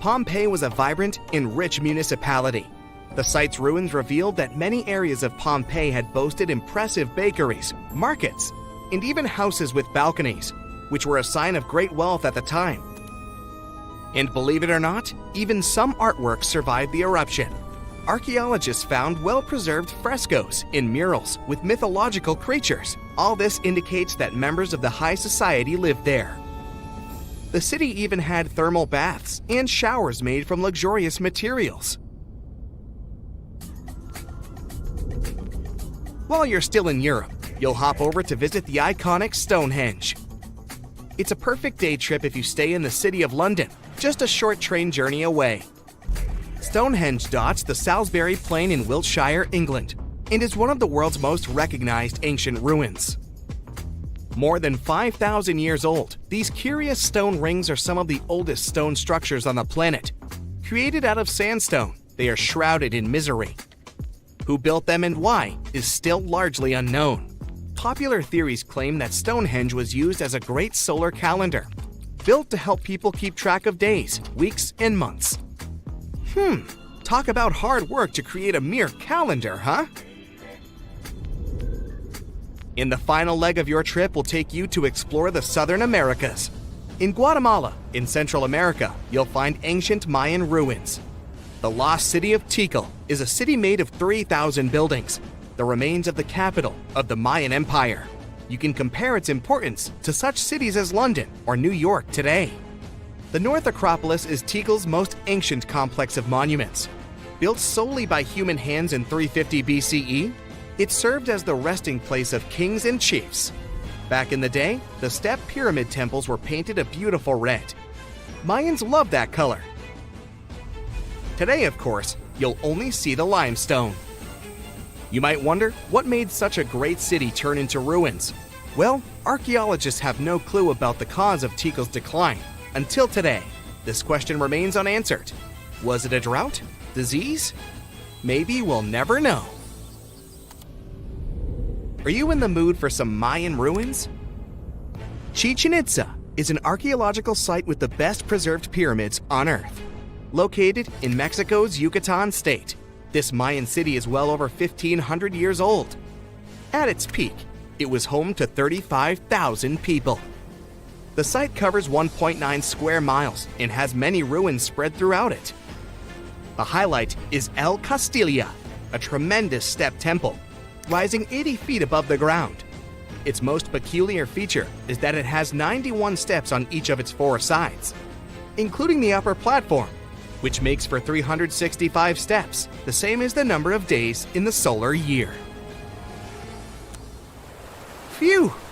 Pompeii was a vibrant and rich municipality. The site's ruins revealed that many areas of Pompeii had boasted impressive bakeries, markets, and even houses with balconies, which were a sign of great wealth at the time. And believe it or not, even some artworks survived the eruption. Archaeologists found well-preserved frescoes and murals with mythological creatures. All this indicates that members of the high society lived there. The city even had thermal baths and showers made from luxurious materials. While you're still in Europe, you'll hop over to visit the iconic Stonehenge. It's a perfect day trip if you stay in the city of London, just a short train journey away. Stonehenge dots the Salisbury Plain in Wiltshire, England, and is one of the world's most recognized ancient ruins. More than 5,000 years old, these curious stone rings are some of the oldest stone structures on the planet. Created out of sandstone, they are shrouded in misery. Who built them and why is still largely unknown. Popular theories claim that Stonehenge was used as a great solar calendar, built to help people keep track of days, weeks, and months. Talk about hard work to create a mere calendar, huh? In the final leg of your trip, we'll take you to explore the Southern Americas. In Guatemala, in Central America, you'll find ancient Mayan ruins. The lost city of Tikal is a city made of 3,000 buildings, the remains of the capital of the Mayan Empire. You can compare its importance to such cities as London or New York today. The North Acropolis is Tikal's most ancient complex of monuments. Built solely by human hands in 350 BCE, it served as the resting place of kings and chiefs. Back in the day, the step pyramid temples were painted a beautiful red. Mayans loved that color. Today, of course, you'll only see the limestone. You might wonder what made such a great city turn into ruins. Well, archaeologists have no clue about the cause of Tikal's decline. Until today, this question remains unanswered. Was it a drought? Disease? Maybe we'll never know. Are you in the mood for some Mayan ruins? Chichen Itza is an archaeological site with the best preserved pyramids on Earth. Located in Mexico's Yucatan state, this Mayan city is well over 1,500 years old. At its peak, it was home to 35,000 people. The site covers 1.9 square miles and has many ruins spread throughout it. The highlight is El Castilla, a tremendous step temple, rising 80 feet above the ground. Its most peculiar feature is that it has 91 steps on each of its 4 sides, including the upper platform, which makes for 365 steps, the same as the number of days in the solar year. Phew,